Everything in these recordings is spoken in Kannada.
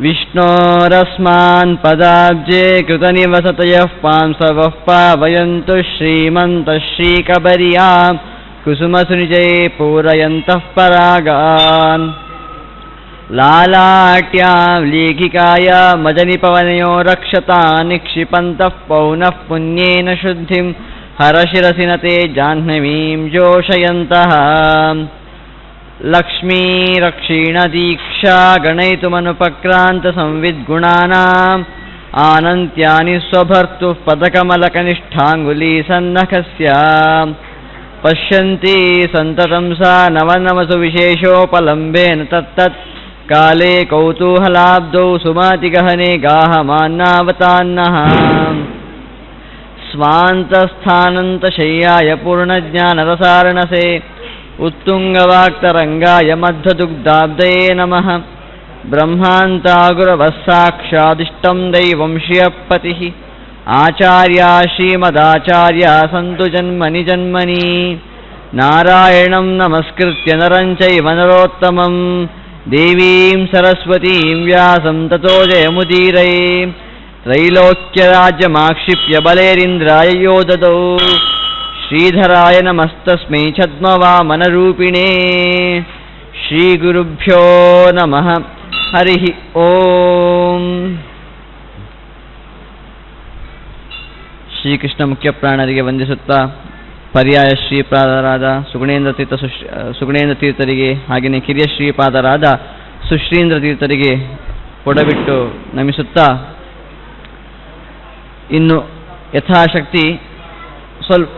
ವಿಷ್ಣೋರಸ್ಮಾನ್ ಪದಾಬ್ಜೆ ಕೃತನಿವಸತಯಃ ಪಾಂಸವಃ ಪಾವಯಂತು ಶ್ರೀಮಂತಃ ಶ್ರೀಕಬರ್ಯಾಂ ಕುಸುಮಸುನಿಜೈ ಪೂರಯಂತಃ ಪರಾಗಾನ್. ಲಾಲಾಟ್ಯಾಂ ಲೇಖಿಕಾಯ ಮದನಿಪವನಯೋ ರಕ್ಷತಾ ನಿಕ್ಷಿಪಂತಃ ಪೌನಃ ಪುಣ್ಯೇನ ಶುದ್ಧಿಂ ಹರಶಿರಸಿನತೆ ಜಾಹ್ನವೀಂ ಜೋಷಯಂತಃ. ಲಕ್ಷ್ಮೀ ರಕ್ಷೀಣ ದೀಕ್ಷಾ ಗಣಯಿತುಮನುಪಕ್ರಾಂತ ಸಂವಿದ್ಗುಣಾನಾಂ ಆನಂತ್ಯಾನಿ ಸ್ವಭರ್ತು ಪದಕಮಲಕನಿಷ್ಠಾಂಗುಲಿ ಸನ್ನಖಸ್ಯ. ಪಶ್ಯಂತಿ ಸಂತತಂ ಸಾ ನವನವಸು ವಿಶೇಷೋಪಲಂಬೇನ ತತ್ತತ್ ಕಾಲೇ ಕೌತೂಹಲಾಬ್ಧೌ ಸುಮತಿಗಹನೆ ಗಾಹಮಾನ್ನಾವತಾನ್ನಃ. ಸ್ವಾಂತಸ್ಥಾನಂತಶಯ್ಯಾಯ ಪೂರ್ಣಜ್ಞಾನರಸಾರಣಸೆ ಉತ್ತುಂಗವಾಕ್ತರಂಗಾಯ ಮಧ್ವದುಗ್ಧಾಬ್ಧಯೇ ನಮಃ. ಬ್ರಹ್ಮಾಂತಾಗುರವಃ ಸಾಕ್ಷಾದಿಷ್ಟಂ ದೈವಂ ಶ್ರಿಯಃಪತಿಃ ಆಚಾರ್ಯ ಶ್ರೀಮದಾಚಾರ್ಯ ಸಂತು ಜನ್ಮನಿ ಜನ್ಮನಿ. ನಾರಾಯಣಂ ನಮಸ್ಕೃತ್ಯ ನರಂ ಚೈವ ನರೋತ್ತಮಂ ದೇವೀಂ ಸರಸ್ವತೀಂ ವ್ಯಾಸಂ ತತೋ ಜಯಮುದೀರಯೇ. ತ್ರೈಲೋಕ್ಯರಾಜ್ಯಮಾಕ್ಷಿಪ್ಯ ಬಲೇರಿಂದ್ರಾಯ ಯೋ ದದೌ ಶ್ರೀಧರಾಯ ನಮಸ್ತಸ್ಮೈ ಛದ್ಮವಾಮನರೂಪಿಣೇ. ಶ್ರೀಗುರುಭ್ಯೋ ನಮಃ. ಹರಿ ಓಂ. ಶ್ರೀಕೃಷ್ಣ ಮುಖ್ಯ ಪ್ರಾಣರಿಗೆ ವಂದಿಸುತ್ತಾ ಪರ್ಯಾಯ ಶ್ರೀಪಾದರಾದ ಸುಗುಣೇಂದ್ರ ತೀರ್ಥರಿಗೆ ಹಾಗೆಯೇ ಕಿರಿಯ ಶ್ರೀಪಾದರಾದ ಸುಶ್ರೀಂದ್ರ ತೀರ್ಥರಿಗೆ ಕೊಡಬಿಟ್ಟು ನಮಿಸುತ್ತಾ ಇನ್ನು ಯಥಾಶಕ್ತಿ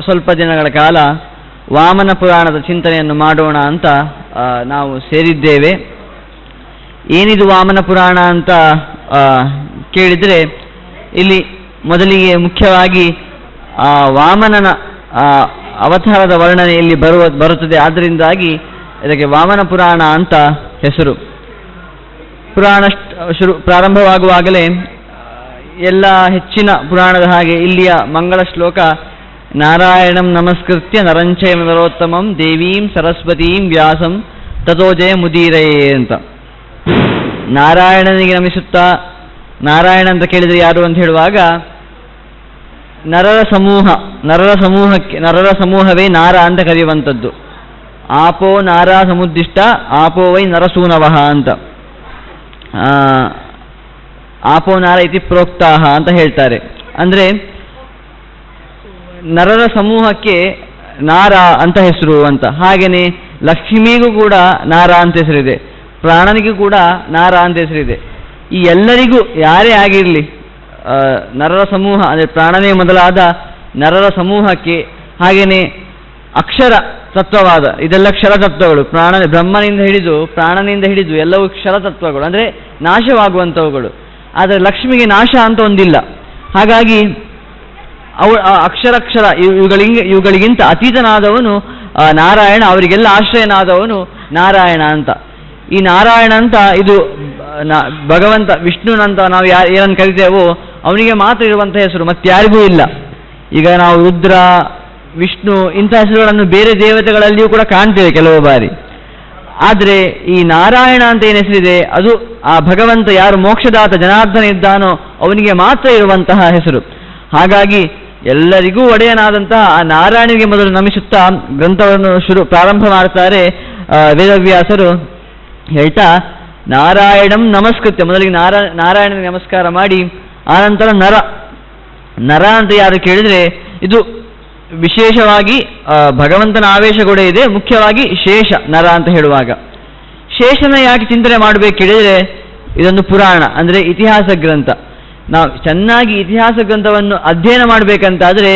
ಸ್ವಲ್ಪ ದಿನಗಳ ಕಾಲ ವಾಮನ ಪುರಾಣದ ಚಿಂತನೆಯನ್ನು ಮಾಡೋಣ ಅಂತ ನಾವು ಸೇರಿದ್ದೇವೆ. ಏನಿದು ವಾಮನ ಪುರಾಣ ಅಂತ ಕೇಳಿದರೆ ಇಲ್ಲಿ ಮೊದಲಿಗೆ ಮುಖ್ಯವಾಗಿ ವಾಮನನ ಅವತಾರದ ವರ್ಣನೆ ಇಲ್ಲಿ ಬರುತ್ತದೆ. ಆದ್ದರಿಂದಾಗಿ ಇದಕ್ಕೆ ವಾಮನ ಪುರಾಣ ಅಂತ ಹೆಸರು. ಪುರಾಣ ಪ್ರಾರಂಭವಾಗುವಾಗಲೇ ಎಲ್ಲ ಹೆಚ್ಚಿನ ಪುರಾಣದ ಹಾಗೆ ಇಲ್ಲಿಯ ಮಂಗಳ ಶ್ಲೋಕ ನಾರಾಯಣಂ ನಮಸ್ಕೃತ್ಯ ನರಂಚೈವ ನರೋತ್ತಮಂ ದೇವೀಂ ಸರಸ್ವತೀಂ ವ್ಯಾಸಂ ತತೋ ಜಯ ಮುದೀರಯೇ ಅಂತ. ನಾರಾಯಣನಿಗೆ ನಮಿಸುತ್ತಾ, ನಾರಾಯಣ ಅಂತ ಕೇಳಿದರೆ ಯಾರು ಅಂತ ಹೇಳುವಾಗ ನರರ ಸಮೂಹವೇ ನಾರ ಅಂತ ಕರೆಯುವಂಥದ್ದು. ಆಪೋ ನಾರ ಸಮುದ್ದಿಷ್ಟ ಆಪೋ ವೈ ನರಸೂನವಃ ಅಂತ. ಆಪೋ ನಾರ ಇತಿ ಪ್ರೋಕ್ತಾಹ ಅಂತ ಹೇಳ್ತಾರೆ. ಅಂದರೆ ನರರ ಸಮೂಹಕ್ಕೆ ನಾರ ಅಂತ ಹೆಸರು ಅಂತ. ಹಾಗೆಯೇ ಲಕ್ಷ್ಮಿಗೂ ಕೂಡ ನಾರ ಅಂತ ಹೆಸರಿದೆ, ಪ್ರಾಣನಿಗೂ ಕೂಡ ನಾರ ಅಂತ ಹೆಸರಿದೆ. ಈ ಎಲ್ಲರಿಗೂ ಯಾರೇ ಆಗಿರಲಿ ನರರ ಸಮೂಹ ಅಂದರೆ ಪ್ರಾಣನೇ ಮೊದಲಾದ ನರರ ಸಮೂಹಕ್ಕೆ, ಹಾಗೆಯೇ ಅಕ್ಷರ ತತ್ವವಾದ ಇದೆಲ್ಲ ಕ್ಷರತತ್ವಗಳು, ಬ್ರಹ್ಮನಿಂದ ಹಿಡಿದು ಪ್ರಾಣನಿಂದ ಹಿಡಿದು ಎಲ್ಲವೂ ಕ್ಷರತತ್ವಗಳು, ಅಂದರೆ ನಾಶವಾಗುವಂಥವುಗಳು. ಆದರೆ ಲಕ್ಷ್ಮಿಗೆ ನಾಶ ಅಂತ ಒಂದಿಲ್ಲ. ಹಾಗಾಗಿ ಅಕ್ಷರಕ್ಷರ ಇವುಗಳಿಗಿಂತ ಅತೀತನಾದವನು ನಾರಾಯಣ, ಅವರಿಗೆಲ್ಲ ಆಶ್ರಯನಾದವನು ನಾರಾಯಣ ಅಂತ. ಈ ನಾರಾಯಣ ಅಂತ ಇದು ಭಗವಂತ ವಿಷ್ಣುನಂತ ನಾವು ಏನನ್ನು ಕರಿತೇವೋ ಅವನಿಗೆ ಮಾತ್ರ ಇರುವಂಥ ಹೆಸರು, ಮತ್ತಾರಿಗೂ ಇಲ್ಲ. ಈಗ ನಾವು ರುದ್ರ, ವಿಷ್ಣು ಇಂಥ ಹೆಸರುಗಳನ್ನು ಬೇರೆ ದೇವತೆಗಳಲ್ಲಿಯೂ ಕೂಡ ಕಾಣ್ತೇವೆ ಕೆಲವು ಬಾರಿ. ಆದರೆ ಈ ನಾರಾಯಣ ಅಂತ ಏನು ಹೆಸರಿದೆ ಅದು ಆ ಭಗವಂತ ಯಾರು ಮೋಕ್ಷದಾತ ಜನಾರ್ದನ ಇದ್ದಾನೋ ಅವನಿಗೆ ಮಾತ್ರ ಇರುವಂತಹ ಹೆಸರು. ಹಾಗಾಗಿ ಎಲ್ಲರಿಗೂ ಒಡೆಯನಾದಂತಹ ಆ ನಾರಾಯಣನಿಗೆ ಮೊದಲು ನಮಿಸುತ್ತಾ ಗ್ರಂಥವನ್ನು ಪ್ರಾರಂಭ ಮಾಡ್ತಾರೆ ವೇದವ್ಯಾಸರು. ಹೇಳ್ತಾ ನಾರಾಯಣಂ ನಮಸ್ಕೃತ್ಯ, ಮೊದಲಿಗೆ ನಾರಾಯಣನಿಗೆ ನಮಸ್ಕಾರ ಮಾಡಿ ಆನಂತರ ನರ ಅಂತ ಯಾರು ಕೇಳಿದರೆ ಇದು ವಿಶೇಷವಾಗಿ ಭಗವಂತನ ಆವೇಶ ಕೂಡ ಇದೆ. ಮುಖ್ಯವಾಗಿ ಶೇಷ ನರ ಅಂತ ಹೇಳುವಾಗ ಶೇಷನ ಯಾಕೆ ಚಿಂತನೆ ಮಾಡಬೇಕು ಕೇಳಿದರೆ ಇದೊಂದು ಪುರಾಣ, ಅಂದರೆ ಇತಿಹಾಸ ಗ್ರಂಥ. ನಾವು ಚೆನ್ನಾಗಿ ಇತಿಹಾಸ ಗ್ರಂಥವನ್ನು ಅಧ್ಯಯನ ಮಾಡಬೇಕಂತಾದರೆ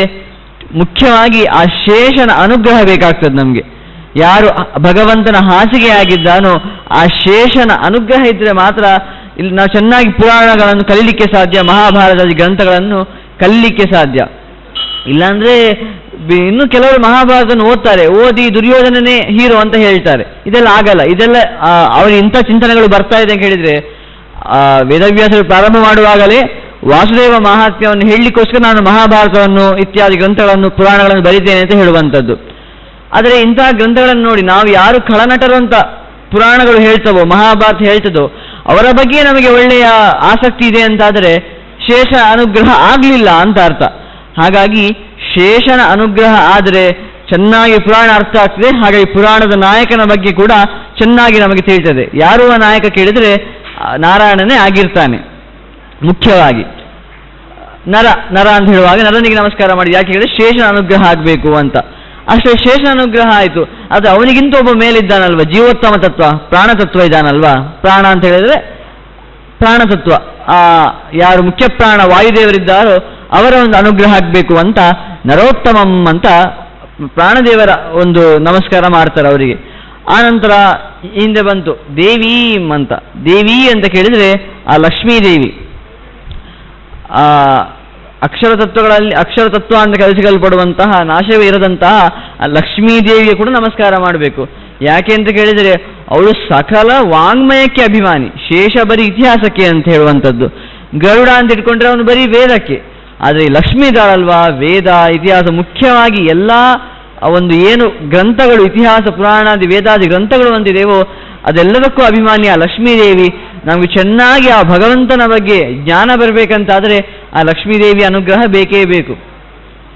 ಮುಖ್ಯವಾಗಿ ಆ ಶೇಷನ ಅನುಗ್ರಹ ಬೇಕಾಗ್ತದೆ ನಮಗೆ. ಯಾರು ಭಗವಂತನ ಹಾಸಿಗೆ ಆಗಿದ್ದಾನೋ ಆ ಶೇಷನ ಅನುಗ್ರಹ ಇದ್ದರೆ ಮಾತ್ರ ಇಲ್ಲಿ ನಾವು ಚೆನ್ನಾಗಿ ಪುರಾಣಗಳನ್ನು ಕಲೀಲಿಕ್ಕೆ ಸಾಧ್ಯ, ಮಹಾಭಾರತದ ಗ್ರಂಥಗಳನ್ನು ಕಲೀಲಿಕ್ಕೆ ಸಾಧ್ಯ. ಇಲ್ಲಾಂದರೆ ಇನ್ನು ಕೆಲವರು ಮಹಾಭಾರತವನ್ನು ಓದಿ ದುರ್ಯೋಧನನೇ ಹೀರೋ ಅಂತ ಹೇಳ್ತಾರೆ. ಇದೆಲ್ಲ ಆಗಲ್ಲ. ಇದೆಲ್ಲ ಅವರು ಇಂಥ ಚಿಂತನೆಗಳು ಬರ್ತಾ ಇದೆ ಅಂತ ಹೇಳಿದರೆ ವೇದವ್ಯಾಸರು ಪ್ರಾರಂಭ ಮಾಡುವಾಗಲೇ ವಾಸುದೇವ ಮಹಾತ್ಮ್ಯವನ್ನು ಹೇಳಲಿಕ್ಕೋಸ್ಕರ ನಾನು ಮಹಾಭಾರತವನ್ನು ಇತ್ಯಾದಿ ಗ್ರಂಥಗಳನ್ನು ಪುರಾಣಗಳನ್ನು ಬರೀತೇನೆ ಅಂತ ಹೇಳುವಂಥದ್ದು. ಆದರೆ ಇಂತಹ ಗ್ರಂಥಗಳನ್ನು ನೋಡಿ ನಾವು ಯಾರು ಖಳನಟರು ಅಂತ ಪುರಾಣಗಳು ಹೇಳ್ತವೋ, ಮಹಾಭಾರತ ಹೇಳ್ತದೋ ಅವರ ಬಗ್ಗೆ ನಮಗೆ ಒಳ್ಳೆಯ ಆಸಕ್ತಿ ಇದೆ ಅಂತಾದರೆ ಶೇಷ ಅನುಗ್ರಹ ಆಗಲಿಲ್ಲ ಅಂತ ಅರ್ಥ. ಹಾಗಾಗಿ ಶೇಷನ ಅನುಗ್ರಹ ಆದರೆ ಚೆನ್ನಾಗಿ ಪುರಾಣ ಅರ್ಥ ಆಗ್ತದೆ. ಹಾಗಾಗಿ ಪುರಾಣದ ನಾಯಕನ ಬಗ್ಗೆ ಕೂಡ ಚೆನ್ನಾಗಿ ನಮಗೆ ತಿಳಿತದೆ. ಯಾರು ಆ ನಾಯಕ ಕೇಳಿದರೆ ನಾರಾಯಣನೇ ಆಗಿರ್ತಾನೆ. ಮುಖ್ಯವಾಗಿ ನರ ಅಂತ ಹೇಳುವಾಗ ನರನಿಗೆ ನಮಸ್ಕಾರ ಮಾಡಿ, ಯಾಕೆ ಹೇಳಿದ್ರೆ ಶೇಷನ ಅನುಗ್ರಹ ಆಗಬೇಕು ಅಂತ. ಅಷ್ಟೇ, ಶೇಷನ ಅನುಗ್ರಹ ಆಯಿತು. ಅದು ಅವನಿಗಿಂತ ಒಬ್ಬ ಮೇಲಿದ್ದಾನಲ್ವ, ಜೀವೋತ್ತಮ ತತ್ವ, ಪ್ರಾಣತತ್ವ ಇದ್ದಾನಲ್ವಾ. ಪ್ರಾಣ ಅಂತ ಹೇಳಿದ್ರೆ ಪ್ರಾಣತತ್ವ, ಯಾರು ಮುಖ್ಯ ಪ್ರಾಣ ವಾಯುದೇವರಿದ್ದಾರೋ ಅವರ ಒಂದು ಅನುಗ್ರಹ ಆಗಬೇಕು ಅಂತ ನರೋತ್ತಮಂ ಅಂತ ಪ್ರಾಣದೇವರ ಒಂದು ನಮಸ್ಕಾರ ಮಾಡ್ತಾರೆ ಅವರಿಗೆ. ಆನಂತರ ಹಿಂದೆ ಬಂತು ದೇವೀಂ ಅಂತ. ದೇವಿ ಅಂತ ಕೇಳಿದರೆ ಆ ಲಕ್ಷ್ಮೀದೇವಿ, ಅಕ್ಷರತತ್ವ ಅಂತ ಕಲಿಸಿಕೊಳ್ಳಲ್ಪಡುವಂತಹ ನಾಶವೇ ಇರದಂತಹ ಲಕ್ಷ್ಮೀದೇವಿಗೆ ಕೂಡ ನಮಸ್ಕಾರ ಮಾಡಬೇಕು. ಯಾಕೆ ಅಂತ ಕೇಳಿದರೆ ಅವಳು ಸಕಲ ವಾಂಗ್ಮಯಕ್ಕೆ ಅಭಿಮಾನಿ, ಶೇಷ ಬರೀ ಇತಿಹಾಸಕ್ಕೆ ಅಂತ ಹೇಳುವಂಥದ್ದು. ಗರುಡ ಅಂತ ಇಟ್ಕೊಂಡ್ರೆ ಅವನು ಬರೀ ವೇದಕ್ಕೆ. ಆದರೆ ಲಕ್ಷ್ಮೀ ಇದ್ದಾಳಲ್ವಾ, ವೇದ ಇತಿಹಾಸ ಮುಖ್ಯವಾಗಿ ಎಲ್ಲ ಒಂದು ಏನು ಗ್ರಂಥಗಳು, ಇತಿಹಾಸ ಪುರಾಣಾದಿ ವೇದಾದಿ ಗ್ರಂಥಗಳು ಅಂತಿದೆಯೋ ಅದೆಲ್ಲದಕ್ಕೂ ಅಭಿಮಾನಿ ಆ ಲಕ್ಷ್ಮೀದೇವಿ. ನಮಗೆ ಚೆನ್ನಾಗಿ ಆ ಭಗವಂತನ ಬಗ್ಗೆ ಜ್ಞಾನ ಬರಬೇಕಂತಾದರೆ ಆ ಲಕ್ಷ್ಮೀದೇವಿ ಅನುಗ್ರಹ ಬೇಕೇ ಬೇಕು.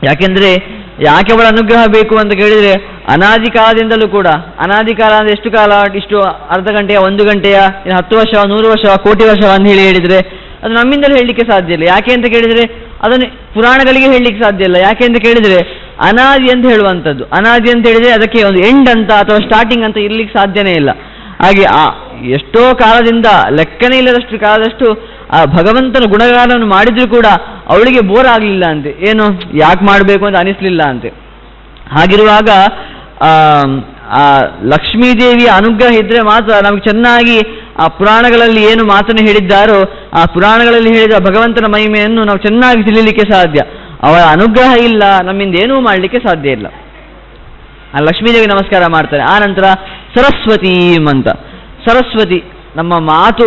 ಯಾಕೆಂದರೆ ಯಾಕೆ ಅವಳ ಅನುಗ್ರಹ ಬೇಕು ಅಂತ ಕೇಳಿದರೆ ಅನಾದಿ ಕಾಲದಿಂದಲೂ ಕೂಡ, ಅನಾದಿ ಕಾಲ ಅಂದರೆ ಎಷ್ಟು ಕಾಲ, ಇಷ್ಟು ಅರ್ಧ ಗಂಟೆಯ, 1 ಗಂಟೆಯ, 10 ವರ್ಷ, 100 ವರ್ಷ, ಕೋಟಿ ವರ್ಷ ಅಂತ ಹೇಳಿದರೆ ಅದು ನಮ್ಮಿಂದಲೂ ಹೇಳಲಿಕ್ಕೆ ಸಾಧ್ಯ ಇಲ್ಲ. ಯಾಕೆ ಅಂತ ಕೇಳಿದರೆ ಅದನ್ನು ಪುರಾಣಗಳಿಗೆ ಹೇಳಲಿಕ್ಕೆ ಸಾಧ್ಯ ಇಲ್ಲ. ಯಾಕೆ ಅಂತ ಕೇಳಿದರೆ ಅನಾದಿ ಅಂತ ಹೇಳುವಂಥದ್ದು, ಅನಾದಿ ಅಂತ ಹೇಳಿದರೆ ಅದಕ್ಕೆ ಒಂದು ಎಂಡ್ ಅಂತ ಅಥವಾ ಸ್ಟಾರ್ಟಿಂಗ್ ಅಂತ ಇರಲಿಕ್ಕೆ ಸಾಧ್ಯನೇ ಇಲ್ಲ. ಹಾಗೆ ಎಷ್ಟೋ ಕಾಲದಿಂದ, ಲೆಕ್ಕನೇ ಇಲ್ಲದಷ್ಟು ಕಾಲದಷ್ಟು ಆ ಭಗವಂತನ ಗುಣಗಾನವನ್ನು ಮಾಡಿದರೂ ಕೂಡ ಅವಳಿಗೆ ಬೋರ್ ಆಗಲಿಲ್ಲ ಅಂತೆ, ಏನು ಯಾಕೆ ಮಾಡಬೇಕು ಅಂತ ಅನಿಸ್ಲಿಲ್ಲ ಅಂತೆ. ಹಾಗಿರುವಾಗ ಆ ಲಕ್ಷ್ಮೀದೇವಿಯ ಅನುಗ್ರಹ ಇದ್ದರೆ ಮಾತ್ರ ನಮಗೆ ಚೆನ್ನಾಗಿ ಆ ಪುರಾಣಗಳಲ್ಲಿ ಏನು ಮಾತನ್ನು ಹೇಳಿದ್ದಾರೋ ಆ ಪುರಾಣಗಳಲ್ಲಿ ಹೇಳಿದ ಭಗವಂತನ ಮಹಿಮೆಯನ್ನು ನಾವು ಚೆನ್ನಾಗಿ ತಿಳಿಯಲಿಕ್ಕೆ ಸಾಧ್ಯ. ಅವಳ ಅನುಗ್ರಹ ಇಲ್ಲ, ನಮ್ಮಿಂದ ಏನೂ ಮಾಡಲಿಕ್ಕೆ ಸಾಧ್ಯ ಇಲ್ಲ. ಆ ಲಕ್ಷ್ಮೀದೇವಿ ನಮಸ್ಕಾರ ಮಾಡ್ತಾರೆ. ಆ ನಂತರ ಸರಸ್ವತಿ ಅಂತ. ಸರಸ್ವತಿ ನಮ್ಮ ಮಾತು,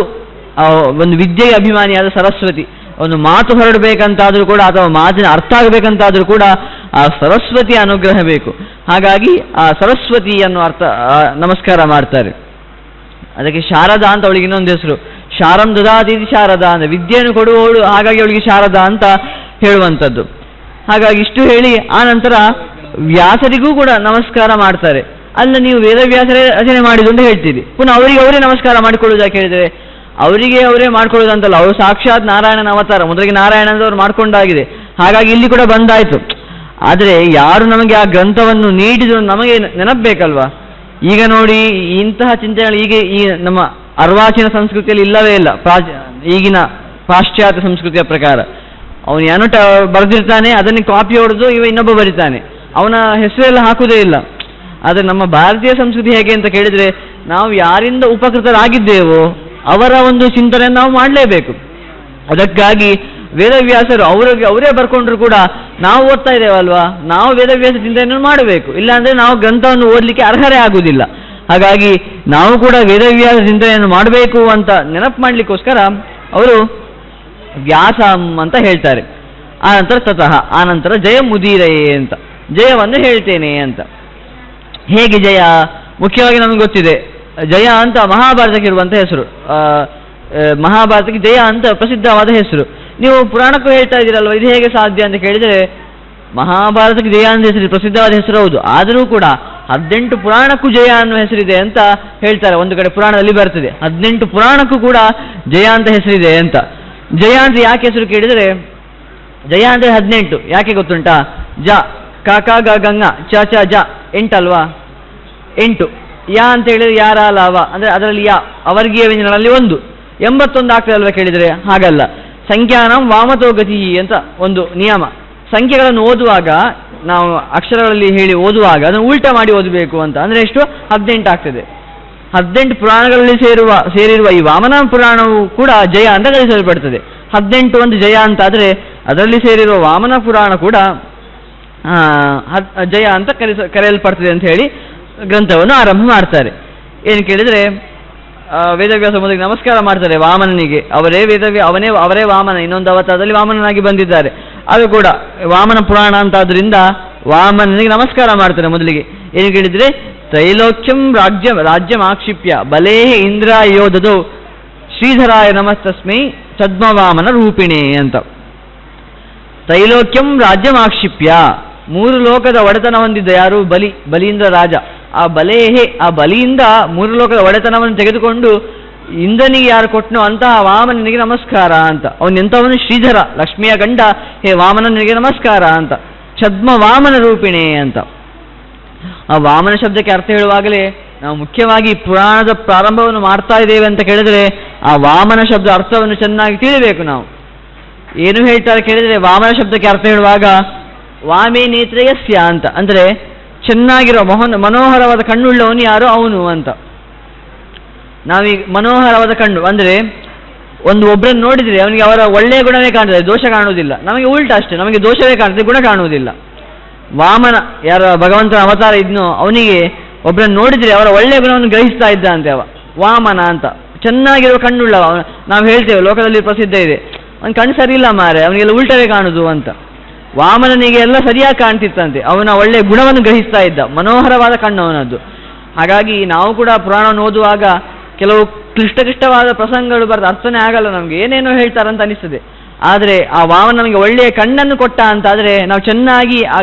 ಒಂದು ವಿದ್ಯೆಯ ಅಭಿಮಾನಿಯಾದ ಸರಸ್ವತಿ, ಒಂದು ಮಾತು ಹೊರಡಬೇಕಂತಾದರೂ ಕೂಡ ಅಥವಾ ಮಾತಿನ ಅರ್ಥ ಆಗಬೇಕಂತಾದರೂ ಕೂಡ ಆ ಸರಸ್ವತಿಯ ಅನುಗ್ರಹ ಬೇಕು. ಹಾಗಾಗಿ ಆ ಸರಸ್ವತಿಯನ್ನು ನಮಸ್ಕಾರ ಮಾಡ್ತಾರೆ. ಅದಕ್ಕೆ ಶಾರದಾ ಅಂತ ಅವಳಿಗೆ ಇನ್ನೊಂದು ಹೆಸರು, ಶಾರಂ ದದಾತೀತಿ ಶಾರದಾ ಅಂತ, ವಿದ್ಯೆಯನ್ನು ಕೊಡುವವಳು, ಹಾಗಾಗಿ ಅವಳಿಗೆ ಶಾರದಾ ಅಂತ ಹೇಳುವಂಥದ್ದು. ಹಾಗಾಗಿ ಇಷ್ಟು ಹೇಳಿ ಆ ನಂತರ ವ್ಯಾಸರಿಗೂ ಕೂಡ ನಮಸ್ಕಾರ ಮಾಡ್ತಾರೆ. ಅಲ್ಲ, ನೀವು ವೇದವ್ಯಾಸರೇ ರಚನೆ ಮಾಡಿದ್ದು ಅಂತ ಹೇಳ್ತೀರಿ, ಪುನಃ ಅವರಿಗೆ ಅವರೇ ನಮಸ್ಕಾರ ಮಾಡಿಕೊಳ್ಳುವುದು ಯಾಕೆ ಹೇಳಿದರೆ ಅವರಿಗೆ ಅವರೇ ಮಾಡ್ಕೊಳ್ಳೋದಂತಲ್ಲ, ಅವರು ಸಾಕ್ಷಾತ್ ನಾರಾಯಣನ ಅವತಾರ. ಮೊದಲಿಗೆ ನಾರಾಯಣ ಅವರು ಮಾಡ್ಕೊಂಡಾಗಿದೆ, ಹಾಗಾಗಿ ಇಲ್ಲಿ ಕೂಡ ಬಂದಾಯಿತು. ಆದರೆ ಯಾರು ನಮಗೆ ಆ ಗ್ರಂಥವನ್ನು ನೀಡಿದ್ರು ನಮಗೆ ನೆನಪಬೇಕಲ್ವಾ. ಈಗ ನೋಡಿ, ಇಂತಹ ಚಿಂತನೆಗಳು ಈ ನಮ್ಮ ಅರ್ವಾಚೀನ ಸಂಸ್ಕೃತಿಯಲ್ಲಿ ಇಲ್ಲವೇ ಇಲ್ಲ. ಈಗಿನ ಪಾಶ್ಚಾತ್ಯ ಸಂಸ್ಕೃತಿಯ ಪ್ರಕಾರ ಅವನು ಏನೋ ಬರೆದಿರ್ತಾನೆ, ಅದನ್ನು ಕಾಪಿ ಹೊಡೆದು ಇನ್ನೊಬ್ಬ ಬರಿತಾನೆ, ಅವನ ಹೆಸರೆಲ್ಲ ಹಾಕುವುದೇ ಇಲ್ಲ. ಆದರೆ ನಮ್ಮ ಭಾರತೀಯ ಸಂಸ್ಕೃತಿ ಹೇಗೆ ಅಂತ ಕೇಳಿದರೆ, ನಾವು ಯಾರಿಂದ ಉಪಕೃತರಾಗಿದ್ದೇವೋ ಅವರ ಒಂದು ಚಿಂತನೆಯನ್ನು ನಾವು ಮಾಡಲೇಬೇಕು. ಅದಕ್ಕಾಗಿ ವೇದವ್ಯಾಸರು ಅವರೇ ಬರ್ಕೊಂಡ್ರು ಕೂಡ ನಾವು ಓದ್ತಾ ಇದ್ದೇವಲ್ವಾ, ನಾವು ವೇದವ್ಯಾಸ ಚಿಂತನೆಯನ್ನು ಮಾಡಬೇಕು. ಇಲ್ಲಾಂದರೆ ನಾವು ಗ್ರಂಥವನ್ನು ಓದಲಿಕ್ಕೆ ಅರ್ಹರೇ ಆಗುವುದಿಲ್ಲ. ಹಾಗಾಗಿ ನಾವು ಕೂಡ ವೇದವ್ಯಾಸ ಚಿಂತನೆಯನ್ನು ಮಾಡಬೇಕು ಅಂತ ನೆನಪು ಮಾಡಲಿಕ್ಕೋಸ್ಕರ ಅವರು ವ್ಯಾಸಂ ಅಂತ ಹೇಳ್ತಾರೆ. ಆನಂತರ ತತಃ, ಆನಂತರ ಜಯ ಮುದೀರಯೇ ಅಂತ, ಜಯವನ್ನು ಹೇಳ್ತೇನೆ ಅಂತ. ಹೇಗೆ ಜಯ? ಮುಖ್ಯವಾಗಿ ನಮಗೆ ಗೊತ್ತಿದೆ, ಜಯ ಅಂತ ಮಹಾಭಾರತಕ್ಕೆ ಇರುವಂಥ ಹೆಸರು. ಮಹಾಭಾರತಕ್ಕೆ ಜಯ ಅಂತ ಪ್ರಸಿದ್ಧವಾದ ಹೆಸರು. ನೀವು ಪುರಾಣಕ್ಕೂ ಹೇಳ್ತಾ ಇದ್ದೀರಲ್ವ, ಇದು ಹೇಗೆ ಸಾಧ್ಯ ಅಂತ ಕೇಳಿದರೆ, ಮಹಾಭಾರತಕ್ಕೆ ಜಯ ಅಂತ ಹೆಸರು ಪ್ರಸಿದ್ಧವಾದ ಹೆಸರು ಹೌದು, ಆದರೂ ಕೂಡ 18 ಪುರಾಣಕ್ಕೂ ಜಯ ಅನ್ನುವ ಹೆಸರಿದೆ ಅಂತ ಹೇಳ್ತಾರೆ. ಒಂದು ಕಡೆ ಪುರಾಣದಲ್ಲಿ ಬರ್ತದೆ 18 ಪುರಾಣಕ್ಕೂ ಕೂಡ ಜಯ ಅಂತ ಹೆಸರಿದೆ ಅಂತ. ಜಯ ಅಂತ ಯಾಕೆ ಹೆಸರು ಕೇಳಿದರೆ, ಜಯ ಅಂದರೆ 18 ಯಾಕೆ ಗೊತ್ತುಂಟಾ? ಜ ಕ ಗ ಗಂಗ ಚ ಚ ಜ 8 ಅಲ್ವಾ, 8. ಯಾ ಅಂತ ಹೇಳಿದರೆ ಯಾರ ಲಾವ ಅಂದರೆ ಅದರಲ್ಲಿ ಯಾ ಅವರ್ಗೀಯ ವ್ಯಂಜನಗಳಲ್ಲಿ 1 81 ಆಗ್ತದೆ ಅಲ್ವಾ ಕೇಳಿದರೆ. ಹಾಗಲ್ಲ, ಸಂಖ್ಯಾನಂ ವಾಮತೋಗತಿ ಅಂತ ಒಂದು ನಿಯಮ. ಸಂಖ್ಯೆಗಳನ್ನು ಓದುವಾಗ ನಾವು ಅಕ್ಷರಗಳಲ್ಲಿ ಹೇಳಿ ಓದುವಾಗ ಅದನ್ನು ಉಲ್ಟಾ ಮಾಡಿ ಓದಬೇಕು ಅಂತ. ಅಂದರೆ ಎಷ್ಟು? 18 ಆಗ್ತದೆ. 18 ಪುರಾಣಗಳಲ್ಲಿ ಸೇರಿರುವ ಈ ವಾಮನ ಪುರಾಣವು ಕೂಡ ಜಯ ಅಂತ ಕರೆಸಲ್ಪಡ್ತದೆ. 18 ಒಂದು ಜಯ ಅಂತಾದರೆ ಅದರಲ್ಲಿ ಸೇರಿರುವ ವಾಮನ ಪುರಾಣ ಕೂಡ ಜಯ ಅಂತ ಕರೆಯಲ್ಪಡ್ತದೆ ಅಂತ ಹೇಳಿ ಗ್ರಂಥವನ್ನು ಆರಂಭ ಮಾಡ್ತಾರೆ. ಏನು ಕೇಳಿದರೆ, ವೇದವ್ಯಾಸ ಮೊದಲಿಗೆ ನಮಸ್ಕಾರ ಮಾಡ್ತಾರೆ ವಾಮನನಿಗೆ. ಅವರೇ ವಾಮನ, ಇನ್ನೊಂದು ಅವತಾರದಲ್ಲಿ ವಾಮನನಾಗಿ ಬಂದಿದ್ದಾರೆ. ಅದು ಕೂಡ ವಾಮನ ಪುರಾಣ ಅಂತಾದ್ರಿಂದ ವಾಮನನಿಗೆ ನಮಸ್ಕಾರ ಮಾಡ್ತಾರೆ ಮೊದಲಿಗೆ. ಏನು ಕೇಳಿದರೆ, ತ್ರೈಲೋಕ್ಯಂ ರಾಜ್ಯಂ ಆಕ್ಷಿಪ್ಯ ಬಲೇ ಇಂದ್ರ ಯೋಧದೋ ಶ್ರೀಧರಾಯ ನಮಸ್ತಸ್ಮೈ ಛದ್ಮವಾಮನ ರೂಪಿಣೆ ಅಂತ. ತ್ರೈಲೋಕ್ಯಂ ರಾಜ್ಯಮಾಕ್ಷಿಪ್ಯ, 3 ಲೋಕದ ಒಡೆತನ ಹೊಂದಿದ್ದ ಯಾರು? ಬಲಿಯಿಂದ ರಾಜ. ಆ ಬಲಿಯಿಂದ 3 ಲೋಕದ ಒಡೆತನವನ್ನು ತೆಗೆದುಕೊಂಡು ಇಂದ್ರನಿಗೆ ಯಾರು ಕೊಟ್ಟನೋ ಅಂತಹ ವಾಮನನಿಗೆ ನಮಸ್ಕಾರ ಅಂತ. ಅವನೆಂಥವನು? ಶ್ರೀಧರ, ಲಕ್ಷ್ಮಿಯ ಗಂಡ. ಹೇ ವಾಮನನಿಗೆ ನಮಸ್ಕಾರ ಅಂತ. ಛದ್ಮ ವಾಮನ ರೂಪಿಣೆ ಅಂತ. ಆ ವಾಮನ ಶಬ್ದಕ್ಕೆ ಅರ್ಥ ಹೇಳುವಾಗಲೇ ನಾವು ಮುಖ್ಯವಾಗಿ ಪುರಾಣದ ಪ್ರಾರಂಭವನ್ನು ಮಾಡ್ತಾ ಇದ್ದೇವೆ ಅಂತ ಕೇಳಿದರೆ ಆ ವಾಮನ ಶಬ್ದ ಅರ್ಥವನ್ನು ಚೆನ್ನಾಗಿ ತಿಳಿಬೇಕು ನಾವು. ಏನು ಹೇಳ್ತಾರೆ ಕೇಳಿದರೆ, ವಾಮನ ಶಬ್ದಕ್ಕೆ ಅರ್ಥ ಹೇಳುವಾಗ ವಾಮೇ ನೇತ್ರಯಸ್ಯ ಅಂತ, ಅಂದರೆ ಚೆನ್ನಾಗಿರೋ ಮನೋಹರವಾದ ಕಣ್ಣುಳ್ಳವನು ಯಾರು? ಅವನು ಅಂತ. ನಾವೀಗ ಮನೋಹರವಾದ ಕಣ್ಣು ಅಂದರೆ ಒಬ್ಬರನ್ನು ನೋಡಿದರೆ ಅವನಿಗೆ ಅವರ ಒಳ್ಳೆಯ ಗುಣವೇ ಕಾಣ್ತದೆ, ದೋಷ ಕಾಣುವುದಿಲ್ಲ. ನಮಗೆ ಉಲ್ಟಾ ಅಷ್ಟೇ, ನಮಗೆ ದೋಷವೇ ಕಾಣ್ತದೆ, ಗುಣ ಕಾಣುವುದಿಲ್ಲ. ವಾಮನ ಯಾರ ಭಗವಂತನ ಅವತಾರ ಇದ್ನೋ ಅವನಿಗೆ ಒಬ್ಬರನ್ನು ನೋಡಿದರೆ ಅವರ ಒಳ್ಳೆಯ ಗುಣವನ್ನು ಗ್ರಹಿಸ್ತಾ ಇದ್ದ ಅಂತೆ ಅವ ವಾಮನ ಅಂತ. ಚೆನ್ನಾಗಿರುವ ಕಣ್ಣುಳ್ಳವ. ನಾವು ಹೇಳ್ತೇವೆ, ಲೋಕದಲ್ಲಿ ಪ್ರಸಿದ್ಧ ಇದೆ, ಅವನ ಕಣ್ಣು ಸರಿ ಇಲ್ಲ ಮಾರೆ, ಅವನಿಗೆಲ್ಲ ಉಲ್ಟವೇ ಕಾಣುದು ಅಂತ. ವಾಮನನಿಗೆ ಎಲ್ಲ ಸರಿಯಾಗಿ ಕಾಣ್ತಿತ್ತಂತೆ, ಅವನ ಒಳ್ಳೆಯ ಗುಣವನ್ನು ಗ್ರಹಿಸ್ತಾ ಇದ್ದ, ಮನೋಹರವಾದ ಕಣ್ಣು ಅವನದ್ದು. ಹಾಗಾಗಿ ನಾವು ಕೂಡ ಪುರಾಣವನ್ನು ಓದುವಾಗ ಕೆಲವು ಕ್ಲಿಷ್ಟವಾದ ಪ್ರಸಂಗಗಳು ಬರೆದ ಅರ್ಥನೇ ಆಗಲ್ಲ, ನಮಗೆ ಏನೇನೋ ಹೇಳ್ತಾರಂತ ಅನಿಸ್ತದೆ. ಆದರೆ ಆ ವಾಮನ ನಮಗೆ ಒಳ್ಳೆಯ ಕಣ್ಣನ್ನು ಕೊಟ್ಟ ಅಂತಾದರೆ ನಾವು ಚೆನ್ನಾಗಿ ಆ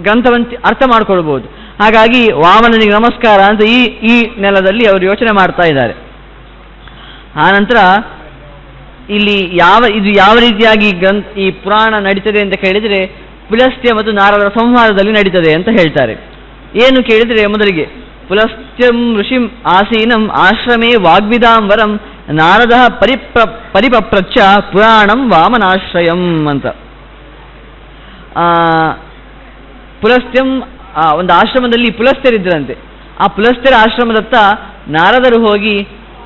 ಗ್ರಂಥವನ್ನು ಅರ್ಥ ಮಾಡ್ಕೊಳ್ಬೋದು. ಹಾಗಾಗಿ ವಾಮನನಿಗೆ ನಮಸ್ಕಾರ ಅಂತ ಈ ನೆಲದಲ್ಲಿ ಅವರು ಯೋಚನೆ ಮಾಡ್ತಾ ಇದ್ದಾರೆ. ಆನಂತರ ಇಲ್ಲಿ ಇದು ಯಾವ ರೀತಿಯಾಗಿ ಈ ಪುರಾಣ ನಡೀತದೆ ಅಂತ ಕೇಳಿದರೆ ಪುಲಸ್ತ್ಯ ಮತ್ತು ನಾರದರ ಸಂವಾದದಲ್ಲಿ ನಡೀತದೆ ಅಂತ ಹೇಳ್ತಾರೆ. ಏನು ಕೇಳಿದರೆ, ಮೊದಲಿಗೆ ಪುಲಸ್ತ್ಯಂ ಋಷಿಂ ಆಸೀನಂ ಆಶ್ರಮೇ ವಾಗ್ವಿದಾಂ ವರಂ ನಾರದ ಪರಿಪಪ್ರಚ್ಛ ಪುರಾಣಂ ವಾಮನಾಶ್ರಯಂ ಅಂತ. ಪುಲಸ್ತ್ಯಂ ಒಂದು ಆಶ್ರಮದಲ್ಲಿ ಪುಲಸ್ತ್ಯರಿದ್ದರಂತೆ. ಆ ಪುಲಸ್ತ್ಯರ ಆಶ್ರಮದತ್ತ ನಾರದರು ಹೋಗಿ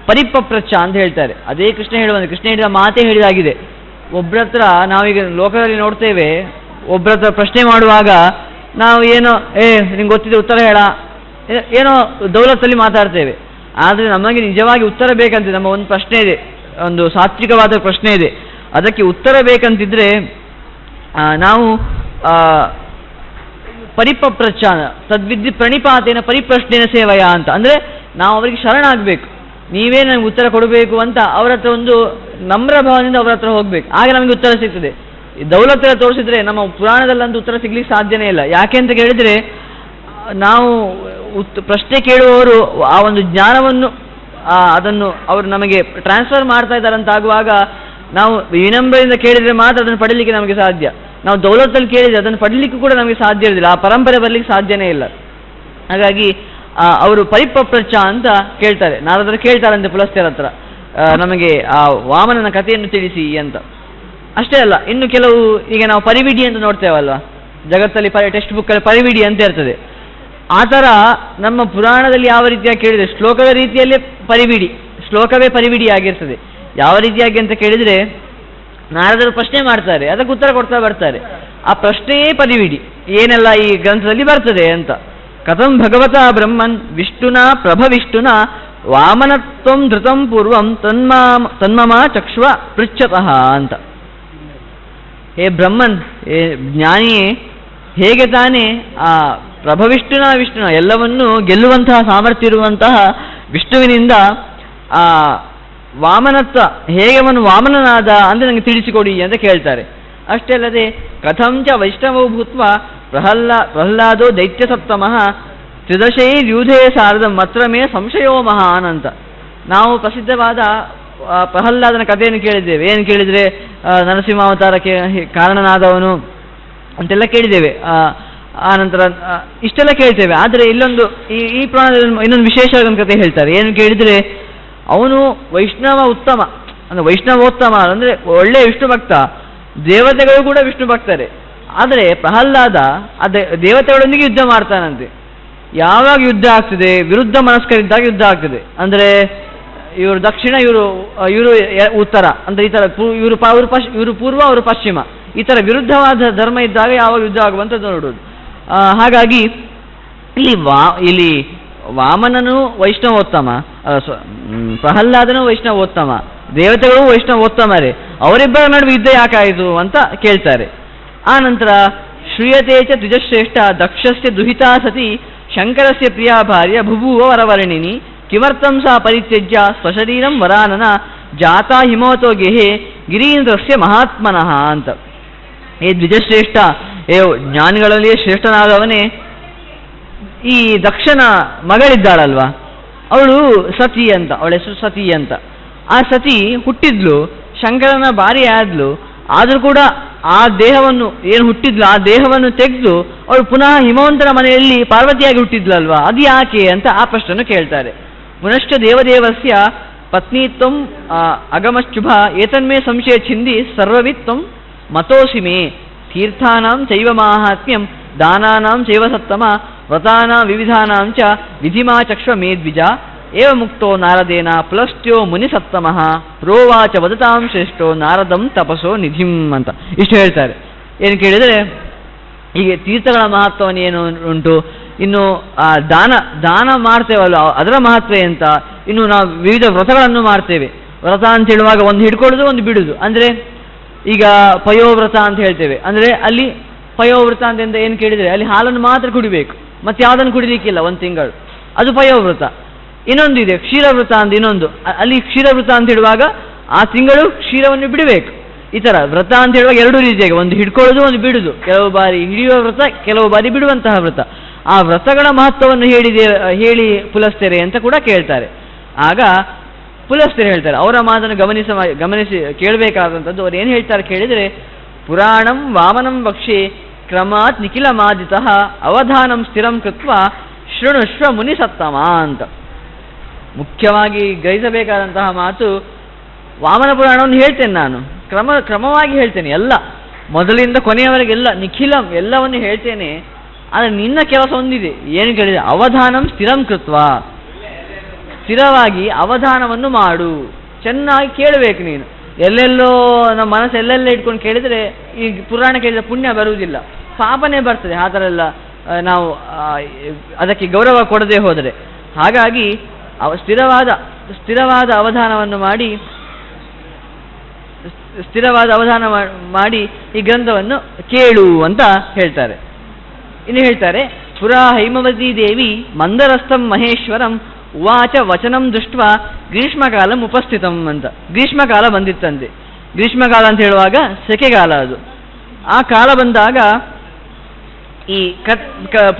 ಪರಿಪಪ್ರಚ್ಛ ಅಂತ ಹೇಳ್ತಾರೆ. ಅದೇ ಕೃಷ್ಣ ಹೇಳಿದ ಮಾತೇ ಹೇಳಿದಾಗಿದೆ. ಒಬ್ಬರತ್ರ ನಾವೀಗ ಲೋಕದಲ್ಲಿ ನೋಡ್ತೇವೆ, ಒಬ್ಬರತ್ರ ಪ್ರಶ್ನೆ ಮಾಡುವಾಗ ನಾವು ಏನೋ ನಿಂಗೆ ಗೊತ್ತಿದೆ ಉತ್ತರ ಹೇಳ, ಏನೋ ದೌಲತ್ತಲ್ಲಿ ಮಾತಾಡ್ತೇವೆ. ಆದರೆ ನಮಗೆ ನಿಜವಾಗಿ ಉತ್ತರ ಬೇಕಂತ ನಮ್ಮ ಒಂದು ಪ್ರಶ್ನೆ ಇದೆ, ಒಂದು ಸಾತ್ವಿಕವಾದ ಪ್ರಶ್ನೆ ಇದೆ. ಅದಕ್ಕೆ ಉತ್ತರ ಬೇಕಂತಿದ್ರೆ ನಾವು ಪರಿಪಪ್ರಚ್ಛ ತದ್ವಿದ್ಯ ಪ್ರಣಿಪಾತೇನ ಪರಿಪ್ರಶ್ನೆನ ಸೇವಯ ಅಂತ, ಅಂದರೆ ನಾವು ಅವರಿಗೆ ಶರಣಾಗಬೇಕು. ನೀವೇ ನನಗೆ ಉತ್ತರ ಕೊಡಬೇಕು ಅಂತ ಅವರ ಹತ್ರ ಒಂದು ನಮ್ರ ಭಾವನೆಯಿಂದ ಅವರ ಹತ್ರ ಹೋಗ್ಬೇಕು, ಆಗ ನಮಗೆ ಉತ್ತರ ಸಿಗ್ತದೆ. ದೌಲತ್ತರ ತೋರಿಸಿದ್ರೆ ನಮ್ಮ ಪುರಾಣದಲ್ಲಂತೂ ಉತ್ತರ ಸಿಗ್ಲಿಕ್ಕೆ ಸಾಧ್ಯನೇ ಇಲ್ಲ. ಯಾಕೆ ಅಂತ ಕೇಳಿದರೆ, ನಾವು ಪ್ರಶ್ನೆ ಕೇಳುವವರು ಆ ಒಂದು ಜ್ಞಾನವನ್ನು ಅದನ್ನು ಅವರು ನಮಗೆ ಟ್ರಾನ್ಸ್ಫರ್ ಮಾಡ್ತಾ ಇದ್ದಾರಂತಾಗುವಾಗ ನಾವು ವಿನಮ್ರದಿಂದ ಕೇಳಿದರೆ ಮಾತ್ರ ಅದನ್ನು ಪಡೀಲಿಕ್ಕೆ ನಮಗೆ ಸಾಧ್ಯ. ನಾವು ದೌಲತ್ತಲ್ಲಿ ಕೇಳಿದರೆ ಅದನ್ನು ಪಡೀಲಿಕ್ಕೂ ಕೂಡ ನಮಗೆ ಸಾಧ್ಯ ಇರೋದಿಲ್ಲ, ಆ ಪರಂಪರೆ ಬರಲಿಕ್ಕೆ ಸಾಧ್ಯನೇ ಇಲ್ಲ. ಹಾಗಾಗಿ ಅವರು ಪರಿಪಪ್ರಚ್ಛ ಅಂತ ಕೇಳ್ತಾರೆ, ನಾರದರು ಕೇಳ್ತಾರಂತೆ ಪುಲಸ್ತ್ಯರ ಹತ್ರ, ನಮಗೆ ಆ ವಾಮನನ ಕಥೆಯನ್ನು ತಿಳಿಸಿ ಅಂತ. ಅಷ್ಟೇ ಅಲ್ಲ, ಇನ್ನು ಕೆಲವು ಈಗ ನಾವು ಪರಿವಿಡಿ ಅಂತ ನೋಡ್ತೇವಲ್ವ, ಜಗತ್ತಲ್ಲಿ ಟೆಕ್ಸ್ಟ್ ಬುಕ್ಕಲ್ಲಿ ಪರಿವಿಡಿ ಅಂತ ಇರ್ತದೆ. ಆ ಥರ ನಮ್ಮ ಪುರಾಣದಲ್ಲಿ ಯಾವ ರೀತಿಯಾಗಿ ಕೇಳಿದರೆ ಶ್ಲೋಕದ ರೀತಿಯಲ್ಲೇ ಶ್ಲೋಕವೇ ಪರಿವಿಡಿ ಆಗಿರ್ತದೆ. ಯಾವ ರೀತಿಯಾಗಿ ಅಂತ ಕೇಳಿದರೆ, ನಾರದರು ಪ್ರಶ್ನೆ ಮಾಡ್ತಾರೆ, ಅದಕ್ಕೆ ಉತ್ತರ ಕೊಡ್ತಾ ಬರ್ತಾರೆ. ಆ ಪ್ರಶ್ನೆಯೇ ಪರಿವಿಡಿ, ಏನೆಲ್ಲ ಈ ಗ್ರಂಥದಲ್ಲಿ ಬರ್ತದೆ ಅಂತ. ಕಥಂ ಭಗವತ ಬ್ರಹ್ಮನ್ ವಿಷ್ಣುನ ಪ್ರಭವಿಷ್ಣುನ ವಾಮನತ್ವಂ ಧೃತಂ ಪೂರ್ವಂ ತನ್ಮಮ ಚಕ್ಷ್ವ ಪೃಚ್ಛತಃ ಅಂತ. ಹೇ ಬ್ರಹ್ಮನ್, ಹೇ ಜ್ಞಾನಿಯೇ, ಹೇಗೆ ತಾನೇ ಆ ವಿಷ್ಣುನ ಎಲ್ಲವನ್ನೂ ಗೆಲ್ಲುವಂತಹ ಸಾಮರ್ಥ್ಯ ಇರುವಂತಹ ವಿಷ್ಣುವಿನಿಂದ ಆ ವಾಮನತ್ವ ಹೇಗೆ ಅವನು ವಾಮನನಾದ ಅಂದರೆ ನನಗೆ ತಿಳಿಸಿಕೊಡಿ ಅಂತ ಕೇಳ್ತಾರೆ. ಅಷ್ಟೇ ಅಲ್ಲದೆ ಕಥಂಚ ವೈಷ್ಣವೋ ಭೂತ್ವ ಪ್ರಹ್ಲಾದೋ ದೈತ್ಯ ಸಪ್ತಮಃ ತ್ರಿದಶೈರ್ಯೂಧೇ ಸಾರದಂ ಮಾತ್ರ ಮೇ ಸಂಶಯೋ ಮಹಾನ್ ಅಂತ. ನಾವು ಪ್ರಸಿದ್ಧವಾದ ಪ್ರಹ್ಲಾದನ ಕಥೆಯನ್ನು ಕೇಳಿದ್ದೇವೆ. ಏನು ಕೇಳಿದರೆ, ನರಸಿಂಹಾವತಾರಕ್ಕೆ ಕಾರಣನಾದವನು ಅಂತೆಲ್ಲ ಕೇಳಿದ್ದೇವೆ. ಆನಂತರ ಇಷ್ಟೆಲ್ಲ ಕೇಳ್ತೇವೆ. ಆದರೆ ಇಲ್ಲೊಂದು ಈ ಪುರಾಣದಲ್ಲಿ ಇನ್ನೊಂದು ವಿಶೇಷವಾದ ಒಂದು ಕಥೆ ಹೇಳ್ತಾರೆ. ಏನು ಕೇಳಿದರೆ, ಅವನು ಉತ್ತಮ ಅಂದರೆ ವೈಷ್ಣವೋತ್ತಮ ಅಂದರೆ ಒಳ್ಳೆಯ ವಿಷ್ಣು ಭಕ್ತ, ದೇವತೆಗಳು ಕೂಡ ವಿಷ್ಣು ಭಕ್ತರೇ. ಆದರೆ ಪ್ರಹ್ಲಾದ ದೇವತೆಗಳೊಂದಿಗೆ ಯುದ್ಧ ಮಾಡ್ತಾನಂತೆ. ಯಾವಾಗ ಯುದ್ಧ ಆಗ್ತದೆ, ವಿರುದ್ಧ ಮನಸ್ಕರಿದ್ದಾಗ ಯುದ್ಧ ಆಗ್ತದೆ. ಅಂದರೆ ಇವರು ದಕ್ಷಿಣ, ಇವರು ಉತ್ತರ, ಅಂದರೆ ಈ ಥರ ಇವರು ಪೂರ್ವ, ಅವರು ಪಶ್ಚಿಮ, ಈ ಥರ ವಿರುದ್ಧವಾದ ಧರ್ಮ ಇದ್ದಾಗ ಯಾವಾಗ ಯುದ್ಧ ಆಗುವಂಥದ್ದು ನೋಡೋದು. ಹಾಗಾಗಿ ಇಲ್ಲಿ ವಾಮನನು ವೈಷ್ಣವೋತ್ತಮ, ಪ್ರಹ್ಲಾದನು ವೈಷ್ಣವೋತ್ತಮ, ದೇವತೆಗಳು ವೈಷ್ಣವೋತ್ತಮರೇ, ಅವರಿಬ್ಬರ ನಡುವೆ ಯುದ್ಧ ಯಾಕಾಯಿತು ಅಂತ ಕೇಳ್ತಾರೆ. ಆ ನಂತರ ಶ್ರೀಯತೆ ಚ ದ್ವಿಜಶ್ರೇಷ್ಠ ದಕ್ಷಸ್ಯ ದುಹಿತಾ ಸತಿ ಶಂಕರಸ್ಯ ಪ್ರಿಯಾ ಭಾರ್ಯ ಭುಭುವ ವರವರ್ಣಿನಿ ಕಿಮರ್ಥಂ ಸಾ ಪರಿತ್ಯಜ್ಯ ಸ್ವಶರೀರಂ ವರಾನನ ಜಾತಾ ಹಿಮವತೋ ಗೆಹೆ ಗಿರೀಂದ್ರಸ್ಯ ಮಹಾತ್ಮನಃ ಅಂತ. ಏ ದ್ವಿಜಶ್ರೇಷ್ಠ, ಜ್ಞಾನಿಗಳಲ್ಲಿಯೇ ಶ್ರೇಷ್ಠನಾದವನೇ ಈ ದಕ್ಷನ ಮಗಳಿದ್ದಾಳಲ್ವಾ, ಅವಳು ಸತಿ ಅಂತ, ಅವಳ ಹೆಸರು ಸತಿ ಅಂತ. ಆ ಸತಿ ಹುಟ್ಟಿದ್ಲು, ಶಂಕರನ ಭಾರಿ ಆದ್ಲು. ಆದರೂ ಕೂಡ ಆ ದೇಹವನ್ನು ಏನು ಹುಟ್ಟಿದ್ಲು ಆ ದೇಹವನ್ನು ತೆಗೆದು ಅವಳು ಪುನಃ ಹಿಮವಂತನ ಮನೆಯಲ್ಲಿ ಪಾರ್ವತಿಯಾಗಿ ಹುಟ್ಟಿದ್ಲಲ್ವಾ, ಅದು ಯಾಕೆ ಅಂತ ಆ ಪ್ರಶ್ನೆಯನ್ನು ಕೇಳ್ತಾರೆ. ಪುನಶ್ಚ ದೇವದೇವಸ್ಯ ಪತ್ನಿತ್ವಂ ಅಗಮಶ್ಚುಭ ಏತನ್ಮೇ ಸಂಶಯ ಛಿಂದಿ ಸರ್ವವಿತ್ವಂ ಮತೋಸಿಮೆ ತೀರ್ಥಾನಾಂ ಚೈವ ಮಾಹಾತ್ಮ್ಯಂ ದಾನಾನಾಂ ಚೈವ ಸತ್ತಮ ವ್ರತಾನಾಂ ವಿವಿಧಾನಾಂ ಚ ವಿಧಿಮಾಚಕ್ಷ್ವ ಮೇ ದ್ವಿಜ ಏವ ಮುಕ್ತೋ ನಾರದೇನ ಪ್ಲಸ್ಟ್ಯೋ ಮುನಿಸತ್ತಮಃ ಪ್ರೋವಾಚ ವದತಾಂ ಶ್ರೇಷ್ಠೋ ನಾರದಂ ತಪಸೋ ನಿಧಿಂ ಅಂತ ಇಷ್ಟು ಹೇಳ್ತಾರೆ. ಏನು ಕೇಳಿದರೆ, ಹೀಗೆ ತೀರ್ಥಗಳ ಮಹತ್ವವನ್ನು ಏನು ಉಂಟು, ಇನ್ನು ದಾನ ಮಾಡ್ತೇವಲ್ಲ ಅದರ ಮಹತ್ವ ಎಂತ, ಇನ್ನು ನಾವು ವಿವಿಧ ವ್ರತಗಳನ್ನು ಮಾಡ್ತೇವೆ. ವ್ರತ ಅಂತ ಹೇಳುವಾಗ ಒಂದು ಹಿಡ್ಕೊಳ್ಳೋದು ಒಂದು ಬಿಡುದು. ಅಂದರೆ ಈಗ ಪಯೋವ್ರತ ಅಂತ ಹೇಳ್ತೇವೆ, ಅಂದರೆ ಅಲ್ಲಿ ಪಯೋವ್ರತ ಅಂತ ಏನು ಕೇಳಿದರೆ ಅಲ್ಲಿ ಹಾಲನ್ನು ಮಾತ್ರ ಕುಡಿಬೇಕು, ಮತ್ತೆ ಯಾವುದನ್ನು ಕುಡಿಲಿಕ್ಕಿಲ್ಲ ಒಂದು ತಿಂಗಳು, ಅದು ಪಯೋವ್ರತ. ಇನ್ನೊಂದು ಇದೆ ಕ್ಷೀರವ್ರತ ಅಂತ, ಇನ್ನೊಂದು ಅಲ್ಲಿ ಕ್ಷೀರವ್ರತ ಅಂತ ಹೇಳುವಾಗ ಆ ತಿಂಗಳು ಕ್ಷೀರವನ್ನು ಬಿಡಬೇಕು. ಈ ಥರ ವ್ರತ ಅಂತ ಹೇಳುವಾಗ ಎರಡು ರೀತಿಯಾಗಿ, ಒಂದು ಹಿಡ್ಕೊಳ್ಳೋದು ಒಂದು ಬಿಡುದು, ಕೆಲವು ಬಾರಿ ಹಿಡಿಯುವ ವ್ರತ ಕೆಲವು ಬಾರಿ ಬಿಡುವಂತಹ ವ್ರತ. ಆ ವ್ರತಗಳ ಮಹತ್ವವನ್ನು ಹೇಳಿ ಪುಲಸ್ತ್ಯರೆ ಅಂತ ಕೂಡ ಕೇಳ್ತಾರೆ. ಆಗ ಪುಲಸ್ತ್ಯರು ಹೇಳ್ತಾರೆ, ಅವರ ಮಾತನ್ನು ಗಮನಿಸಿ ಕೇಳಬೇಕಾದಂಥದ್ದು. ಅವ್ರು ಏನು ಹೇಳ್ತಾರೆ ಕೇಳಿದರೆ, ಪುರಾಣಂ ವಾಮನಂ ವಕ್ಷೆ ಕ್ರಮಾತ್ ನಿಖಿಲ ಮಾದಿತಃ ಅವಧಾನಂ ಸ್ಥಿರಂ ಕೃತ್ವ ಶೃಣುಷ್ವ ಮುನಿಸತ್ತಮ ಅಂತ. ಮುಖ್ಯವಾಗಿ ಗ್ರಹಿಸಬೇಕಾದಂತಹ ಮಾತು, ವಾಮನ ಪುರಾಣವನ್ನು ಹೇಳ್ತೇನೆ ನಾನು, ಕ್ರಮವಾಗಿ ಹೇಳ್ತೇನೆ, ಎಲ್ಲ ಮೊದಲಿಂದ ಕೊನೆಯವರೆಗೆಲ್ಲ ನಿಖಿಲಂ ಎಲ್ಲವನ್ನು ಹೇಳ್ತೇನೆ. ಆದರೆ ನಿನ್ನ ಕೆಲಸ ಒಂದಿದೆ, ಏನು ಕೇಳಿದೆ, ಅವಧಾನಂ ಸ್ಥಿರಂ ಕೃತ್ವ, ಸ್ಥಿರವಾಗಿ ಅವಧಾನವನ್ನು ಮಾಡು, ಚೆನ್ನಾಗಿ ಕೇಳಬೇಕು ನೀನು. ಎಲ್ಲೆಲ್ಲೋ ನಮ್ಮ ಮನಸ್ಸು ಎಲ್ಲೆಲ್ಲ ಇಟ್ಕೊಂಡು ಕೇಳಿದರೆ ಈ ಪುರಾಣ ಕೇಳಿದರೆ ಪುಣ್ಯ ಬರುವುದಿಲ್ಲ, ಪಾಪನೇ ಬರ್ತದೆ. ಆ ಥರ ಎಲ್ಲ ನಾವು ಅದಕ್ಕೆ ಗೌರವ ಕೊಡದೆ ಹೋದರೆ. ಹಾಗಾಗಿ ಸ್ಥಿರವಾದ ಅವಧಾನವನ್ನು ಮಾಡಿ ಈ ಗ್ರಂಥವನ್ನು ಕೇಳು ಅಂತ ಹೇಳ್ತಾರೆ. ಇನ್ನು ಹೇಳ್ತಾರೆ, ಪುರಾ ಹೈಮವತಿ ದೇವಿ ಮಂದರಸ್ಥಂ ಮಹೇಶ್ವರಂ ಉವಾಚ ವಚನಂ ದೃಷ್ಟ ಗ್ರೀಷ್ಮಕಾಲಂ ಉಪಸ್ಥಿತಂ ಅಂತ. ಗ್ರೀಷ್ಮಕಾಲ ಬಂದಿತ್ತಂತೆ. ಗ್ರೀಷ್ಮಕಾಲ ಅಂತ ಹೇಳುವಾಗ ಸೆಕೆಗಾಲ ಅದು. ಆ ಕಾಲ ಬಂದಾಗ ಈ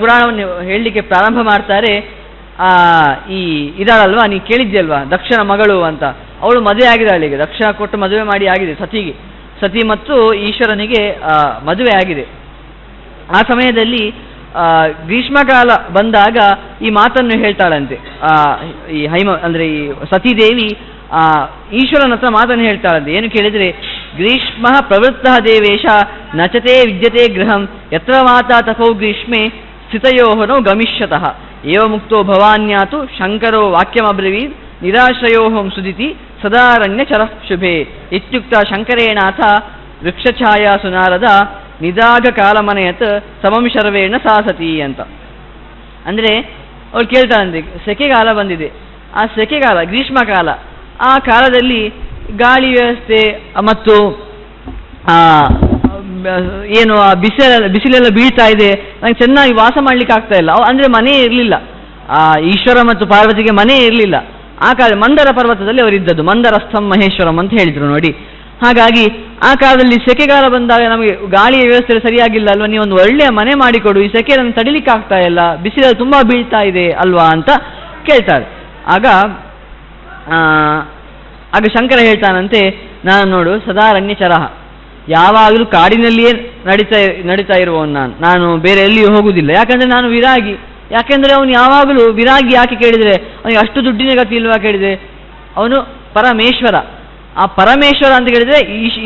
ಪುರಾಣವನ್ನು ಹೇಳಲಿಕ್ಕೆ ಪ್ರಾರಂಭ ಮಾಡ್ತಾರೆ. ಈ ಇದಾಳಲ್ವಾ, ನೀ ಕೇಳಿದ್ಯಲ್ವಾ ದಕ್ಷನ ಮಗಳು ಅಂತ, ಅವಳು ಮದುವೆ ಆಗಿದ್ದಾಳೆ. ಈಗ ದಕ್ಷ ಕೊಟ್ಟು ಮದುವೆ ಮಾಡಿ ಆಗಿದೆ ಸತಿಗೆ. ಸತಿ ಮತ್ತು ಈಶ್ವರನಿಗೆ ಮದುವೆ ಆಗಿದೆ. ಆ ಸಮಯದಲ್ಲಿ ಗ್ರೀಷ್ಮಕಾಲ ಬಂದಾಗ ಈ ಮಾತನ್ನು ಹೇಳ್ತಾಳಂತೆ. ಈ ಅಂದರೆ ಈ ಸತೀದೇವಿ ಈಶ್ವರನ ಹತ್ರ ಮಾತನ್ನು ಹೇಳ್ತಾಳಂತೆ. ಏನು ಕೇಳಿದರೆ, ಗ್ರೀಷ್ಮ ಪ್ರವೃತ್ತ ದೇವೇಶ ನಚತೆ ವಿದ್ಯತೆ ಗೃಹಂ ಯತ್ರ ಮಾತಾ ತಪೌ ಗ್ರೀಷ್ಮೆ ಸ್ಥಿತಯೋಹನೋ ಗಮಿಷ್ಯತಃ ಏವ ಮುಕ್ತೋ ಭವಾನ್ಯಾತು ಶಂಕರೋ ವಾಕ್ಯಮಬ್ರವೀತ್ ನಿರಾಶ್ರಯೋಹಂ ಸುದಿತಿ ಸದಾರಣ್ಯ ಚರಃ ಶುಭೆ ಇತ್ಯುಕ್ತ ಶಂಕರೇಣಾಥ ವೃಕ್ಷಛಾಯಾ ಸುನಾರದ ನಿದಾಗ ಕಾಲಮನೆಯತ್ ಸಮಂ ಶರ್ವೇಣ ಸಾಸತಿ ಅಂತ. ಅಂದರೆ ಅವ್ರು ಕೇಳ್ತಾಳಂತೆ, ಸೆಕೆಗಾಲ ಬಂದಿದೆ, ಆ ಸೆಕೆಗಾಲ ಗ್ರೀಷ್ಮಕಾಲ, ಆ ಕಾಲದಲ್ಲಿ ಗಾಳಿ ವ್ಯವಸ್ಥೆ ಮತ್ತು ಏನು ಆ ಬಿಸಿಲೆಲ್ಲ ಬೀಳ್ತಾ ಇದೆ, ನಂಗೆ ಚೆನ್ನಾಗಿ ವಾಸ ಮಾಡ್ಲಿಕ್ಕೆ ಆಗ್ತಾ ಇಲ್ಲ. ಅಂದರೆ ಮನೆ ಇರಲಿಲ್ಲ, ಈಶ್ವರ ಮತ್ತು ಪಾರ್ವತಿಗೆ ಮನೆ ಇರಲಿಲ್ಲ. ಆ ಕಾಲ ಮಂದರ ಪರ್ವತದಲ್ಲಿ ಅವರಿದ್ದದ್ದು, ಮಂದರಸ್ಥಂ ಮಹೇಶ್ವರಂ ಅಂತ ಹೇಳಿದರು ನೋಡಿ. ಹಾಗಾಗಿ ಆ ಕಾಲದಲ್ಲಿ ಸೆಕೆಗಾಲ ಬಂದಾಗ ನಮಗೆ ಗಾಳಿಯ ವ್ಯವಸ್ಥೆ ಸರಿಯಾಗಿಲ್ಲ ಅಲ್ವಾ, ನೀವೊಂದು ಒಳ್ಳೆಯ ಮನೆ ಮಾಡಿಕೊಡು, ಈ ಸೆಕೆ ನಮ್ಗೆ ತಡಿಲಿಕ್ಕೆ ಆಗ್ತಾ ಇಲ್ಲ, ಬಿಸಿಲಲ್ಲಿ ತುಂಬ ಬೀಳ್ತಾ ಇದೆ ಅಲ್ವಾ ಅಂತ ಕೇಳ್ತಾರೆ. ಆಗ ಶಂಕರ ಹೇಳ್ತಾನಂತೆ, ನಾನು ನೋಡು ಸದಾರಣ್ಯಚರಃ, ಯಾವಾಗಲೂ ಕಾಡಿನಲ್ಲಿಯೇ ನಡೀತಾ ಇರುವವನು ನಾನು ಬೇರೆ ಎಲ್ಲಿಯೂ ಹೋಗುವುದಿಲ್ಲ. ಯಾಕಂದರೆ ನಾನು ವಿರಾಗಿ. ಯಾಕೆಂದರೆ ಅವನು ಯಾವಾಗಲೂ ವಿರಾಗಿ. ಯಾಕೆ ಕೇಳಿದರೆ, ಅವನಿಗೆ ಅಷ್ಟು ದುಡ್ಡಿನ ಗತಿ ಇಲ್ವಾ ಕೇಳಿದರೆ, ಅವನು ಪರಮೇಶ್ವರ. ಆ ಪರಮೇಶ್ವರ ಅಂತ ಕೇಳಿದರೆ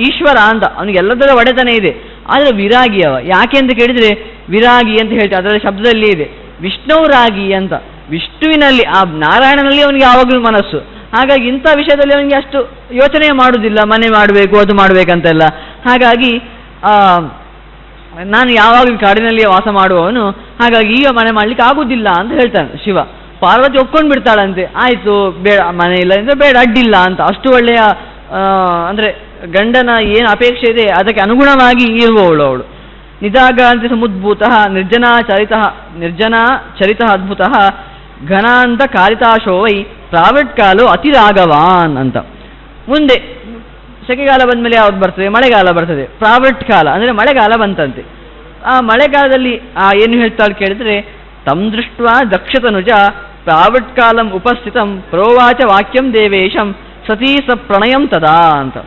ಈಶ್ವರ ಅಂತ, ಅವನಿಗೆ ಎಲ್ಲದರ ಒಡೆತನ ಇದೆ. ಆದರೆ ವಿರಾಗಿ ಅವ. ಯಾಕೆ ಅಂತ ಕೇಳಿದರೆ, ವಿರಾಗಿ ಅಂತ ಹೇಳ್ತಾರೆ, ಅದರ ಶಬ್ದದಲ್ಲಿ ಇದೆ ವಿಷ್ಣುರಾಗಿ ಅಂತ. ವಿಷ್ಣುವಿನಲ್ಲಿ, ಆ ನಾರಾಯಣನಲ್ಲಿ ಅವನಿಗೆ ಯಾವಾಗಲೂ ಮನಸ್ಸು. ಹಾಗಾಗಿ ಇಂಥ ವಿಷಯದಲ್ಲಿ ಅವನಿಗೆ ಅಷ್ಟು ಯೋಚನೆ ಮಾಡುವುದಿಲ್ಲ, ಮನೆ ಮಾಡಬೇಕು ಅದು ಮಾಡಬೇಕಂತೆಲ್ಲ. ಹಾಗಾಗಿ ನಾನು ಯಾವಾಗಲೂ ಕಾಡಿನಲ್ಲಿಯೇ ವಾಸ ಮಾಡುವವನು, ಹಾಗಾಗಿ ಈಗ ಮನೆ ಮಾಡಲಿಕ್ಕೆ ಆಗುವುದಿಲ್ಲ ಅಂತ ಹೇಳ್ತಾನೆ ಶಿವ. ಪಾರ್ವತಿ ಒಪ್ಕೊಂಡು ಬಿಡ್ತಾಳಂತೆ, ಆಯಿತು ಬೇಡ ಮನೆ ಇಲ್ಲ ಅಂದರೆ ಬೇಡ, ಅಡ್ಡಿಲ್ಲ ಅಂತ. ಅಷ್ಟು ಒಳ್ಳೆಯ ಅಂದರೆ ಗಂಡನ ಏನು ಅಪೇಕ್ಷೆ ಇದೆ ಅದಕ್ಕೆ ಅನುಗುಣವಾಗಿ ಇರುವವಳು ಅವಳು. ನಿದಾಗ ಅಂತ ಸಮುದ್ಭೂತ ನಿರ್ಜನಾ ಚರಿತ ಅದ್ಭುತ ಘನಾಂತ ಕಾರಿತಾಶೋ ವೈ ಪ್ರಾವಟ್ ಕಾಲೋ ಅತಿರಾಗವಾನ್ ಅಂತ. ಮುಂದೆ ಸೆಕೆಗಾಲ ಬಂದಮೇಲೆ ಯಾವ್ದು ಬರ್ತದೆ? ಮಳೆಗಾಲ ಬರ್ತದೆ. ಪ್ರಾವೃಟ್ ಕಾಲ ಅಂದರೆ ಮಳೆಗಾಲ ಬಂತಂತೆ. ಆ ಮಳೆಗಾಲದಲ್ಲಿ ಏನು ಹೇಳ್ತಾಳೆ ಕೇಳಿದ್ರೆ, ತಂ ದೃಷ್ಟ ದಕ್ಷತನುಜ ಪ್ರಾವೃಟ್ ಕಾಲಂ ಉಪಸ್ಥಿತಂ ಪ್ರೋವಾಚ ವಾಕ್ಯಂ ದೇವೇಶಂ ಸತೀ ಸ ಪ್ರಣಯಂ ತದಾ ಅಂತ.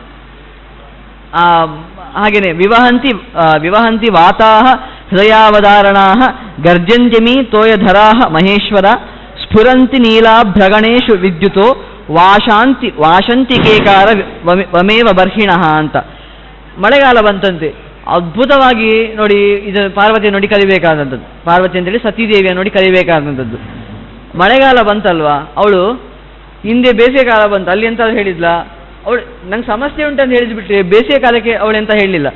ಹಾಗೇನೆ ವಿವಹಂತಿ ವಾತಾಹ ಹೃದಯಾವಧಾರಣಾಹ ಗರ್ಜಂತ್ಯಮಿ ತೋಯಧರಾಹ ಮಹೇಶ್ವರ ಸ್ಫುರಂತಿ ನೀಲಾಭ್ರಗಣೇಶು ವಿದ್ಯುತೋ ವಾಶಂತಿ ಕೇಕಾರ ವಮೇವ ಬರ್ಹಿಣಃ ಅಂತ. ಮಳೆಗಾಲ ಬಂತಂತೆ, ಅದ್ಭುತವಾಗಿ ನೋಡಿ, ಇದು ಪಾರ್ವತಿಯ ನೋಡಿ ಕಲಿಬೇಕಾದಂಥದ್ದು. ಪಾರ್ವತಿ ಅಂತೇಳಿ ಸತೀದೇವಿಯ ನೋಡಿ ಕಲಿಬೇಕಾದಂಥದ್ದು. ಮಳೆಗಾಲ ಬಂತಲ್ವಾ, ಅವಳು ಹಿಂದೆ ಬೇಸಿಗೆ ಕಾಲ ಬಂತು, ಅಲ್ಲಿ ಎಂತ ಹೇಳಿದ್ಲ ಅವಳು, ನಂಗೆ ಸಮಸ್ಯೆ ಉಂಟಂತ ಹೇಳಿದ್ಬಿಟ್ರೆ ಬೇಸಿಗೆ ಕಾಲಕ್ಕೆ ಅವಳು ಎಂತ ಹೇಳಲಿಲ್ಲ.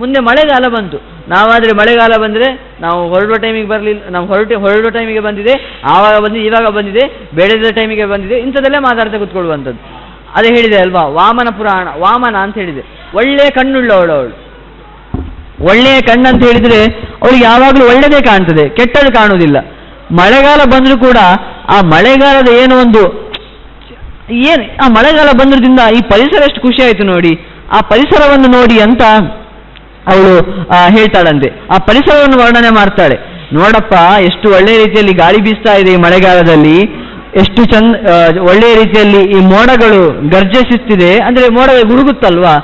ಮುಂದೆ ಮಳೆಗಾಲ ಬಂತು, ನಾವಾದರೆ ಮಳೆಗಾಲ ಬಂದರೆ ನಾವು ಹೊರಡುವ ಟೈಮಿಗೆ ಬರಲಿಲ್ಲ, ನಾವು ಹೊರಡುವ ಟೈಮಿಗೆ ಬಂದಿದೆ, ಆವಾಗ ಬಂದಿದೆ, ಇವಾಗ ಬಂದಿದೆ, ಬೇಡದ ಟೈಮಿಗೆ ಬಂದಿದೆ, ಇಂಥದ್ದೆಲ್ಲ ಮಾತಾಡ್ತಾ ಕೂತ್ಕೊಳ್ಳುವಂಥದ್ದು. ಅದೇ ಹೇಳಿದೆ ಅಲ್ವಾ, ವಾಮನ ಪುರಾಣ, ವಾಮನ ಅಂತ ಹೇಳಿದೆ, ಒಳ್ಳೆಯ ಕಣ್ಣುಳ್ಳವಳು ಅವಳು. ಒಳ್ಳೆಯ ಕಣ್ಣಂತ ಹೇಳಿದರೆ ಅವಳಿಗೆ ಯಾವಾಗಲೂ ಒಳ್ಳೆಯದೇ ಕಾಣ್ತದೆ, ಕೆಟ್ಟದ್ದು ಕಾಣುವುದಿಲ್ಲ. ಮಳೆಗಾಲ ಬಂದರೂ ಕೂಡ ಆ ಮಳೆಗಾಲದ ಏನು ಒಂದು ಆ ಮಳೆಗಾಲ ಬಂದ್ರದಿಂದ ಈ ಪರಿಸರ ಎಷ್ಟು ಖುಷಿ ಆಯಿತು ನೋಡಿ, ಆ ಪರಿಸರವನ್ನು ನೋಡಿ ಅಂತ ಅವಳು ಹೇಳ್ತಾಳಂತೆ. ಆ ಪರಿಸರವನ್ನು ವರ್ಣನೆ ಮಾಡ್ತಾಳೆ. ನೋಡಪ್ಪ, ಎಷ್ಟು ಒಳ್ಳೆಯ ರೀತಿಯಲ್ಲಿ ಗಾಳಿ ಬೀಸ್ತಾ ಇದೆ ಈ ಮಳೆಗಾಲದಲ್ಲಿ, ಎಷ್ಟು ಒಳ್ಳೆಯ ರೀತಿಯಲ್ಲಿ ಈ ಮೋಡಗಳು ಗರ್ಜಿಸುತ್ತಿದೆ, ಅಂದರೆ ಮೋಡ ಹುಡುಗುತ್ತಲ್ವಾ,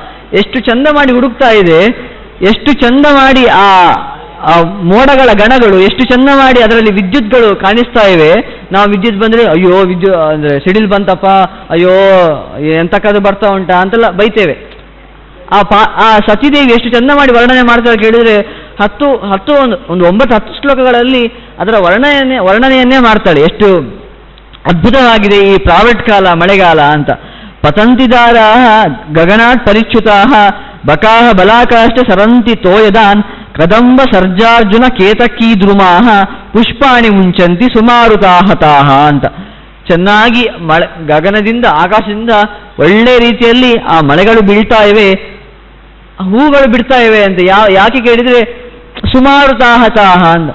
ಎಷ್ಟು ಚಂದ ಮಾಡಿ ಹುಡುಕ್ತಾ ಇದೆ, ಎಷ್ಟು ಚಂದ ಮಾಡಿ ಆ ಮೋಡಗಳ ಗಣಗಳು ಎಷ್ಟು ಚಂದ ಮಾಡಿ ಅದರಲ್ಲಿ ವಿದ್ಯುತ್ಗಳು ಕಾಣಿಸ್ತಾ ಇವೆ. ನಾವು ವಿದ್ಯುತ್ ಬಂದರೆ ಅಯ್ಯೋ ಅಂದರೆ ಸಿಡಿಲ್ ಬಂತಪ್ಪ, ಅಯ್ಯೋ ಎಂತಕ್ಕದು ಬರ್ತಾ ಉಂಟಾ ಅಂತೆಲ್ಲ ಬೈತೇವೆ. ಆ ಸತೀದೇವಿ ಎಷ್ಟು ಚಂದ ಮಾಡಿ ವರ್ಣನೆ ಮಾಡ್ತಾಳೆ ಕೇಳಿದರೆ, 9-10 ಶ್ಲೋಕಗಳಲ್ಲಿ ಅದರ ವರ್ಣನೆಯನ್ನೇ ಮಾಡ್ತಾಳೆ. ಎಷ್ಟು ಅದ್ಭುತವಾಗಿದೆ ಈ ಪ್ರಾವೃಟ್ ಕಾಲ, ಮಳೆಗಾಲ ಅಂತ. ಪತಂತಿದಾರ ಗಗನಾತ್ ಪರಿಚ್ಯುತಾ ಬಕಾಹ ಬಲಾಕಾಷ್ಟ ಸರಂತಿ ತೋಯದಾನ್ ಕದಂಬ ಸರ್ಜಾರ್ಜುನ ಕೇತಕೀ ದ್ರುಮಾಹ ಪುಷ್ಪಾಣಿ ಮುಂಚಂತಿ ಸುಮಾರುತಾಹತಾಹ ಅಂತ. ಚೆನ್ನಾಗಿ ಗಗನದಿಂದ ಆಕಾಶದಿಂದ ಒಳ್ಳೆ ರೀತಿಯಲ್ಲಿ ಆ ಮಳೆಗಳು ಬೀಳ್ತಾ ಇವೆ, ಹೂಗಳು ಬಿಡ್ತಾ ಇವೆ ಅಂತ. ಯಾಕೆ ಕೇಳಿದರೆ ಸುಮಾರುತಾಹತಾಹ ಅಂತ,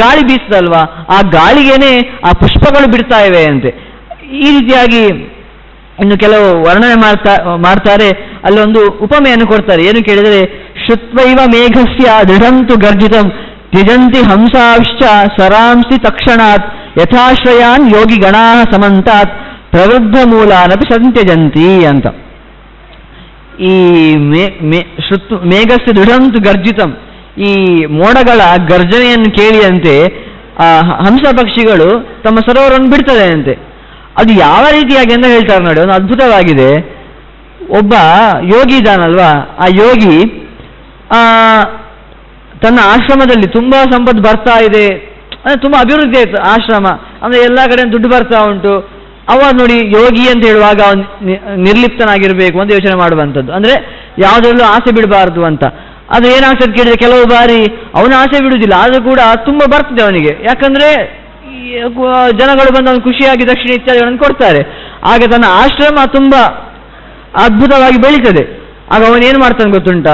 ಗಾಳಿ ಬೀಸ್ತಲ್ವಾ, ಆ ಗಾಳಿಗೇನೆ ಆ ಪುಷ್ಪಗಳು ಬಿಡ್ತಾ ಇವೆ ಅಂತೆ. ಈ ರೀತಿಯಾಗಿ ಇನ್ನು ಕೆಲವು ವರ್ಣನೆ ಮಾಡ್ತಾರೆ. ಅಲ್ಲೊಂದು ಉಪಮೆಯನ್ನು ಕೊಡ್ತಾರೆ. ಏನು ಕೇಳಿದರೆ, ಶ್ರುತ್ವೈವ ಮೇಘಸ್ಯ ದೃಢಂತು ಗರ್ಜಿತಂ ತ್ಯಜಂತಿ ಹಂಸಾಶ್ಚ ಸರಾಂಸಿ ತಕ್ಷಣಾತ್ ಯಥಾಶ್ರಯಾನ್ ಯೋಗಿ ಗಣಾ ಸಮಂತಾತ್ ಪ್ರವೃದ್ಧ ಮೂಲಾನಪಿ ಸಂತ್ಯಜಂತಿ ಅಂತ. ಈ ಮೇಘಸ್ಯ ದೃಢಂತು ಗರ್ಜಿತಂ, ಈ ಮೋಡಗಳ ಗರ್ಜನೆಯನ್ನು ಕೇಳಿದಂತೆ ಹಂಸ ಪಕ್ಷಿಗಳು ತಮ್ಮ ಸರೋವರವನ್ನು ಬಿಡ್ತದೆ ಅಂತೆ. ಅದು ಯಾವ ರೀತಿಯಾಗಿ ಅಂತ ಹೇಳ್ತಾರೆ ನೋಡಿ, ಒಂದು ಅದ್ಭುತವಾಗಿದೆ. ಒಬ್ಬ ಯೋಗಿ ಇದ್ದಾನಲ್ವಾ, ಆ ಯೋಗಿ ತನ್ನ ಆಶ್ರಮದಲ್ಲಿ ತುಂಬ ಸಂಪತ್ತು ಬರ್ತಾ ಇದೆ, ಅಂದರೆ ತುಂಬ ಅಭಿವೃದ್ಧಿ ಆಯಿತು ಆಶ್ರಮ, ಅಂದರೆ ಎಲ್ಲ ಕಡೆ ದುಡ್ಡು ಬರ್ತಾ ಉಂಟು. ಅವ ನೋಡಿ ಯೋಗಿ ಅಂತ ಹೇಳುವಾಗ ಅವನು ನಿರ್ಲಿಪ್ತನಾಗಿರಬೇಕು ಅಂತ ಯೋಚನೆ ಮಾಡುವಂಥದ್ದು, ಅಂದರೆ ಯಾವುದರಲ್ಲೂ ಆಸೆ ಬಿಡಬಾರ್ದು ಅಂತ. ಅದು ಏನಾಗ್ತದೆ ಕೇಳಿದರೆ, ಕೆಲವು ಬಾರಿ ಅವನ ಆಸೆ ಬಿಡುವುದಿಲ್ಲ, ಆದರೂ ಕೂಡ ತುಂಬ ಬರ್ತದೆ ಅವನಿಗೆ. ಯಾಕಂದರೆ ಜನಗಳು ಬಂದು ಅವನು ಖುಷಿಯಾಗಿ ದಕ್ಷಿಣ ಇತ್ಯಾದಿಗಳನ್ನು ಕೊಡ್ತಾರೆ. ಆಗ ತನ್ನ ಆಶ್ರಮ ತುಂಬ ಅದ್ಭುತವಾಗಿ ಬೆಳೀತದೆ. ಆಗ ಅವನೇನು ಮಾಡ್ತಾನೆ ಗೊತ್ತುಂಟಾ,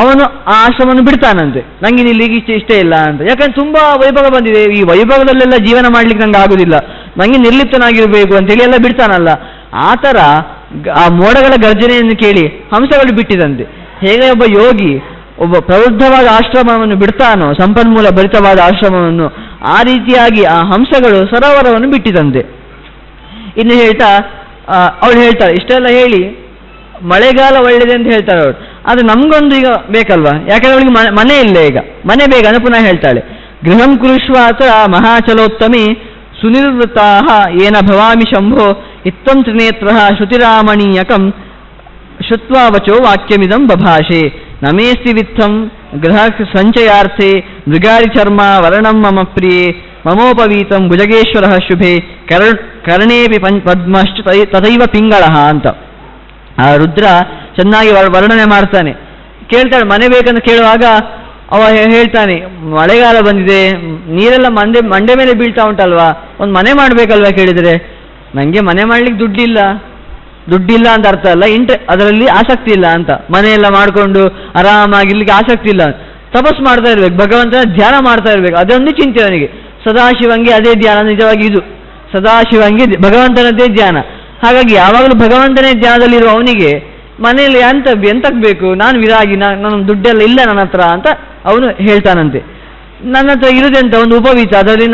ಅವನು ಆ ಆಶ್ರಮವನ್ನು ಬಿಡ್ತಾನಂತೆ. ನನಗೆ ಇಲ್ಲಿಗೆ ಇಷ್ಟ ಇಲ್ಲ ಅಂತ. ಯಾಕಂದ್ರೆ ತುಂಬ ವೈಭವ ಬಂದಿದೆ, ಈ ವೈಭವದಲ್ಲೆಲ್ಲ ಜೀವನ ಮಾಡ್ಲಿಕ್ಕೆ ನಂಗೆ ಆಗುದಿಲ್ಲ, ನನಗೆ ನಿರ್ಲಿಪ್ತನಾಗಿರಬೇಕು ಅಂತೇಳಿ ಎಲ್ಲ ಬಿಡ್ತಾನಲ್ಲ. ಆ ಥರ ಆ ಮೋಡಗಳ ಗರ್ಜನೆಯನ್ನು ಕೇಳಿ ಹಂಸಗಳು ಬಿಟ್ಟಿದಂತೆ. ಹೇಗೆ ಒಬ್ಬ ಯೋಗಿ ಒಬ್ಬ ಪ್ರಬುದ್ಧವಾದ ಆಶ್ರಮವನ್ನು ಬಿಡ್ತಾನೋ, ಸಂಪನ್ಮೂಲ ಭರಿತವಾದ ಆಶ್ರಮವನ್ನು, ಆ ರೀತಿಯಾಗಿ ಆ ಹಂಸಗಳು ಸರೋವರವನ್ನು ಬಿಟ್ಟಿದಂತೆ. ಇನ್ನು ಅವಳು ಹೇಳ್ತಾಳೆ, ಇಷ್ಟೆಲ್ಲ ಹೇಳಿ ಮಳೆಗಾಲ ಒಳ್ಳೆಯದೆ ಅಂತ ಹೇಳ್ತಾಳೆ ಅವಳು. ಆದರೆ ನಮಗೊಂದು ಈಗ ಬೇಕಲ್ವಾ, ಯಾಕಂದ್ರೆ ಅವಳಿಗೆ ಮನೆ ಇಲ್ಲ, ಈಗ ಮನೆ ಬೇಗ ಅಂತ ಪುನಃ ಹೇಳ್ತಾಳೆ. ಗೃಹಂ ಕುರುಷ್ವಾತ ಮಹಾಚಲೋತ್ತಮಿ ಸುನಿರ್ವೃತಾ ಏನ ಭವಾಮಿ ಶಂಭೋ ಇತ್ವಂ ತ್ರಿನೇತ್ರ ಶ್ರುತಿರಾಮಣೀಯಕಂ ಶುತ್ವಾ ವಚೋ ವಾಕ್ಯಮಿದಂ ಬಭಾಷೆ ನಮೇಸ್ತಿ ವಿತ್ತಂ ಗೃಹ ಸಂಚಯಾರ್ಥೆ ಮೃಗಾರಿ ಚರ್ಮ ವರ್ಣಂ ಮಮ ಪ್ರಿಯೆ ಮಮೋಪವೀತಂ ಭುಜಗೇಶ್ವರ ಶುಭೆ ಕರ್ಣೇಪಿ ಪದ್ಮಶ್ಚ ತಥೈವ ಪಿಂಗಳ ಅಂತ. ಆ ರುದ್ರ ಚೆನ್ನಾಗಿ ವರ್ಣನೆ ಮಾಡ್ತಾನೆ. ಕೇಳ್ತಾಳೆ ಮನೆ ಬೇಕಂತ ಕೇಳುವಾಗ ಅವ ಹೇಳ್ತಾನೆ, ಮಳೆಗಾಲ ಬಂದಿದೆ, ನೀರೆಲ್ಲ ಮಂಡೆ ಮೇಲೆ ಬೀಳ್ತಾ ಉಂಟಲ್ವಾ, ಒಂದು ಮನೆ ಮಾಡಬೇಕಲ್ವಾ ಕೇಳಿದರೆ, ನನಗೆ ಮನೆ ಮಾಡ್ಲಿಕ್ಕೆ ದುಡ್ಡಿಲ್ಲ ಅಂತ ಅರ್ಥ ಅಲ್ಲ, ಅದರಲ್ಲಿ ಆಸಕ್ತಿ ಇಲ್ಲ ಅಂತ. ಮನೆಯೆಲ್ಲ ಮಾಡಿಕೊಂಡು ಆರಾಮಾಗಿರ್ಲಿಕ್ಕೆ ಆಸಕ್ತಿ ಇಲ್ಲ, ತಪಸ್ಸು ಮಾಡ್ತಾ ಇರ್ಬೇಕು, ಭಗವಂತನ ಧ್ಯಾನ ಮಾಡ್ತಾ ಇರ್ಬೇಕು, ಅದೊಂದು ಚಿಂತೆ ಅವನಿಗೆ. ಸದಾಶಿವಂಗೆ ಅದೇ ಧ್ಯಾನ, ನಿಜವಾಗಿ ಇದು ಸದಾಶಿವಂಗೆ ಭಗವಂತನದ್ದೇ ಧ್ಯಾನ. ಹಾಗಾಗಿ ಯಾವಾಗಲೂ ಭಗವಂತನೇ ಧ್ಯಾನದಲ್ಲಿರುವ ಅವನಿಗೆ ಮನೆಯಲ್ಲಿ ಎಂತಕ್ಕೆ ಬೇಕು, ನಾನು ವಿರಾಗಿ, ನನ್ನ ದುಡ್ಡೆಲ್ಲ ಇಲ್ಲ ನನ್ನ ಹತ್ರ ಅಂತ ಅವನು ಹೇಳ್ತಾನಂತೆ. ನನ್ನ ಹತ್ರ ಇರುದೆಂತ ಒಂದು ಉಪವೀತ, ಅದರಲ್ಲಿ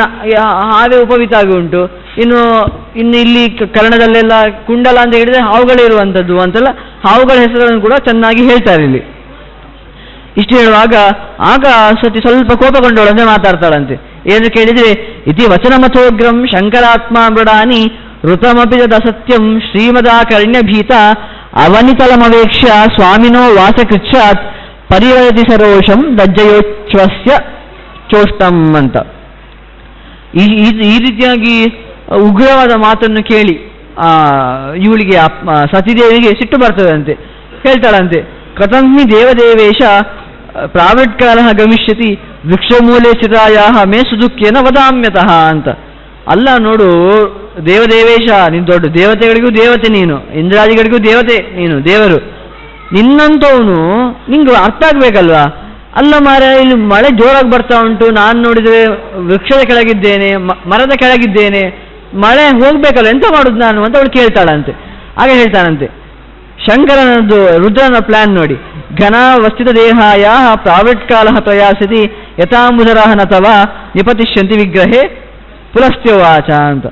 ಹಾವೇ ಉಪವೀತ ಆಗಿ ಉಂಟು. ಇನ್ನು ಇಲ್ಲಿ ಕನ್ನಡದಲ್ಲೆಲ್ಲ ಕುಂಡಲ ಅಂತ ಹೇಳಿದ್ರೆ ಹಾವುಗಳೇ ಇರುವಂಥದ್ದು ಅಂತೆಲ್ಲ ಹಾವುಗಳ ಹೆಸರನ್ನು ಕೂಡ ಚೆನ್ನಾಗಿ ಹೇಳ್ತಾರೆ ಇಲ್ಲಿ. ಇಷ್ಟು ಹೇಳುವಾಗ ಆಗ ಸತಿ ಸ್ವಲ್ಪ ಕೋಪಗೊಂಡವಳಂತೆ ಮಾತಾಡ್ತಾಳಂತೆ. ಏನು ಕೇಳಿದ್ರೆ, ಇತಿ ವಚನಮಥೋಗ್ರಂ ಶಂಕರಾತ್ಮ ಮೃಡಾನಿ ಋತಮಪಿ ತದಸತ್ಯಂ ಶ್ರೀಮದಾಕರ್ಣ್ಯ ಭೀತ ಅವನಿತಲಮವೇಕ್ಷ್ಯ ಸ್ವಾಮಿನೋ ವಾಸಕೃಚ್ಛಾತ್ ಪರಿವರತಿ ಸರೋಷಂ ದಜ್ಜಯೋಚ್ಛ್ವಸ್ಯ ಚೋಷ್ಟಂ ಅಂತ. ಈ ರೀತಿಯಾಗಿ ಉಗ್ರವಾದ ಮಾತನ್ನು ಕೇಳಿ ಇವಳಿಗೆ ಸತಿದೇವಿಗೆ ಸಿಟ್ಟು ಬರ್ತದಂತೆ. ಹೇಳ್ತಾಳಂತೆ, ಕಥಂ ಹಿ ದೇವದೇವೇಶ ಪ್ರಾವಿಟ್ಕಾಲ ಗಮಿಷ್ಯತಿ ವೃಕ್ಷಮೂಲೆ ಸ್ಥಿತಾಯ ಮೇ ಸುದುಃಖೇನ ವದಾಮ್ಯತಃ ಅಂತ. ಅಲ್ಲ ನೋಡು ದೇವದೇವೇಶ, ನೀನು ದೊಡ್ಡ ದೇವತೆಗಳಿಗೂ ದೇವತೆ, ನೀನು ಇಂದ್ರಾದಿಗಳಿಗೂ ದೇವತೆ, ನೀನು ದೇವರು, ನಿನ್ನಂತವನು ನಿಂಗೆ ಅರ್ಥ ಆಗ್ಬೇಕಲ್ವಾ. ಅಲ್ಲ ಮಾರ, ಇಲ್ಲಿ ಮಳೆ ಜೋರಾಗಿ ಬರ್ತಾ ಉಂಟು, ನಾನು ನೋಡಿದರೆ ವೃಕ್ಷದ ಕೆಳಗಿದ್ದೇನೆ, ಮರದ ಕೆಳಗಿದ್ದೇನೆ, ಮಳೆ ಹೋಗ್ಬೇಕಲ್ಲ, ಎಂತ ಮಾಡುದು ನಾನು ಅಂತ ಅವಳು ಕೇಳ್ತಾಳಂತೆ. ಆಗ ಹೇಳ್ತಾನಂತೆ, ಶಂಕರನದ್ದು ರುದ್ರನ ಪ್ಲಾನ್ ನೋಡಿ, ಘನ ವಸ್ಥಿತ ದೇಹಾಯ ಪ್ರಾವಿಟ್ಕಾಲ ಪ್ರಯಾಸತಿ ಯಥಾಮುದರಹ ನತವ ನಿಪತಿಷ್ಯಂತಿ ವಿಗ್ರಹೇ ಪುಲಸ್ತ್ಯವಾಚ ಅಂತ.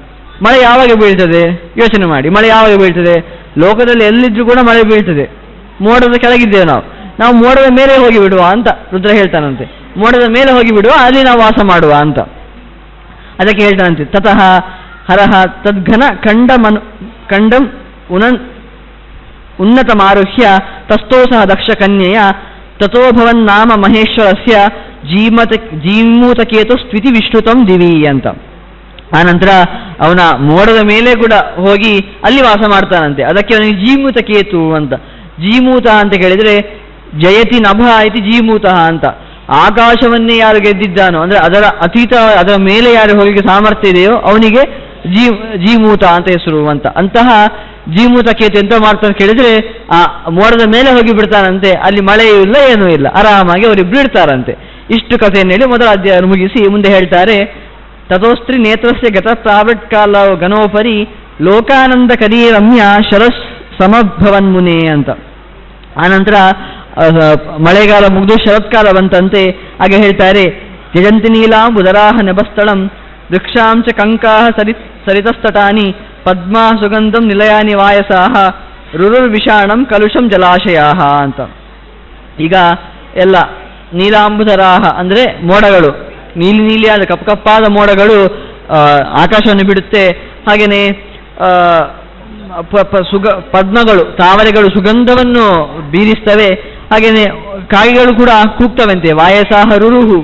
ಮಳೆ ಯಾವಾಗ ಬೀಳ್ತದೆ ಯೋಚನೆ ಮಾಡಿ, ಮಳೆ ಯಾವಾಗ ಬೀಳ್ತದೆ? ಲೋಕದಲ್ಲಿ ಎಲ್ಲಿದ್ರೂ ಕೂಡ ಮಳೆ ಬೀಳ್ತದೆ. ಮೋಡದ ಕೆಳಗಿದ್ದೇವೆ ನಾವು ಮೋಡದ ಮೇಲೆ ಹೋಗಿ ಬಿಡುವ ಅಂತ ರುದ್ರ ಹೇಳ್ತಾನಂತೆ. ಮೋಡದ ಮೇಲೆ ಹೋಗಿ ಬಿಡುವ, ಅಲ್ಲಿ ನಾವು ವಾಸ ಮಾಡುವ ಅಂತ. ಅದಕ್ಕೆ ಹೇಳ್ತಾನಂತೆ, ತತಃ ಹರಹ ತದ್ಘನ ಖಂಡಂ ಉನ್ನತಮಾರುಹ್ಯ ತಸ್ಥೋ ಸಹ ದಕ್ಷ ಕನ್ಯೆಯ ತಥೋ ಭವನ್ನಾಮ ಮಹೇಶ್ವರಸ್ಯ ಜೀಮೂತಕೇತು ಸ್ಥಿತಿ ವಿಶ್ರುತಂ ದಿವಿ ಅಂತ. ಆನಂತರ ಅವನ ಮೋಡದ ಮೇಲೆ ಕೂಡ ಹೋಗಿ ಅಲ್ಲಿ ವಾಸ ಮಾಡ್ತಾನಂತೆ. ಅದಕ್ಕೆ ಅವನಿಗೆ ಜೀಮೂತಕೇತು ಅಂತ. ಜೀಮೂತ ಅಂತ ಕೇಳಿದರೆ ಜಯತಿ ನಭ ಇತಿ ಜೀಮೂತ ಅಂತ. ಆಕಾಶವನ್ನೇ ಯಾರು ಗೆದ್ದಿದ್ದಾನೋ ಅಂದರೆ ಅದರ ಮೇಲೆ ಯಾರು ಹೋಗಿ ಸಾಮರ್ಥ್ಯ ಇದೆಯೋ ಅವನಿಗೆ ಜೀಮೂತ ಅಂತ ಹೆಸರು ಅಂತ. ಅಂತಹ ಜೀಮೂತ ಕೇತು ಎಂತ ಮಾಡ್ತಾರೆ ಕೇಳಿದ್ರೆ, ಆ ಮೋಡದ ಮೇಲೆ ಹೋಗಿ ಬಿಡ್ತಾನಂತೆ. ಅಲ್ಲಿ ಮಳೆಯೂ ಇಲ್ಲ, ಏನೂ ಇಲ್ಲ, ಆರಾಮಾಗಿ ಅವರಿಬ್ರು ಇಡ್ತಾರಂತೆ. ಇಷ್ಟು ಕಥೆಯನ್ನು ಹೇಳಿ ಮೊದಲ ಅಧ್ಯಾಯ ಮುಗಿಸಿ ಮುಂದೆ ಹೇಳ್ತಾರೆ, ತಥೋಸ್ತ್ರಿ ನೇತ್ರಸ್ಯ ಗತ ಪ್ರಾವಟ್ಕಾಲ ಗಣೋಪರಿ ಲೋಕಾನಂದ ಕದೀರಮ್ಯ ಶರಸ್ ಸಮಭವನ್ಮುನೆ ಅಂತ. ಆನಂತರ ಮಳೆಗಾಲ ಮುಗಿದು ಶರತ್ಕಾಲ ಬಂತಂತೆ. ಹಾಗೆ ಹೇಳ್ತಾರೆ, ತ್ಯಜಂತಿ ನೀಲಾಂ ಉದರಾಹ ನಭಸ್ಥಳಂ ವೃಕ್ಷಾಂಚ ಕಂಕಾಹ ಸರಿತಸ್ತಟಾನಿ ಪದ್ಮಾ ಸುಗಂಧಂ ನಿಲಯಾನಿ ವಾಯಸಾಹ ರುರುರ್ವಿಷಾಣಂ ಕಲುಷಂ ಜಲಾಶಯಾಹ ಅಂತ. ಈಗ ಎಲ್ಲ ನೀಲಾಂಬುಧರಾಹ ಅಂದರೆ ಮೋಡಗಳು, ನೀಲಿಯಾದ ಕಪ್ಪಾದ ಮೋಡಗಳು ಆಕಾಶವನ್ನು ಬಿಡುತ್ತೆ. ಹಾಗೆಯೇ ಪದ್ಮಗಳು, ತಾವರೆಗಳು ಸುಗಂಧವನ್ನು ಬೀರಿಸ್ತವೆ. ಹಾಗೆಯೇ ಕಾಗೆಗಳು ಕೂಡ ಕೂಗ್ತವಂತೆ. ವಾಯಸಾಹ ರುರುಹು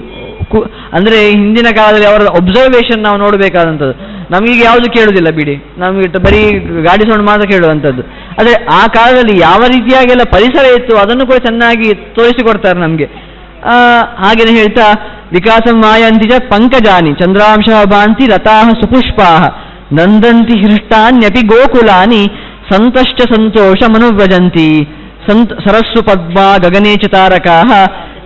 ಅಂದರೆ ಹಿಂದಿನ ಕಾಲದಲ್ಲಿ ಅವರ ಒಬ್ಸರ್ವೇಷನ್ ನಾವು ನೋಡಬೇಕಾದಂಥದ್ದು. ನಮಗೀಗ ಯಾವುದು ಕೇಳುವುದಿಲ್ಲ ಬಿಡಿ, ನಮಗೆ ಬರೀ ಗಾಡಿ ಸೌಂಡ್ ಮಾತ್ರ ಕೇಳುವಂಥದ್ದು. ಆದರೆ ಆ ಕಾಲದಲ್ಲಿ ಯಾವ ರೀತಿಯಾಗೆಲ್ಲ ಪರಿಸರ ಇತ್ತು ಅದನ್ನು ಕೂಡ ಚೆನ್ನಾಗಿ ತೋರಿಸಿಕೊಡ್ತಾರೆ ನಮಗೆ. ಹಾಗೆಯೇ ಹೇಳ್ತಾ, ವಿಕಾಸಂ ಮಾಯಾಂತಿಜ ಪಂಕಜಾನಿ ಚಂದ್ರಾಂಶ ಭಾಂತಿ ಲತಾಹ ಸುಪುಷ್ಪಾಹ ನಂದಂತಿ ಹೃಷ್ಟಾನ್ಯಪಿ ಗೋಕುಲಾನಿ ಸಂತಶ್ಚ ಸಂತೋಷ ಮನುವ್ರಜಂತಿ ಸರಸ್ಸು ಪದ್ಮಾ ಗಗನೇ ಚ ತಾರಕಾಹ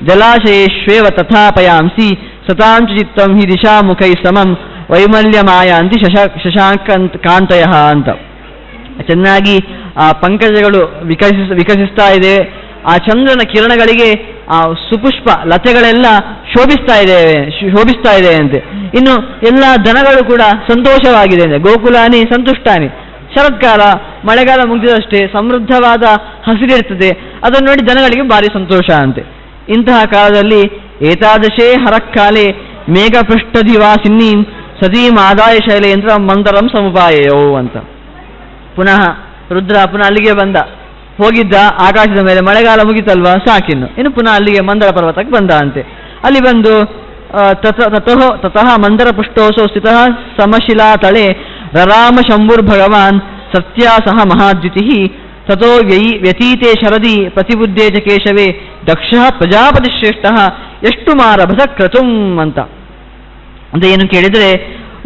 ಜಲಾಶಯೇಶ್ವೇವ ತಥಾ ಪಯಾಂಸಿ ಸತಾಂಚ ಚಿತ್ತಂ ಹಿ ದಿಶಾಮುಖೈ ಸಮಂ ವೈಮಲ್ಯ ಮಾಯಾಂತಿ ಶಶಾಂಕಾಂತಯ ಅಂತ. ಚೆನ್ನಾಗಿ ಆ ಪಂಕಜಗಳು ವಿಕಸಿಸ್ತಾ ಇದೆ. ಆ ಚಂದ್ರನ ಕಿರಣಗಳಿಗೆ ಆ ಸುಪುಷ್ಪ ಲತೆಗಳೆಲ್ಲ ಶೋಭಿಸ್ತಾ ಇದೆ ಅಂತೆ. ಇನ್ನು ಎಲ್ಲ ದನಗಳು ಕೂಡ ಸಂತೋಷವಾಗಿದೆ ಅಂತೆ. ಗೋಕುಲಾನಿ ಸಂತುಷ್ಟಾನಿ. ಶರತ್ಕಾಲ, ಮಳೆಗಾಲ ಮುಗಿದಷ್ಟೇ ಸಮೃದ್ಧವಾದ ಹಸಿರಿರ್ತದೆ. ಅದನ್ನು ನೋಡಿ ದನಗಳಿಗೆ ಭಾರಿ ಸಂತೋಷ ಅಂತೆ. ಇಂತಹ ಕಾಲದಲ್ಲಿ ಏತಾದಶೇ ಹರಕ್ಕಾಲೆ ಮೇಘಪೃಷ್ಠದಿವಾಸಿನಿ ಸತೀಂ ಆದಾಯ ಶೈಲೇಂದ್ರ ಮಂದರಂ ಸಮುಪಾಯೋ ಅಂತ. ಪುನಃ ರುದ್ರ ಪುನಃ ಅಲ್ಲಿಗೆ ಬಂದ. ಹೋಗಿದ್ದ ಆಕಾಶದ ಮೇಲೆ, ಮಳೆಗಾಲ ಮುಗಿತಲ್ವಾ ಸಾಕಿನ್ನು, ಇನ್ನು ಪುನಃ ಅಲ್ಲಿಗೆ ಮಂದರ ಪರ್ವತಕ್ಕೆ ಬಂದ ಅಂತೆ. ಅಲ್ಲಿ ಬಂದು ತತಃ ಮಂದರ ಪುಷ್ಟೋಸೋ ಸ್ಥಿತಃ ಸಮಶಿಲಾತಳೆ ರರಾಮ ಶಂಭುರ್ಭಗವಾನ್ ಸತ್ಯಾ ಸಹ ಮಹಾದ್ಯುತಿ ತಥೋ ವ್ಯತೀತೆ ಶರದಿ ಪ್ರತಿಬುದ್ಧೇ ಚ ಕೇಶವೇ ದಕ್ಷ ಪ್ರಜಾಪತಿ ಶ್ರೇಷ್ಠ ಎಷ್ಟು ಮಾರಭಸ ಕ್ರತುಂ ಅಂತ. ಅಂತ ಏನು ಕೇಳಿದರೆ,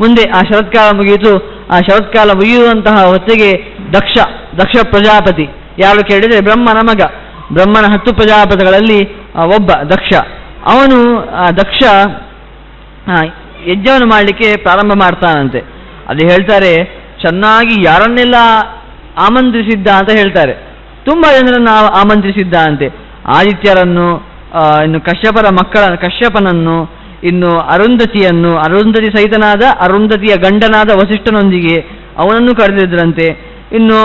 ಮುಂದೆ ಆ ಶರತ್ಕಾಲ ಮುಗಿಯಿತು. ಆ ಶರತ್ಕಾಲ ಮುಗಿಯುವಂತಹ ಹೊತ್ತಿಗೆ ದಕ್ಷ ಪ್ರಜಾಪತಿ ಯಾರು ಕೇಳಿದರೆ ಬ್ರಹ್ಮನ ಮಗ. ಬ್ರಹ್ಮನ 10 ಪ್ರಜಾಪತಿಗಳಲ್ಲಿ ಒಬ್ಬ ದಕ್ಷ. ಅವನು ದಕ್ಷ ಯಜ್ಞವನ್ನು ಮಾಡಲಿಕ್ಕೆ ಪ್ರಾರಂಭ ಮಾಡ್ತಾನಂತೆ. ಅದು ಹೇಳ್ತಾರೆ, ಚೆನ್ನಾಗಿ ಯಾರನ್ನೆಲ್ಲ ಆಮಂತ್ರಿಸಿದ್ದ ಅಂತ ಹೇಳ್ತಾರೆ. ತುಂಬ ಜನರನ್ನು ಆಮಂತ್ರಿಸಿದ್ದ ಅಂತೆ. ಆದಿತ್ಯರನ್ನು, ಇನ್ನು ಕಶ್ಯಪನನ್ನು, ಇನ್ನು ಅರುಂಧತಿಯನ್ನು, ಅರುಂಧತಿ ಸಹಿತನಾದ ಅರುಂಧತಿಯ ಗಂಡನಾದ ವಸಿಷ್ಠನೊಂದಿಗೆ ಅವನನ್ನು ಕರೆದಿದ್ರಂತೆ. ಇನ್ನು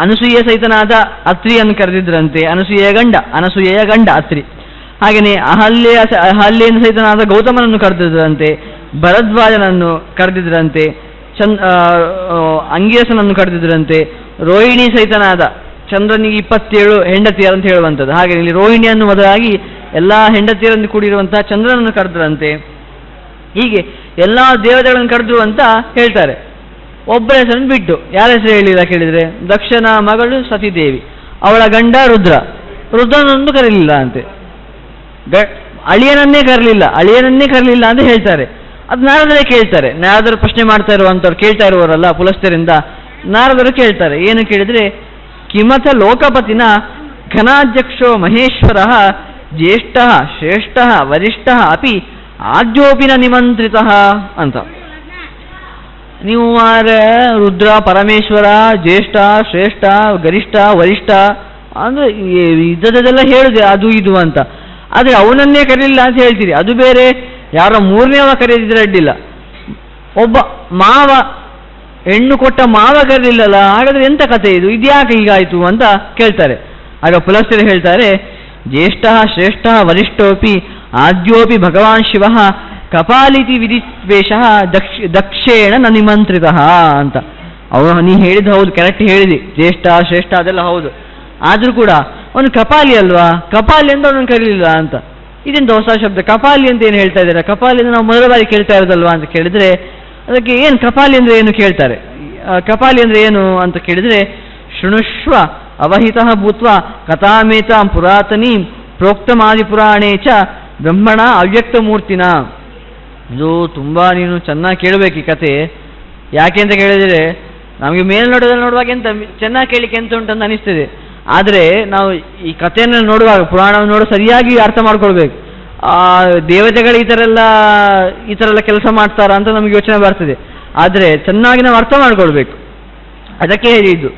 ಅನಸೂಯ ಸಹಿತನಾದ ಅತ್ರಿಯನ್ನು ಕರೆದಿದ್ರಂತೆ. ಅನಸೂಯೆಯ ಗಂಡ ಅತ್ರಿ. ಹಾಗೆಯೇ ಅಹಲ್ಯೆಯನ್ನು ಸಹಿತನಾದ ಗೌತಮನನ್ನು ಕರೆದಿದ್ರಂತೆ. ಭರದ್ವಾಜನನ್ನು ಕರೆದಿದ್ರಂತೆ. ಅಂಗಿರಸನನ್ನು ಕರೆದಿದ್ರಂತೆ. ರೋಹಿಣಿ ಸಹಿತನಾದ ಚಂದ್ರನಿಗೆ 27 ಹೆಂಡತಿಯರು ಅಂತ ಹೇಳುವಂಥದ್ದು. ಹಾಗೆ ಇಲ್ಲಿ ರೋಹಿಣಿಯನ್ನು ಮೊದಲಾಗಿ ಎಲ್ಲ ಹೆಂಡತಿಯರನ್ನು ಕೂಡಿರುವಂತಹ ಚಂದ್ರನನ್ನು ಕರೆದ್ರಂತೆ. ಹೀಗೆ ಎಲ್ಲ ದೇವತೆಗಳನ್ನು ಕರೆದ್ರು ಅಂತ ಹೇಳ್ತಾರೆ. ಒಬ್ಬರ ಹೆಸರನ್ನು ಬಿಟ್ಟು ಯಾರ ಹೆಸರು ಹೇಳಿಲ್ಲ ಕೇಳಿದರೆ, ದಕ್ಷನ ಮಗಳು ಸತೀದೇವಿ, ಅವಳ ಗಂಡ ರುದ್ರನನ್ನು ಕರೀಲಿಲ್ಲ ಅಂತೆ. ಅಳಿಯನನ್ನೇ ಕರಲಿಲ್ಲ ಅಂತ ಹೇಳ್ತಾರೆ. ಅದು ನಾರದರೇ ಕೇಳ್ತಾರೆ. ನಾರದರು ಪ್ರಶ್ನೆ ಮಾಡ್ತಾ ಇರುವಂಥವ್ರು, ಕೇಳ್ತಾ ಇರುವವರಲ್ಲ ಪುಲಸ್ತ್ಯರಿಂದ, ನಾರದರು ಕೇಳ್ತಾರೆ. ಏನು ಕೇಳಿದರೆ, ಕಿಮಥ ಲೋಕಪತಿನ ಘನಾಧ್ಯಕ್ಷೋ ಮಹೇಶ್ವರ ಜ್ಯೇಷ್ಠ ಶ್ರೇಷ್ಠ ವರಿಷ್ಠ ಅಪಿ ಆದ್ಯೋಪಿನ ನಿಮಂತ್ರಿತ ಅಂತ. ನೀವು ರುದ್ರ, ಪರಮೇಶ್ವರ, ಜ್ಯೇಷ್ಠ, ಶ್ರೇಷ್ಠ, ಗರಿಷ್ಠ, ವರಿಷ್ಠ ಅಂದರೆ ಇದ್ದದೆಲ್ಲ ಹೇಳಿದೆ ಅದು ಇದು ಅಂತ. ಆದರೆ ಅವನನ್ನೇ ಕರೀಲಿಲ್ಲ ಅಂತ ಹೇಳ್ತೀರಿ, ಅದು ಬೇರೆ. ಯಾರೋ ಮೂರನೇವ ಕರೆದಿದ್ರೆ ಅಡ್ಡಿಲ್ಲ, ಒಬ್ಬ ಮಾವ, ಹೆಣ್ಣು ಕೊಟ್ಟ ಮಾವ ಕರೀಲಿಲ್ಲಲ್ಲ, ಹಾಗಾದ್ರೆ ಎಂಥ ಕಥೆ ಇದು, ಇದ್ಯಾಕೆ ಹೀಗಾಯಿತು ಅಂತ ಕೇಳ್ತಾರೆ. ಆಗ ಪುಲಸ್ತ್ಯರು ಹೇಳ್ತಾರೆ, ಜ್ಯೇಷ್ಠ ಶ್ರೇಷ್ಠ ವರಿಷ್ಠೋಪಿ ಆದ್ಯೋಪಿ ಭಗವಾನ್ ಶಿವ ಕಪಾಲಿತಿ ವಿಧಿವೇಶ ದಕ್ಷೇಣ ನ ನಿಮಂತ್ರಿತ ಅಂತ. ನೀ ಹೇಳಿದ್ದು ಹೌದು, ಕರೆಕ್ಟ್ ಹೇಳಿದಿ, ಜ್ಯೇಷ್ಠ ಶ್ರೇಷ್ಠ ಅದೆಲ್ಲ ಹೌದು. ಆದರೂ ಕೂಡ ಅವನು ಕಪಾಲಿ ಅಲ್ವಾ, ಕಪಾಲಿ ಅಂತ ಅವನನ್ನು ಕರೀಲಿಲ್ಲ ಅಂತ. ಇದೆಂತ ಹೊಸ ಶಬ್ದ, ಕಪಾಲಿ ಅಂತ ಏನು ಹೇಳ್ತಾ ಇದ್ದಾರೆ? ಕಪಾಲಿ ಅಂತ ನಾವು ಮೊದಲ ಬಾರಿ ಕೇಳ್ತಾ ಇರೋದಲ್ವಾ ಅಂತ ಕೇಳಿದರೆ, ಅದಕ್ಕೆ ಏನು ಕಪಾಲಿ ಅಂದರೆ ಏನು ಕೇಳ್ತಾರೆ. ಕಪಾಲಿ ಅಂದರೆ ಏನು ಅಂತ ಕೇಳಿದರೆ, ಶೃಣುಷ್ವ ಅವಹಿತ ಭೂತ್ವ ಕಥಾಮೇತಾಂ ಪುರಾತನೀಂ ಪ್ರೋಕ್ತಮಾದಿಪುರಾಣೇ ಚ ಬ್ರಹ್ಮಣ ಅವ್ಯಕ್ತ ಮೂರ್ತಿನ. ಇದು ತುಂಬ ನೀನು ಚೆನ್ನಾಗಿ ಕೇಳಬೇಕು ಈ ಕತೆ. ಯಾಕೆ ಅಂತ ಕೇಳಿದರೆ, ನಮಗೆ ಮೇಲ್ನೋಟದಲ್ಲಿ ನೋಡುವಾಗ ಎಂತ ಚೆನ್ನಾಗಿ ಕೇಳಲಿಕ್ಕೆ ಎಂತ ಉಂಟಂತ ಅನಿಸ್ತದೆ. ಆದರೆ ನಾವು ಈ ಕಥೆಯನ್ನು ನೋಡುವಾಗ, ಪುರಾಣವನ್ನು ನೋಡು ಸರಿಯಾಗಿ ಅರ್ಥ ಮಾಡ್ಕೊಳ್ಬೇಕು. ದೇವತೆಗಳು ಈ ಥರ ಎಲ್ಲ ಕೆಲಸ ಮಾಡ್ತಾರಾ ಅಂತ ನಮಗೆ ಯೋಚನೆ ಬರ್ತದೆ. ಆದರೆ ಚೆನ್ನಾಗಿ ನಾವು ಅರ್ಥ ಮಾಡ್ಕೊಳ್ಬೇಕು. ಅದಕ್ಕೆ ಹೇಳಿದ್ದು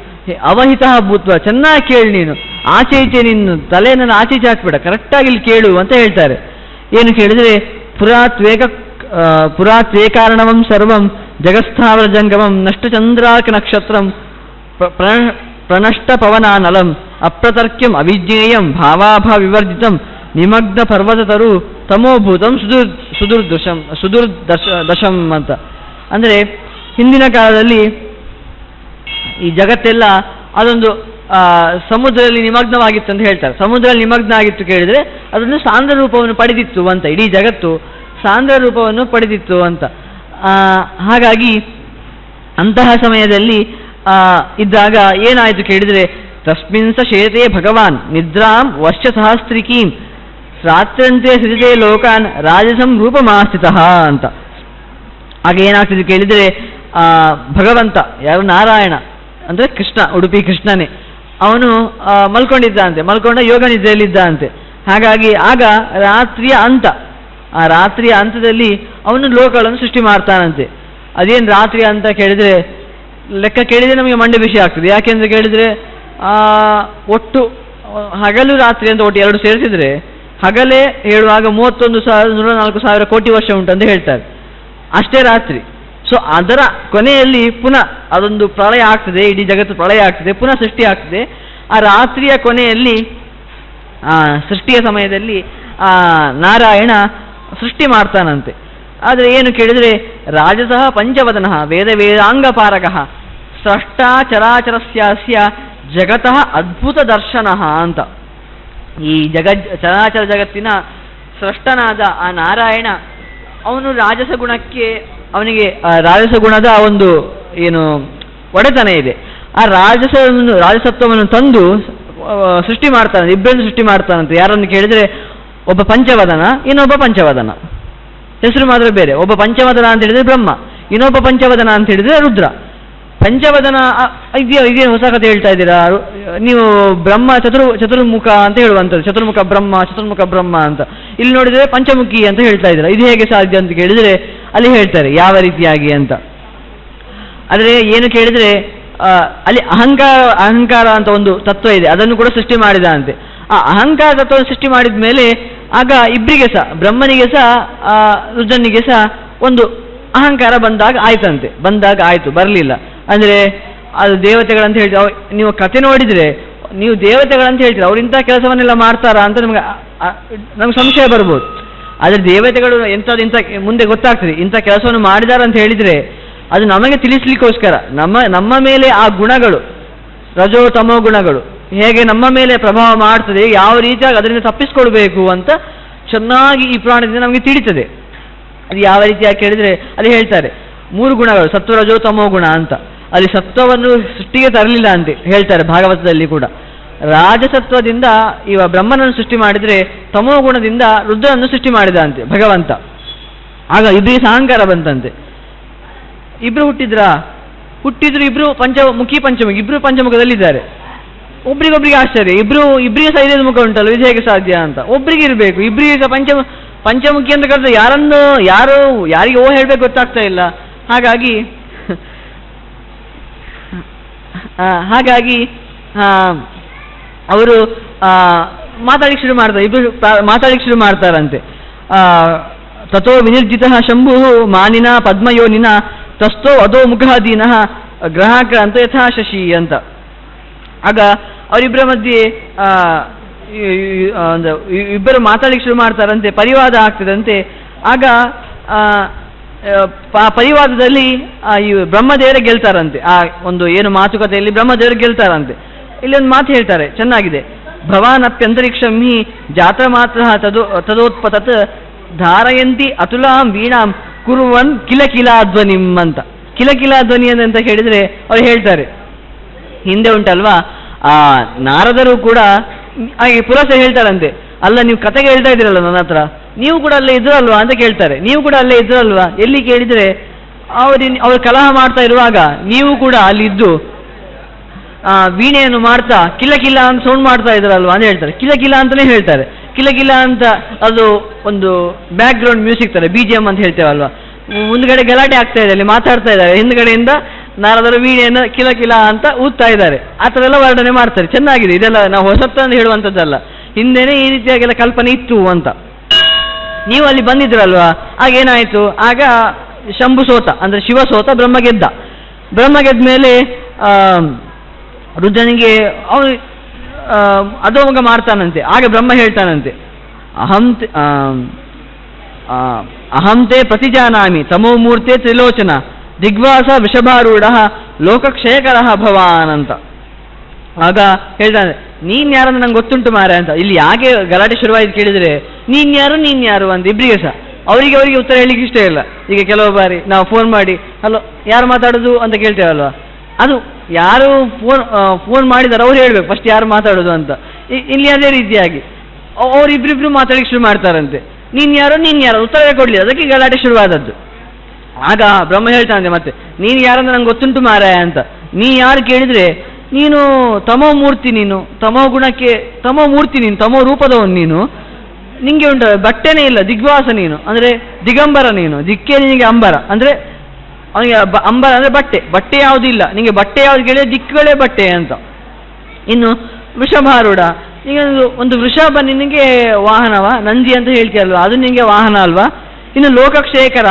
ಅವಹಿತ ಭೂತ್ವ, ಚೆನ್ನಾಗಿ ಕೇಳಿ ನೀನು, ಆಚೆ ಈಚೆ ನಿನ್ನ ತಲೆಯನ್ನು ಆಚೆ ಈಚೆ ಹಾಕ್ಬೇಡ, ಕರೆಕ್ಟಾಗಿ ಇಲ್ಲಿ ಕೇಳು ಅಂತ ಹೇಳ್ತಾರೆ. ಏನು ಕೇಳಿದರೆ, ಪುರಾತ್ವೇಕಾರಣವಂ ಸರ್ವಂ ಜಗಸ್ಥಾವರ ಜಂಗಮಂ ನಷ್ಟಚಂದ್ರಾಕ ನಕ್ಷತ್ರಂ ಪ್ರಣಷ್ಟ ಪವನಾನಲಂ ಅಪ್ರತರ್ಕ್ಯಂ ಅವಿಜ್ಞೇಯಂ ಭಾವಾಭಾವಿವರ್ಜಿತಂ ನಿಮಗ್ನ ಪರ್ವತತರು ತಮೋಭೂತಂ ಸುದುರ್ದಶಂ ಅಂತ. ಅಂದರೆ ಹಿಂದಿನ ಕಾಲದಲ್ಲಿ ಈ ಜಗತ್ತೆಲ್ಲ ಅದೊಂದು ಸಮುದ್ರದಲ್ಲಿ ನಿಮಗ್ನವಾಗಿತ್ತು ಅಂತ ಹೇಳ್ತಾರೆ. ಸಮುದ್ರದಲ್ಲಿ ನಿಮಗ್ನ ಆಗಿತ್ತು ಕೇಳಿದರೆ ಅದೊಂದು ಸಾಂದ್ರ ರೂಪವನ್ನು ಪಡೆದಿತ್ತು ಅಂತ, ಇಡೀ ಜಗತ್ತು ಸಾಂದ್ರ ರೂಪವನ್ನು ಪಡೆದಿತ್ತು ಅಂತ. ಹಾಗಾಗಿ ಅಂತಹ ಸಮಯದಲ್ಲಿ ಇದ್ದಾಗ ಏನಾಯಿತು ಕೇಳಿದರೆ, ತಸ್ಮಿನ್ ಸ ಶೇತೆ ಭಗವಾನ್ ನಿದ್ರಾಂ ವರ್ಷ ಸಹಸ್ರಿಕೀಂ ರಾತ್ರಂತೆ ಸೃಜತೆ ಲೋಕಾನ್ ರಾಜಸಂ ರೂಪಮಾಸ್ಥಿತಃ ಅಂತ. ಹಾಗೆ ಏನಾಗ್ತಿದೆ ಕೇಳಿದರೆ, ಭಗವಂತ ಯಾರು, ನಾರಾಯಣ ಅಂದರೆ ಕೃಷ್ಣ, ಉಡುಪಿ ಕೃಷ್ಣನೇ, ಅವನು ಮಲ್ಕೊಂಡ ಯೋಗ ನಿದ್ರೆಯಲ್ಲಿದ್ದಂತೆ. ಹಾಗಾಗಿ ಆಗ ರಾತ್ರಿಯ ಅಂತ, ಆ ರಾತ್ರಿಯ ಅಂತದಲ್ಲಿ ಅವನು ಲೋಕಗಳನ್ನು ಸೃಷ್ಟಿ ಮಾಡ್ತಾನಂತೆ. ಅದೇನು ರಾತ್ರಿ ಅಂತ ಕೇಳಿದರೆ, ಲೆಕ್ಕ ಕೇಳಿದರೆ ನಮಗೆ ಮಂಡೆ ಬಿಸಿ ಆಗ್ತದೆ. ಯಾಕೆಂದರೆ ಕೇಳಿದರೆ ಒಟ್ಟು ಹಗಲು ರಾತ್ರಿ ಅಂತ ಒಟ್ಟು ಎರಡು ಸೇರಿಸಿದರೆ, ಹಗಲೇ ಹೇಳುವಾಗ 31,104,000 ಕೋಟಿ ವರ್ಷ ಉಂಟಂತ ಹೇಳ್ತಾರೆ, ಅಷ್ಟೇ ರಾತ್ರಿ. ಸೊ ಅದರ ಕೊನೆಯಲ್ಲಿ ಪುನಃ ಅದೊಂದು ಪ್ರಳಯ ಆಗ್ತದೆ, ಇಡೀ ಜಗತ್ತು ಪ್ರಳಯ ಆಗ್ತದೆ, ಪುನಃ ಸೃಷ್ಟಿ ಆಗ್ತದೆ. ಆ ರಾತ್ರಿಯ ಕೊನೆಯಲ್ಲಿ, ಸೃಷ್ಟಿಯ ಸಮಯದಲ್ಲಿ ನಾರಾಯಣ ಸೃಷ್ಟಿ ಮಾಡ್ತಾನಂತೆ. ಆದರೆ ಏನು ಕೇಳಿದರೆ, ರಾಜಸಃ ಪಂಚವದನಃ ವೇದ ವೇದಾಂಗಪಾರಕಃ ಸ್ರಷ್ಟಾ ಚರಾಚರಸ್ಯಾಸ್ಯ ಜಗತಃ ಅದ್ಭುತ ದರ್ಶನಃ ಅಂತ. ಈ ಚರಾಚರ ಜಗತ್ತಿನ ಸ್ರಷ್ಟನಾದ ಆ ನಾರಾಯಣ, ಅವನು ರಾಜಸ ಗುಣಕ್ಕೆ, ಅವನಿಗೆ ರಾಜಸ ಗುಣದ ಒಂದು ಏನು ಒಡೆತನ ಇದೆ. ಆ ರಾಜಸತ್ವವನ್ನು ತಂದು ಸೃಷ್ಟಿ ಮಾಡ್ತಾನೆ, ಇಬ್ಬರನ್ನು ಸೃಷ್ಟಿ ಮಾಡ್ತಾನಂತೆ. ಯಾರನ್ನು ಕೇಳಿದರೆ, ಒಬ್ಬ ಪಂಚವದನ, ಇನ್ನೊಬ್ಬ ಪಂಚವದನ, ಹೆಸರು ಮಾತ್ರ ಬೇರೆ. ಒಬ್ಬ ಪಂಚವದನ ಅಂತ ಹೇಳಿದರೆ ಬ್ರಹ್ಮ, ಇನ್ನೊಬ್ಬ ಪಂಚವದನ ಅಂತ ಹೇಳಿದರೆ ರುದ್ರ. ಪಂಚವದನ ಇದೇನು ಹೊಸ ಕಥೆ ಹೇಳ್ತಾ ಇದ್ದೀರಾ ನೀವು? ಬ್ರಹ್ಮ ಚತುರ್ಮುಖ ಅಂತ ಹೇಳುವಂಥದ್ದು, ಚತುರ್ಮುಖ ಬ್ರಹ್ಮ ಅಂತ. ಇಲ್ಲಿ ನೋಡಿದರೆ ಪಂಚಮುಖಿ ಅಂತ ಹೇಳ್ತಾ ಇದ್ದೀರಾ, ಇದು ಹೇಗೆ ಸಾಧ್ಯ ಅಂತ ಕೇಳಿದರೆ ಅಲ್ಲಿ ಹೇಳ್ತಾರೆ ಯಾವ ರೀತಿಯಾಗಿ ಅಂತ. ಆದರೆ ಏನು ಕೇಳಿದರೆ, ಅಲ್ಲಿ ಅಹಂಕಾರ ಅಂತ ಒಂದು ತತ್ವ ಇದೆ, ಅದನ್ನು ಕೂಡ ಸೃಷ್ಟಿ ಮಾಡಿದ ಅಂತೆ. ಆ ಅಹಂಕಾರ ತತ್ವವನ್ನು ಸೃಷ್ಟಿ ಮಾಡಿದ ಮೇಲೆ ಆಗ ಇಬ್ಬರಿಗೆ ಸಹ, ಬ್ರಹ್ಮನಿಗೆ ಸಹ ರುದ್ರನಿಗೆ ಸಹ ಒಂದು ಅಹಂಕಾರ ಬಂದಾಗ ಆಯ್ತು, ಬರಲಿಲ್ಲ. ಅಂದರೆ ಅದು ದೇವತೆಗಳಂತ ಹೇಳ್ತೀವಿ. ನೀವು ಕಥೆ ನೋಡಿದರೆ ನೀವು ದೇವತೆಗಳಂತ ಹೇಳ್ತೀರಿ, ಅವ್ರು ಇಂಥ ಕೆಲಸವನ್ನೆಲ್ಲ ಮಾಡ್ತಾರಾ ಅಂತ ನಮ್ಗೆ ಸಂಶಯ ಬರ್ಬೋದು. ಆದರೆ ದೇವತೆಗಳು ಇಂಥ ಮುಂದೆ ಗೊತ್ತಾಗ್ತದೆ, ಇಂಥ ಕೆಲಸವನ್ನು ಮಾಡಿದಾರ ಅಂತ ಹೇಳಿದರೆ ಅದು ನಮಗೆ ತಿಳಿಸ್ಲಿಕ್ಕೋಸ್ಕರ ನಮ್ಮ ಮೇಲೆ ಆ ಗುಣಗಳು, ರಜೋ ತಮೋ ಗುಣಗಳು ಹೇಗೆ ನಮ್ಮ ಮೇಲೆ ಪ್ರಭಾವ ಮಾಡ್ತದೆ, ಯಾವ ರೀತಿಯಾಗಿ ಅದರಿಂದ ತಪ್ಪಿಸ್ಕೊಳ್ಬೇಕು ಅಂತ ಚೆನ್ನಾಗಿ ಈ ಪುರಾಣದಿಂದ ನಮಗೆ ತಿಳಿತದೆ. ಅದು ಯಾವ ರೀತಿಯಾಗಿ ಕೇಳಿದರೆ ಅಲ್ಲಿ ಹೇಳ್ತಾರೆ 3 ಗುಣಗಳು, ಸತ್ವ ರಜೋ ತಮೋ ಗುಣ ಅಂತ. ಅಲ್ಲಿ ಸತ್ವವನ್ನು ಸೃಷ್ಟಿಗೆ ತರಲಿಲ್ಲ ಅಂತ ಹೇಳ್ತಾರೆ ಭಾಗವತದಲ್ಲಿ ಕೂಡ. ರಾಜಸತ್ವದಿಂದ ಇವ ಬ್ರಹ್ಮನನ್ನು ಸೃಷ್ಟಿ ಮಾಡಿದರೆ ತಮೋ ಗುಣದಿಂದ ರುದ್ರನನ್ನು ಸೃಷ್ಟಿ ಮಾಡಿದ ಅಂತೆ ಭಗವಂತ. ಆಗ ಇಬ್ಬರಿಗೆ ಅಹಂಕಾರ ಬಂತಂತೆ. ಇಬ್ರು ಹುಟ್ಟಿದ್ರು ಇಬ್ರು ಪಂಚಮುಖಿ, ಇಬ್ರು ಪಂಚಮುಖದಲ್ಲಿದ್ದಾರೆ. ಒಬ್ರಿಗೊಬ್ರಿಗೆ ಆಶ್ಚರ್ಯ, ಇಬ್ಬರಿಗೆ ಸಹ 5 ಮುಖ ಉಂಟಲ್ಲ, ಇದು ಹೇಗೆ ಸಾಧ್ಯ ಅಂತ. ಒಬ್ರಿಗೆ ಇರಬೇಕು, ಇಬ್ಬರಿಗೆ ಪಂಚಮುಖಿ ಅಂತ ಕರೆದ್ರೆ ಯಾರಿಗೆ ಹೇಳ್ಬೇಕು ಗೊತ್ತಾಗ್ತಾ ಇಲ್ಲ. ಹಾಗಾಗಿ ಅವರು ಮಾತಾಡಿಕ್ಕೆ ಶುರು ಮಾಡ್ತಾರಂತೆ. ತಥೋ ವಿನಿರ್ಜಿತ ಶಂಭು ಮಾನಿನ ಪದ್ಮಯೋನಿನ ತಸ್ಥೋ ಅದೋ ಮುಖಾದೀನ ಗ್ರಾಹಕ ಅಂತ ಯಥಾ ಶಶಿ ಅಂತ. ಆಗ ಅವರಿಬ್ಬರ ಮಧ್ಯೆ ಇಬ್ಬರು ಮಾತಾಡಲಿಕ್ಕೆ ಶುರು ಮಾಡ್ತಾರಂತೆ, ಪರಿವಾದ ಆಗ್ತದಂತೆ. ಆಗ ಪರಿವಾದದಲ್ಲಿ ಈ ಬ್ರಹ್ಮದೇವರೇ ಗೆಲ್ತಾರಂತೆ. ಆ ಒಂದು ಏನು ಮಾತುಕತೆಯಲ್ಲಿ ಬ್ರಹ್ಮದೇವರು ಗೆಲ್ತಾರಂತೆ. ಇಲ್ಲಿ ಒಂದು ಮಾತು ಹೇಳ್ತಾರೆ, ಚೆನ್ನಾಗಿದೆ. ಭವಾನ್ ಅಪ್ಯಂತರಿಕ್ಷಂ ಹಿ ಜಾತ ಮಾತ್ರ ತದೋತ್ಪತತ್ ಧಾರಯಂತಿ ಅತುಲಾಂ ವೀಣಾಂ ಕುರುವನ್ ಕಿಲಕಿಲಾಧ್ವನಿಂ ಅಂತ. ಕಿಲಕಿಲಾಧ್ವನಿ ಅಂತ ಹೇಳಿದರೆ ಅವ್ರು ಹೇಳ್ತಾರೆ, ಹಿಂದೆ ಉಂಟಲ್ವಾ ನಾರದರು ಕೂಡ ಹಾಗೆ ಪುರಸ ಹೇಳ್ತಾರಂತೆ, ಅಲ್ಲ ನೀವು ಕತೆಗೆ ಹೇಳ್ತಾ ಇದ್ದೀರಲ್ಲ ನನ್ನ ಹತ್ರ, ನೀವು ಕೂಡ ಅಲ್ಲೇ ಇದ್ರಲ್ವಾ ಅಂತ ಕೇಳ್ತಾರೆ. ನೀವು ಕೂಡ ಅಲ್ಲೇ ಇದ್ರಲ್ವಾ ಎಲ್ಲಿ ಕೇಳಿದರೆ ಅವರು ಕಲಹ ಮಾಡ್ತಾ ಇರುವಾಗ ನೀವು ಕೂಡ ಅಲ್ಲಿದ್ದು ವೀಣೆಯನ್ನು ಮಾಡ್ತಾ ಕಿಲ ಅಂತ ಸೌಂಡ್ ಮಾಡ್ತಾ ಇದ್ರಲ್ವಾ ಅಂತ ಹೇಳ್ತಾರೆ. ಕಿಲ ಅಂತಲೇ ಹೇಳ್ತಾರೆ. ಕಿಲ ಅಂತ ಅದು ಒಂದು ಬ್ಯಾಕ್ ಗ್ರೌಂಡ್ ಮ್ಯೂಸಿಕ್ ತರ, BGM ಅಂತ ಹೇಳ್ತೇವಲ್ವಾ. ಮುಂದ್ಗಡೆ ಗಲಾಟೆ ಆಗ್ತಾ ಇದೆ, ಅಲ್ಲಿ ಮಾತಾಡ್ತಾ ಇದ್ದಾರೆ, ಹಿಂದ್ಗಡೆಯಿಂದ ನಾರದರು ವೀಣೆಯನ್ನು ಕಿಲ ಅಂತ ಊದ್ತಾ ಇದ್ದಾರೆ. ಆ ಥರ ಎಲ್ಲ ವರ್ಣನೆ ಮಾಡ್ತಾರೆ. ಚೆನ್ನಾಗಿದೆ, ಇದೆಲ್ಲ ನಾವು ಹೊಸತಂದು ಹೇಳುವಂಥದ್ದಲ್ಲ, ಹಿಂದೆನೇ ಈ ರೀತಿಯಾಗೆಲ್ಲ ಕಲ್ಪನೆ ಇತ್ತು ಅಂತ. ನೀವು ಅಲ್ಲಿ ಬಂದಿದ್ರಲ್ವಾ, ಆಗೇನಾಯಿತು, ಆಗ ಶಂಭು ಸೋತ, ಅಂದರೆ ಶಿವ ಸೋತ, ಬ್ರಹ್ಮ ಗೆದ್ದ ಮೇಲೆ ರುದ್ರನಿಗೆ ಅವನು ಅಧೋಮುಖ ಮಾಡ್ತಾನಂತೆ. ಆಗ ಬ್ರಹ್ಮ ಹೇಳ್ತಾನಂತೆ, ಅಹಂತೆ ಪ್ರತಿಜಾನಾಮಿ ತಮೋ ಮೂರ್ತೆ ತ್ರಿಲೋಚನ ದಿಗ್ವಾಸ ವೃಷಭಾರೂಢ ಲೋಕಕ್ಷಯಕರ ಭವಾನ್ ಅಂತ. ಆಗ ಹೇಳ್ತಾನೆ, ನೀನ್ ಯಾರಂದ್ರೆ ನಂಗೆ ಗೊತ್ತುಂಟು ಮಾರೆ ಅಂತ. ಇಲ್ಲಿ ಯಾಕೆ ಗಲಾಟೆ ಶುರುವಾಯ್ತು ಕೇಳಿದರೆ, ನೀನ್ ಯಾರು ಅಂತ ಇಬ್ಬರಿಗೆ ಸಹ ಅವರಿಗೆ ಉತ್ತರ ಹೇಳಲಿಕ್ಕೆ ಇಷ್ಟ ಇಲ್ಲ. ಈಗ ಕೆಲವು ಬಾರಿ ನಾವು ಫೋನ್ ಮಾಡಿ ಹಲೋ ಯಾರು ಮಾತಾಡೋದು ಅಂತ ಕೇಳ್ತೇವಲ್ವಾ, ಅದು ಯಾರು ಫೋನ್ ಮಾಡಿದಾರೆ ಅವ್ರು ಹೇಳ್ಬೇಕು ಫಸ್ಟ್ ಯಾರು ಮಾತಾಡೋದು ಅಂತ. ಇಲ್ಲಿ ಅದೇ ರೀತಿಯಾಗಿ ಅವರಿಬ್ರಿಬ್ರು ಮಾತಾಡಲಿಕ್ಕೆ ಶುರು ಮಾಡ್ತಾರಂತೆ. ನೀನ್ ಯಾರು ಉತ್ತರ ಕೊಡ್ಲಿ, ಅದಕ್ಕೆ ಗಲಾಟೆ ಶುರುವಾದದ್ದು. ಆಗ ಬ್ರಹ್ಮ ಹೇಳ್ತಾನಂತೆ ಮತ್ತೆ, ನೀನು ಯಾರಂದ್ರೆ ನಂಗೆ ಗೊತ್ತುಂಟು ಮಾರಾಯ ಅಂತ. ನೀ ಯಾರು ಕೇಳಿದ್ರೆ ನೀನು ತಮೋ ಮೂರ್ತಿ, ನೀನು ತಮೋ ಗುಣಕ್ಕೆ ತಮೋ ಮೂರ್ತಿ, ನೀನು ತಮೋ ರೂಪದವನು, ನೀನು ನಿಂಗೆ ಉಂಟ ಬಟ್ಟೆನೇ ಇಲ್ಲ, ದಿಗ್ವಾಸ ನೀನು, ಅಂದರೆ ದಿಗಂಬರ ನೀನು, ದಿಕ್ಕೇ ನಿನಗೆ ಅಂಬರ, ಅಂದರೆ ಅವನಿಗೆ ಅಂಬರ ಅಂದರೆ ಬಟ್ಟೆ ಯಾವುದೂ ಇಲ್ಲ, ನಿಮಗೆ ಬಟ್ಟೆ ಯಾವ್ದು ಕೇಳಿದ್ರೆ ದಿಕ್ಕುಗಳೇ ಬಟ್ಟೆ ಅಂತ. ಇನ್ನು ವೃಷಭಾರೂಢ, ಈಗ ಒಂದು ವೃಷಭ ನಿನಗೆ ವಾಹನವ, ನಂದಿ ಅಂತ ಹೇಳ್ತೀಯಲ್ವಾ, ಅದು ನಿನಗೆ ವಾಹನ ಅಲ್ವಾ. ಇನ್ನು ಲೋಕಕ್ಷೇಕರ,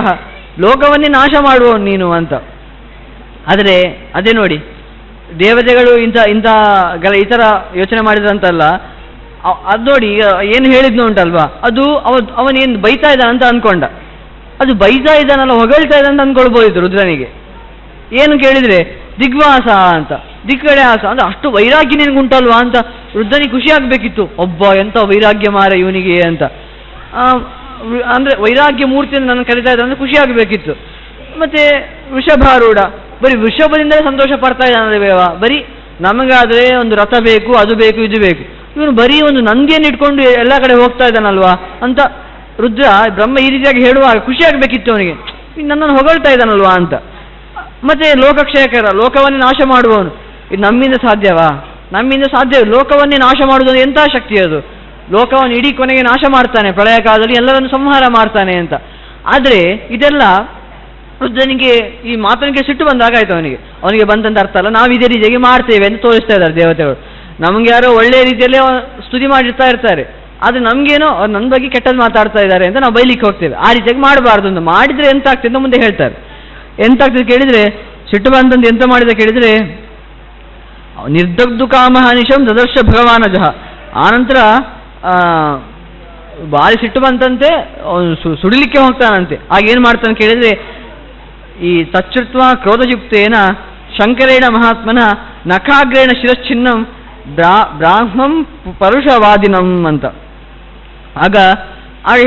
ಲೋಕವನ್ನೇ ನಾಶ ಮಾಡುವವನು ನೀನು ಅಂತ. ಆದರೆ ಅದೇ ನೋಡಿ, ದೇವತೆಗಳು ಈ ಥರ ಯೋಚನೆ ಮಾಡಿದ್ರಂತಲ್ಲ, ಅದು ನೋಡಿ ಏನು ಹೇಳಿದ್ನು ಉಂಟಲ್ವಾ, ಅದು ಅವನೇನು ಬೈತಾ ಇದ್ದಾನೆ ಅಂತ ಅಂದ್ಕೊಂಡ. ಅದು ಬೈತಾ ಇದ್ದಾನಲ್ಲ, ಹೊಗಳ್ತಾ ಇದ್ದಾನೆ ಅಂತ ಅಂದ್ಕೊಳ್ಬೋದಿತ್ತು ರುದ್ರನಿಗೆ. ಏನು ಕೇಳಿದರೆ ದಿಗ್ವಾಸ ಅಂತ, ದಿಕ್ಕಡೆ ಆಸ ಅಂದರೆ ಅಷ್ಟು ವೈರಾಗ್ಯ ನಿನಗುಂಟಲ್ವಾ ಅಂತ ರುದ್ರನಿಗೆ ಖುಷಿ ಆಗಬೇಕಿತ್ತು. ಒಬ್ಬ ಎಂಥ ವೈರಾಗ್ಯ ಮಾರ ಇವನಿಗೆ ಅಂತ, ಅಂದರೆ ವೈರಾಗ್ಯ ಮೂರ್ತಿಯನ್ನು ನಾನು ಕರೀತಾ ಇದ್ದ ಅಂದರೆ ಖುಷಿ ಆಗಬೇಕಿತ್ತು. ಮತ್ತು ವೃಷಭಾರೂಢ, ಬರೀ ವೃಷಭದಿಂದಲೇ ಸಂತೋಷ ಪಡ್ತಾ ಇದ್ದಾನೆ ಬೇವ, ಬರೀ ನಮಗಾದರೆ ಒಂದು ರಥ ಬೇಕು, ಅದು ಬೇಕು, ಇದು ಬೇಕು, ಇವನು ಬರೀ ಒಂದು ನಂದಿಯನ್ನು ಇಟ್ಕೊಂಡು ಎಲ್ಲ ಕಡೆ ಹೋಗ್ತಾ ಇದ್ದಾನಲ್ವಾ ಅಂತ ರುದ್ರ ಬ್ರಹ್ಮ ಈ ರೀತಿಯಾಗಿ ಹೇಳುವಾಗ ಖುಷಿ ಆಗಬೇಕಿತ್ತು ಅವನಿಗೆ, ನನ್ನನ್ನು ಹೊಗಳ್ತಾ ಇದ್ದಾನಲ್ವಾ ಅಂತ. ಮತ್ತು ಲೋಕಕ್ಷಯಕರ, ಲೋಕವನ್ನೇ ನಾಶ ಮಾಡುವವನು, ಇದು ನಮ್ಮಿಂದ ಸಾಧ್ಯವಾ? ನಮ್ಮಿಂದ ಸಾಧ್ಯ. ಲೋಕವನ್ನೇ ನಾಶ ಮಾಡುವುದು ಎಂಥ ಶಕ್ತಿ ಅದು, ಲೋಕವನ್ನು ಇಡೀ ಕೊನೆಗೆ ನಾಶ ಮಾಡ್ತಾನೆ, ಪ್ರಳಯ ಕಾಲದಲ್ಲಿ ಎಲ್ಲರನ್ನು ಸಂಹಾರ ಮಾಡ್ತಾನೆ ಅಂತ. ಆದರೆ ಇದೆಲ್ಲ ರುದ್ರನಿಗೆ ಈ ಮಾತನಿಗೆ ಸಿಟ್ಟು ಬಂದಾಗ ಆಯ್ತು ಅವನಿಗೆ ಬಂದಂತ ಅರ್ಥ ಅಲ್ಲ, ನಾವು ಇದೇ ರೀತಿಯಾಗಿ ಮಾಡ್ತೇವೆ ಅಂತ ತೋರಿಸ್ತಾ ಇದ್ದಾರೆ ದೇವತೆಗಳು. ನಮ್ಗೆ ಯಾರೋ ಒಳ್ಳೆಯ ರೀತಿಯಲ್ಲೇ ಸ್ತುತಿ ಮಾಡಿರ್ತಾ ಇರ್ತಾರೆ, ಆದರೆ ನಮ್ಗೇನೋ ಅವ್ರು ನನ್ನ ಬಗ್ಗೆ ಕೆಟ್ಟದ್ದು ಮಾತಾಡ್ತಾ ಇದ್ದಾರೆ ಅಂತ ನಾವು ಬೈಲಿಕ್ಕೆ ಹೋಗ್ತೇವೆ. ಆ ರೀತಿಯಾಗಿ ಮಾಡಬಾರ್ದು ಅಂತ. ಮಾಡಿದ್ರೆ ಎಂತ ಆಗ್ತದೆ ಅಂತ ಮುಂದೆ ಹೇಳ್ತಾರೆ. ಎಂತಾಗ್ತದೆ ಕೇಳಿದ್ರೆ, ಸಿಟ್ಟು ಬಂತಂದು ಎಂತ ಮಾಡಿದ ಕೇಳಿದ್ರೆ, ನಿರ್ದಗ್ಧು ಕಾಮಹಾನಿಶಂ ದದರ್ಶ ಭಗವಾನಜಃ. ಆನಂತರ ಭಾರಿ ಸಿಟ್ಟು ಬಂತಂತೆ, ಸುಡಿಲಿಕ್ಕೆ ಹೋಗ್ತಾನಂತೆ. ಆಗ ಏನು ಮಾಡ್ತಾನೆ ಕೇಳಿದ್ರೆ, ಈ ತಚ್ಚೃತ್ವ ಕ್ರೋಧಯುಕ್ತೇನ ಶಂಕರೇಣ ಮಹಾತ್ಮನ ನಖಾಗ್ರೇಣ ಶಿರಶ್ಚಿನ್ನಂ ಬ್ರಾಹ್ಮಂ ಪರುಷವಾದಿನಂ ಅಂತ. ಆಗ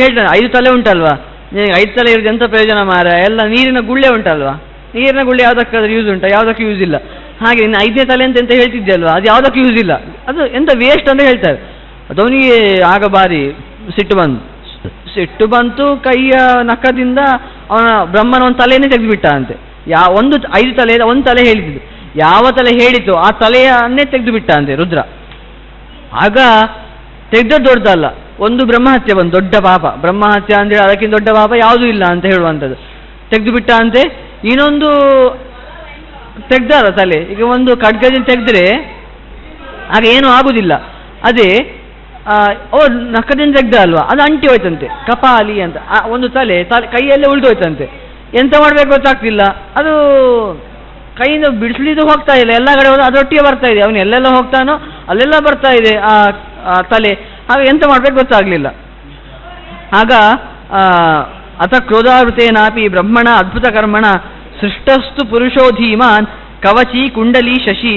ಹೇಳ್ತಾನೆ, 5 ತಲೆ ಉಂಟಲ್ವಾ, ನಿನಗೆ 5 ತಲೆ ಇರೋದು ಎಂಥ ಪ್ರಯೋಜನ ಮಾರ, ಎಲ್ಲ ನೀರಿನ ಗುಳ್ಳೆ ಉಂಟಲ್ವಾ, ನೀರಿನ ಗುಳ್ಳೆ ಯಾವುದಕ್ಕಾದ್ರೂ ಯೂಸ್ ಉಂಟಾ, ಯಾವುದಕ್ಕೂ ಯೂಸ್ ಇಲ್ಲ. ಹಾಗೆ ಇನ್ನು 5ನೇ ತಲೆ ಅಂತ ಹೇಳ್ತಿದ್ದೆ ಅಲ್ವಾ, ಅದು ಯಾವುದಕ್ಕೂ ಯೂಸ್ ಇಲ್ಲ, ಅದು ಎಂಥ ವೇಸ್ಟ್ ಅಂತ ಹೇಳ್ತಾರೆ. ಅದವನಿಗೆ ಆಗ ಬಾರಿ ಸಿಟ್ಟು ಬಂತು, ಕೈಯ ನಖದಿಂದ ಅವನ ಬ್ರಹ್ಮನ ಒಂದು ತಲೆಯನ್ನೇ ತೆಗೆದುಬಿಟ್ಟ ಅಂತೆ. 5 ತಲೆ ಒಂದು ತಲೆ ಹೇಳಿದ್ದು, ಯಾವ ತಲೆ ಹೇಳಿತು ಆ ತಲೆಯನ್ನೇ ತೆಗೆದು ಬಿಟ್ಟ ಅಂತೆ ರುದ್ರ. ಆಗ ತೆಗೆದದ್ದು ದೊಡ್ಡದಲ್ಲ, ಒಂದು ಬ್ರಹ್ಮಹತ್ಯೆ ಬಂದು ದೊಡ್ಡ ಪಾಪ. ಬ್ರಹ್ಮಹತ್ಯೆ ಅಂದರೆ ಅದಕ್ಕಿಂತ ದೊಡ್ಡ ಪಾಪ ಯಾವುದೂ ಇಲ್ಲ ಅಂತ ಹೇಳುವಂಥದ್ದು. ತೆಗೆದು ಬಿಟ್ಟ ಅಂತೆ. ಇನ್ನೊಂದು ತೆಗ್ದಾರ ತಲೆ, ಈಗ ಒಂದು ಖಡ್ಗದಿಂದ ತೆಗೆದ್ರೆ ಆಗ ಏನೂ ಆಗುದಿಲ್ಲ, ಅದೇ ನಖದಿಂದ ತೆಗ್ದ ಅಲ್ವಾ, ಅದು ಅಂಟಿ ಹೋಯ್ತಂತೆ, ಕಪಾಲಿ ಅಂತ. ಒಂದು ತಲೆ ಕೈಯಲ್ಲೇ ಉಳಿದು ಹೋಯ್ತಂತೆ. ಎಂತ ಮಾಡ್ಬೇಕು ಗೊತ್ತಾಗ್ತಿಲ್ಲ, ಅದು ಕೈಯಿಂದ ಬಿಡಿಸ್ಲಿದ್ದು ಹೋಗ್ತಾ ಇಲ್ಲ, ಎಲ್ಲ ಕಡೆ ಹೋದ ಅದರೊಟ್ಟಿಗೆ ಬರ್ತಾ ಇದೆ. ಅವನು ಎಲ್ಲೆಲ್ಲ ಹೋಗ್ತಾನೋ ಅಲ್ಲೆಲ್ಲ ಬರ್ತಾ ಇದೆ ಆ ತಲೆ. ಹಾಗೆ ಎಂತ ಮಾಡ್ಬೇಕು ಗೊತ್ತಾಗ್ಲಿಲ್ಲ. ಆಗ ಅಥ ಕ್ರೋಧಾವೃತೇನಾಪಿ ಬ್ರಹ್ಮಣ ಅದ್ಭುತ ಕರ್ಮಣ ಸೃಷ್ಟಸ್ತು ಪುರುಷೋ ಧೀಮಾನ್ ಕವಚಿ ಕುಂಡಲಿ ಶಶಿ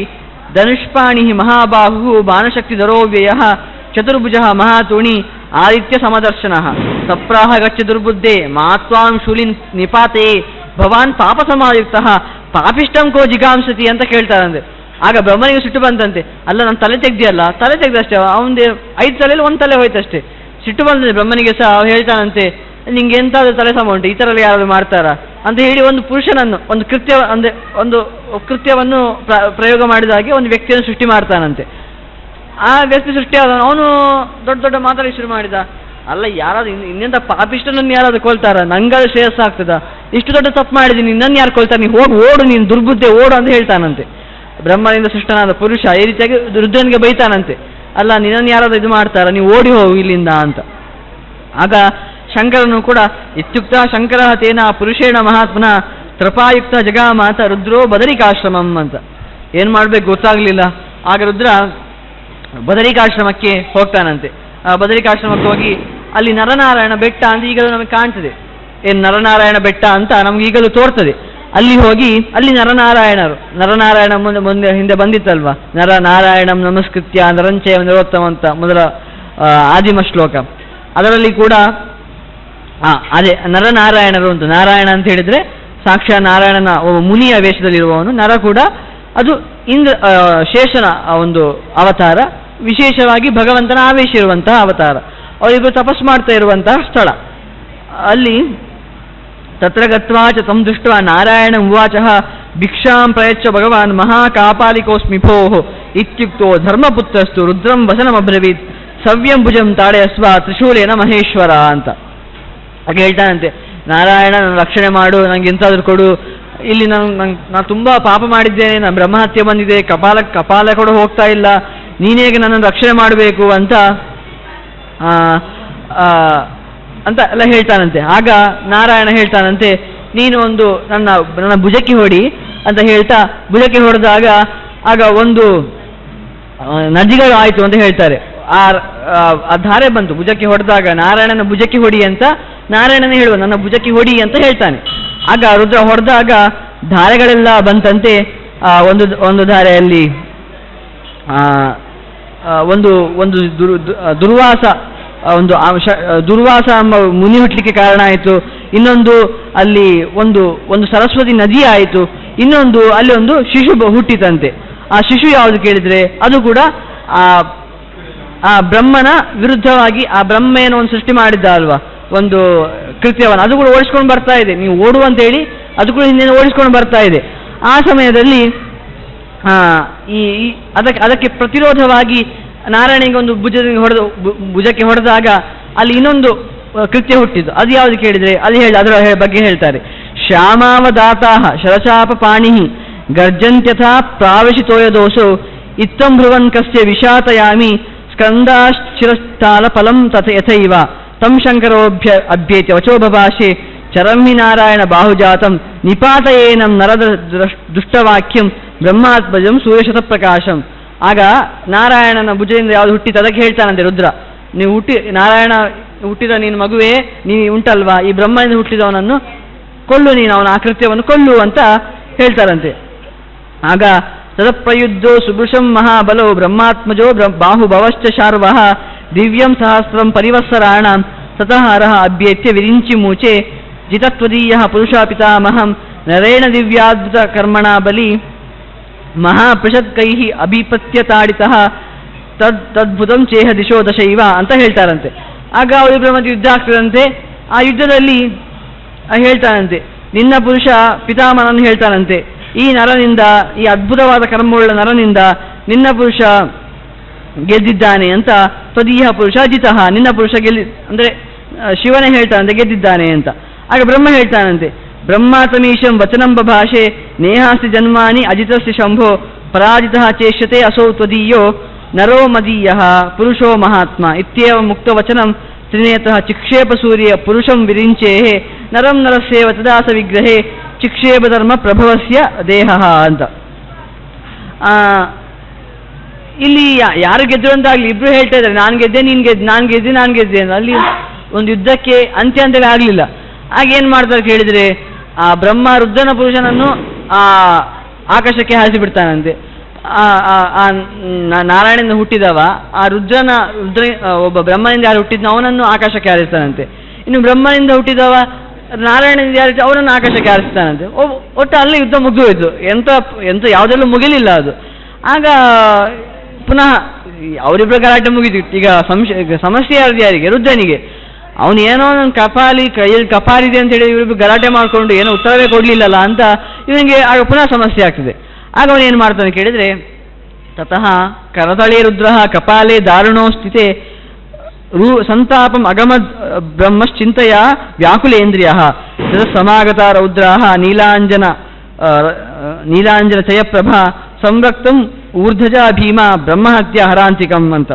ಧನುಷ್ಪಾಣಿ ಮಹಾಬಾಹು ಬಾಣಶಕ್ತಿ ಧರೋವ್ಯಯ ಚತುರ್ಭುಜ ಮಹಾತುಣಿ ಆದಿತ್ಯ ಸಮದರ್ಶನ ಸಪ್ರಾಹ ಗಚ್ಚ ದುರ್ಬುದ್ಧೆ ಮಾತ್ವಾಂ ಶೂಲಿನ್ ನಿಪಾತೆ ಭವಾನ್ ಪಾಪ ಸಮಾಯುಕ್ತ ಪಾಪಿಷ್ಟಂ ಕೋ ಜಿಗಾಂಸತಿ ಅಂತ ಕೇಳ್ತಾರಂತೆ. ಆಗ ಬ್ರಹ್ಮನಿಗೆ ಸಿಟ್ಟು ಬಂತಂತೆ, ಅಲ್ಲ ನಾನು ತಲೆ ತೆಗ್ದಿಯಲ್ಲ, ತಲೆ ತೆಗ್ದಷ್ಟೇ, ಅವನದೇ 5 ತಲೆಯಲ್ಲಿ 1 ತಲೆ ಹೋಯ್ತಷ್ಟೇ. ಸಿಟ್ಟು ಬಂದಂತೆ ಬ್ರಹ್ಮನಿಗೆ ಸಹ. ಹೇಳ್ತಾನಂತೆ, ನಿಂಗೆ ಎಂತಾದ್ರೂ ತಲೆ ಸಮ ಉಂಟು, ಈ ಥರ ಯಾರು ಮಾಡ್ತಾರ ಅಂತ ಹೇಳಿ ಒಂದು ಪುರುಷನನ್ನು ಒಂದು ಕೃತ್ಯ ಅಂದರೆ ಒಂದು ಕೃತ್ಯವನ್ನು ಪ್ರಯೋಗ ಮಾಡಿದ ಹಾಗೆ ಒಂದು ವ್ಯಕ್ತಿಯನ್ನು ಸೃಷ್ಟಿ ಮಾಡ್ತಾನಂತೆ. ಆ ವ್ಯಕ್ತಿ ಸೃಷ್ಟಿಯಾದ ಅವನು ದೊಡ್ಡ ದೊಡ್ಡ ಮಾತಾಡಿ ಶುರು ಮಾಡಿದ. ಅಲ್ಲ, ಯಾರಾದ್ರು ಇನ್ನೆಂತ ಪಾಪಿಷ್ಟನನ್ನು ಯಾರಾದ್ರು ಕೊಲ್ತಾರ, ನಂಗಾದ್ರೂ ಶ್ರೇಯಸ್ಸ ಆಗ್ತದ, ಇಷ್ಟು ದೊಡ್ಡ ತಪ್ಪು ಮಾಡಿದ್ದೀನಿ, ನಿನ್ನನ್ನು ಯಾರು ಕೊಲ್ತಾರೆ, ನೀನು ಹೋಗಿ ಓಡು, ನೀನು ದುರ್ಬುದ್ಧಿ ಓಡು ಅಂತ ಹೇಳ್ತಾನಂತೆ. ಬ್ರಹ್ಮನಿಂದ ಸೃಷ್ಟನಾದ ಪುರುಷ ಈ ರೀತಿಯಾಗಿ ರುದ್ರನಿಗೆ ಬೈತಾನಂತೆ, ಅಲ್ಲ ನಿನ್ನನ್ನು ಯಾರಾದ್ರೂ ಇದು ಮಾಡ್ತಾರ, ನೀವು ಓಡಿ ಹೋಗು ಇಲ್ಲಿಂದ ಅಂತ. ಆಗ ಶಂಕರನು ಕೂಡ ಇತ್ಯುಕ್ತ ಶಂಕರ ತೇನ ಪುರುಷೇಣ ಮಹಾತ್ಮನ ಕೃಪಾಯುಕ್ತ ಜಗಾಮಾತ ರುದ್ರೋ ಬದರಿಕಾಶ್ರಮಂ ಅಂತ. ಏನು ಮಾಡ್ಬೇಕು ಗೊತ್ತಾಗ್ಲಿಲ್ಲ. ಆಗ ರುದ್ರ ಬದರಿಕಾಶ್ರಮಕ್ಕೆ ಹೋಗ್ತಾನಂತೆ. ಆ ಬದರಿಕಾಶ್ರಮಕ್ಕೆ ಹೋಗಿ ಅಲ್ಲಿ ನರನಾರಾಯಣ ಬೆಟ್ಟ ಅಂತ ಈಗಲೂ ನಮಗೆ ಕಾಣ್ತದೆ. ಏನು ನರನಾರಾಯಣ ಬೆಟ್ಟ ಅಂತ ನಮ್ಗೆ ಈಗಲೂ ತೋರ್ತದೆ. ಅಲ್ಲಿ ಹೋಗಿ ಅಲ್ಲಿ ನರನಾರಾಯಣ ಮುಂದೆ ಹಿಂದೆ ಬಂದಿತ್ತಲ್ವಾ, ನರನಾರಾಯಣಂ ನಮಸ್ಕೃತ್ಯ ನರಂಚಯ ನರೋತ್ತಮ ಅಂತ ಮೊದಲ ಆದಿಮ ಶ್ಲೋಕ. ಅದರಲ್ಲಿ ಕೂಡ ಅದೇ ನರನಾರಾಯಣರು ಅಂತ. ನಾರಾಯಣ ಅಂತ ಹೇಳಿದ್ರೆ ಸಾಕ್ಷಾ ನಾರಾಯಣನ ಮುನಿಯ ವೇಷದಲ್ಲಿರುವವನು. ನರ ಕೂಡ ಅದು ಶೇಷನ ಒಂದು ಅವತಾರ, ವಿಶೇಷವಾಗಿ ಭಗವಂತನ ಆವೇಶ ಇರುವಂತಹ ಅವತಾರ. ಅವರಿಬ್ಬರು ತಪಸ್ಸು ಮಾಡ್ತಾ ಇರುವಂತಹ ಸ್ಥಳ. ಅಲ್ಲಿ ತತ್ರ ಗತ್ವಾ ಚ ತಂ ದೃಷ್ಟ್ವಾ ನಾರಾಯಣ ಉವಾಚ ಭಿಕ್ಷಾಂ ಪ್ರಯಚ್ಛ ಭಗವಾನ್ ಮಹಾಕಾಪಾಲಿಕೋಸ್ಮಿ ಭೋಃ ಇತ್ಯುಕ್ತೋ ಧರ್ಮಪುತ್ರಸ್ತು ರುದ್ರಂ ವಸನಮಬ್ರವೀತ್ ಸವ್ಯಂ ಭುಜಂ ತಾಡಯಸ್ವ ತ್ರಿಶೂಲೇನ ಮಹೇಶ್ವರ ಅಂತ. ಹಾಗೆ ಹೇಳ್ತಾನಂತೆ, ನಾರಾಯಣ ನನ್ನ ರಕ್ಷಣೆ ಮಾಡು, ನನಗೆ ಎಂತಾದ್ರೂ ಕೊಡು, ಇಲ್ಲಿ ನಾನು ತುಂಬ ಪಾಪ ಮಾಡಿದ್ದೇನೆ, ನಾನು ಬ್ರಹ್ಮಹತ್ಯೆ ಬಂದಿದೆ, ಕಪಾಲ ಕೂಡ ಹೋಗ್ತಾ ಇಲ್ಲ, ನೀನೇಗೆ ನನ್ನನ್ನು ರಕ್ಷಣೆ ಮಾಡಬೇಕು ಅಂತ ಎಲ್ಲ ಹೇಳ್ತಾನಂತೆ. ಆಗ ನಾರಾಯಣ ಹೇಳ್ತಾನಂತೆ, ನೀನು ಒಂದು ನನ್ನ ಭುಜಕ್ಕೆ ಹೊಡಿ ಅಂತ ಹೇಳ್ತಾ ಭುಜಕ್ಕೆ ಹೊಡೆದಾಗ ಆಗ ಒಂದು ನದಿಗಳು ಆಯಿತು ಅಂತ ಹೇಳ್ತಾರೆ. ಆ ಧಾರೆ ಬಂತು ಭುಜಕ್ಕೆ ಹೊಡೆದಾಗ. ನಾರಾಯಣನ ಭುಜಕ್ಕೆ ಹೊಡಿ ಅಂತ ನಾರಾಯಣನೇ ಹೇಳುವ, ನನ್ನ ಭುಜಕ್ಕೆ ಹೊಡಿ ಅಂತ ಹೇಳ್ತಾನೆ. ಆಗ ರುದ್ರ ಹೊಡೆದಾಗ ಧಾರೆಗಳೆಲ್ಲ ಬಂತಂತೆ. ಒಂದು ಧಾರೆಯಲ್ಲಿ ಒಂದು ದುರ್ವಾಸ ದುರ್ವಾಸ ಎಂಬ ಮುನಿ ಹುಟ್ಟಲಿಕ್ಕೆ ಕಾರಣ ಆಯಿತು. ಇನ್ನೊಂದು ಅಲ್ಲಿ ಒಂದು ಸರಸ್ವತಿ ನದಿ ಆಯಿತು. ಇನ್ನೊಂದು ಅಲ್ಲಿ ಒಂದು ಶಿಶು ಹುಟ್ಟಿತಂತೆ. ಆ ಶಿಶು ಯಾವುದು ಕೇಳಿದ್ರೆ ಅದು ಕೂಡ ಆ ಬ್ರಹ್ಮನ ವಿರುದ್ಧವಾಗಿ, ಆ ಬ್ರಹ್ಮ ಏನೋ ಒಂದು ಸೃಷ್ಟಿ ಮಾಡಿದ್ದ ಅಲ್ವಾ ಒಂದು ಕೃತ್ಯವನ್ನು, ಅದು ಕೂಡ ಓಡಿಸ್ಕೊಂಡು ಬರ್ತಾ ಇದೆ. ನೀವು ಓಡು ಅಂತೇಳಿ ಅದು ಕೂಡ ಹಿಂದೆ ಓಡಿಸ್ಕೊಂಡು ಬರ್ತಾ ಇದೆ. ಆ ಸಮಯದಲ್ಲಿ ಅದಕ್ಕೆ ಪ್ರತಿರೋಧವಾಗಿ ನಾರಾಯಣಿಗೆ ಒಂದು ಭುಜಕ್ಕೆ ಹೊಡೆದಾಗ ಅಲ್ಲಿ ಇನ್ನೊಂದು ಕೃತ್ಯ ಹುಟ್ಟಿದ್ದು. ಅದು ಯಾವುದು ಕೇಳಿದ್ರೆ ಅದು ಅದರ ಬಗ್ಗೆ ಹೇಳ್ತಾರೆ. ಶ್ಯಾಮಾವದಾತಾಃ ಶರಚಾಪಪಾಣಿಃ ಗರ್ಜಂತ್ಯಥಾ ಪ್ರಾವಿಶಿತೋಯದೋಸೋ ಇತ್ತಂ ಬ್ರುವನ್ ಕಸ್ಯ ವಿಷಾತಯಾಮಿ ಸ್ಕಂದಾಶ್ಚಿರಸ್ಥಾಲ ಫಲಂ ಯಥೈವ ತಂ ಶಂಕರೋಭ್ಯ ಅಭ್ಯೇತ್ಯ ವಚೋ ಬಭಾಷೆ ಚರಮ್ಮಿ ನಾರಾಯಣ ಬಾಹುಜಾತಂ ನಿಪಾತಯೇನಂ ನರದ ದುಷ್ಟವಾಕ್ಯಂ ಬ್ರಹ್ಮಾತ್ಮಜಂ ಸೂರ್ಯಶತಪ್ರಕಾಶಂ. ಆಗ ನಾರಾಯಣನ ಭುಜದಿಂದ ಯಾವುದು ಹುಟ್ಟಿತು ಅದಕ್ಕೆ ಹೇಳ್ತಾನಂತೆ ರುದ್ರ, ನೀವು ನಾರಾಯಣ ಹುಟ್ಟಿದ ನೀನು ಮಗುವೇ, ನೀನು ಉಂಟಲ್ವಾ, ಈ ಬ್ರಹ್ಮನಿಂದ ಹುಟ್ಟಿದವನನ್ನು ಕೊಲ್ಲು, ನೀನು ಅವನ ಆಕೃತ್ಯವನ್ನು ಕೊಲ್ಲು ಅಂತ ಹೇಳ್ತಾರಂತೆ. ಆಗ ತದಪ್ರಯುದ್ಧೋ ಸುಭೃಶಂ ಮಹಾಬಲೋ ಬ್ರಹ್ಮಾತ್ಮಜೋ ಬಾಹುಭವಶ್ಚ ಶಾರ್ವಃ ದಿವ್ಯಂ ಸಹಸ್ರಂ ಪರಿವತ್ಸರಾಣ ತತಃ ಹರಃ ಅಭ್ಯೇತ್ಯ ವಿರಿಂಚಿ ಮೂಚೆ ಜಿತತ್ವದೀಯ ಪುರುಷ ಪಿತಾಮಹಂ ನರೇಣ ದಿವ್ಯಾದ್ಭುತ ಕರ್ಮಣ ಬಲಿ ಮಹಾಪೃಷತ್ಕೈಃ ಅಭಿಪತ್ಯತಾಡಿತಃ ತದ್ಭುತಂ ಚೇಹ ದಿಶೋ ದಶೈವ ಅಂತ ಹೇಳ್ತಾರಂತೆ. ಆಗ ಅವರಿಬ್ಬರ ಮಧ್ಯೆ ಯುದ್ಧ ಆಗ್ತದಂತೆ. ಆ ಯುದ್ಧದಲ್ಲಿ ಹೇಳ್ತಾನಂತೆ, ನಿನ್ನ ಪುರುಷ ಪಿತಾಮಹನನ್ನು ಹೇಳ್ತಾನಂತೆ, ಈ ನರನಿಂದ, ಈ ಅದ್ಭುತವಾದ ಕರ್ಮವುಳ್ಳ ನರನಿಂದ ನಿನ್ನ ಪುರುಷ ಗೆದ್ದಿದ್ದಾನೆ ಅಂತ. ತ್ವದೀಯ ಪುರುಷ ಜಿತಃ, ನಿನ್ನ ಪುರುಷ ಅಂದರೆ ಶಿವನೇ ಹೇಳ್ತಾನಂತೆ ಗೆದ್ದಿದ್ದಾನೆ ಅಂತ. ಆಗ ಬ್ರಹ್ಮ ಹೇಳ್ತಾನಂತೆ, ಬ್ರಹ್ಮಾತಮೀಶಂ ವಚನಂ ಬಭಾಷೆ ನೇಹಾಸ್ತಿ ಜನ್ಮಾನಿ ಅಜಿತಸ್ಯ ಶಂಭೋ ಪರಾಜಿತಃ ಚೇಷ್ಯತೆ ಅಸೌ ತ್ವದೀಯೋ ನರೋ ಮದೀಯಃ ಪುರುಷೋ ಮಹಾತ್ಮ ಇತ್ಯೇವ ಮುಕ್ತವಚನಂ ತ್ರಿನೇತಃ ಚಿಕ್ಷೇಪ ಸೂರ್ಯ ಪುರುಷಂ ವಿರಿಂಚೇಃ ನರಂ ನರಸ್ಯೇವ ತದಾಸ ವಿಗ್ರಹೇ ಚಿಕ್ಷೇಪ ಧರ್ಮ ಪ್ರಭವಸ್ಯ ದೇಹ ಅಂತ. ಇಲ್ಲಿ ಯಾರು ಗೆದ್ರು ಅಂತಾಗಲಿ ಇಬ್ರು ಹೇಳ್ತಾ ಇದ್ದಾರೆ, ನಾನು ಗೆದ್ದೆ, ನೀನು ಗೆದ್ದೆ, ನಾನು ಗೆದ್ದೆ ಅಂತ. ಅಲ್ಲಿ ಒಂದು ಯುದ್ಧಕ್ಕೆ ಅಂತ್ಯ ಅಂತಲೇ ಆಗಲಿಲ್ಲ. ಆಗ ಏನು ಮಾಡ್ತಾರೆ ಕೇಳಿದರೆ, ಆ ಬ್ರಹ್ಮ ರುದ್ರನ ಪುರುಷನನ್ನು ಆಕಾಶಕ್ಕೆ ಹಾರಿಸಿ ಬಿಡ್ತಾನಂತೆ. ನಾರಾಯಣನಿಂದ ಹುಟ್ಟಿದವ ಆ ರುದ್ರ ಒಬ್ಬ ಬ್ರಹ್ಮನಿಂದ ಯಾರು ಹುಟ್ಟಿದ್ನೋ ಅವನನ್ನು ಆಕಾಶಕ್ಕೆ ಹಾರಿಸ್ತಾನಂತೆ. ಇನ್ನು ಬ್ರಹ್ಮನಿಂದ ಹುಟ್ಟಿದವ ನಾರಾಯಣನಿಂದ ಯಾರು ಅವನನ್ನು ಆಕಾಶಕ್ಕೆ ಹಾರಿಸ್ತಾನಂತೆ. ಒಟ್ಟು ಅಲ್ಲಿ ಯುದ್ಧ ಮುಗಿದು ಹೋಯ್ತು. ಎಂತ ಯಾವುದೆಲ್ಲೂ ಮುಗಿಲಿಲ್ಲ ಅದು. ಆಗ ಪುನಃ ಅವರಿಬ್ಬರ ಗಲಾಟೆ ಮುಗಿದಿತ್ತು. ಈಗ ಸಮಸ್ಯೆ ಯಾರಿಗೆ? ರುದ್ರನಿಗೆ. ಅವನು ಏನೋ ನನ್ನ ಕೈಯಲ್ಲಿ ಕಪಾಲಿದೆ ಅಂತೇಳಿ ಇವರಿಬ್ಬರು ಗಲಾಟೆ ಮಾಡಿಕೊಂಡು ಏನೋ ಉತ್ತರವೇ ಕೊಡಲಿಲ್ಲಲ್ಲ ಅಂತ ಇವನಿಗೆ ಆಗ ಪುನಃ ಸಮಸ್ಯೆ ಆಗ್ತದೆ. ಆಗ ಅವನು ಏನು ಮಾಡ್ತಾನೆ ಕೇಳಿದರೆ, ತತಃ ಕರತಳೆ ರುದ್ರ ಕಪಾಲೆ ದಾರುಣೋ ಸ್ಥಿತೆ ಸಂತಾಪಂ ಅಗಮದ್ ಬ್ರಹ್ಮಶ್ಚಿಂತೆಯ ವ್ಯಾಕುಲೇಂದ್ರಿಯ ಸಮಾಗತ ರೌದ್ರಾ ನೀಲಾಂಜನ ಚಯಪ್ರಭಾ ಸಂರಕ್ತಂ ಊರ್ಧ್ವಜ ಭೀಮ ಬ್ರಹ್ಮಹತ್ಯ ಹರಾಂತಿಕಂ ಅಂತ.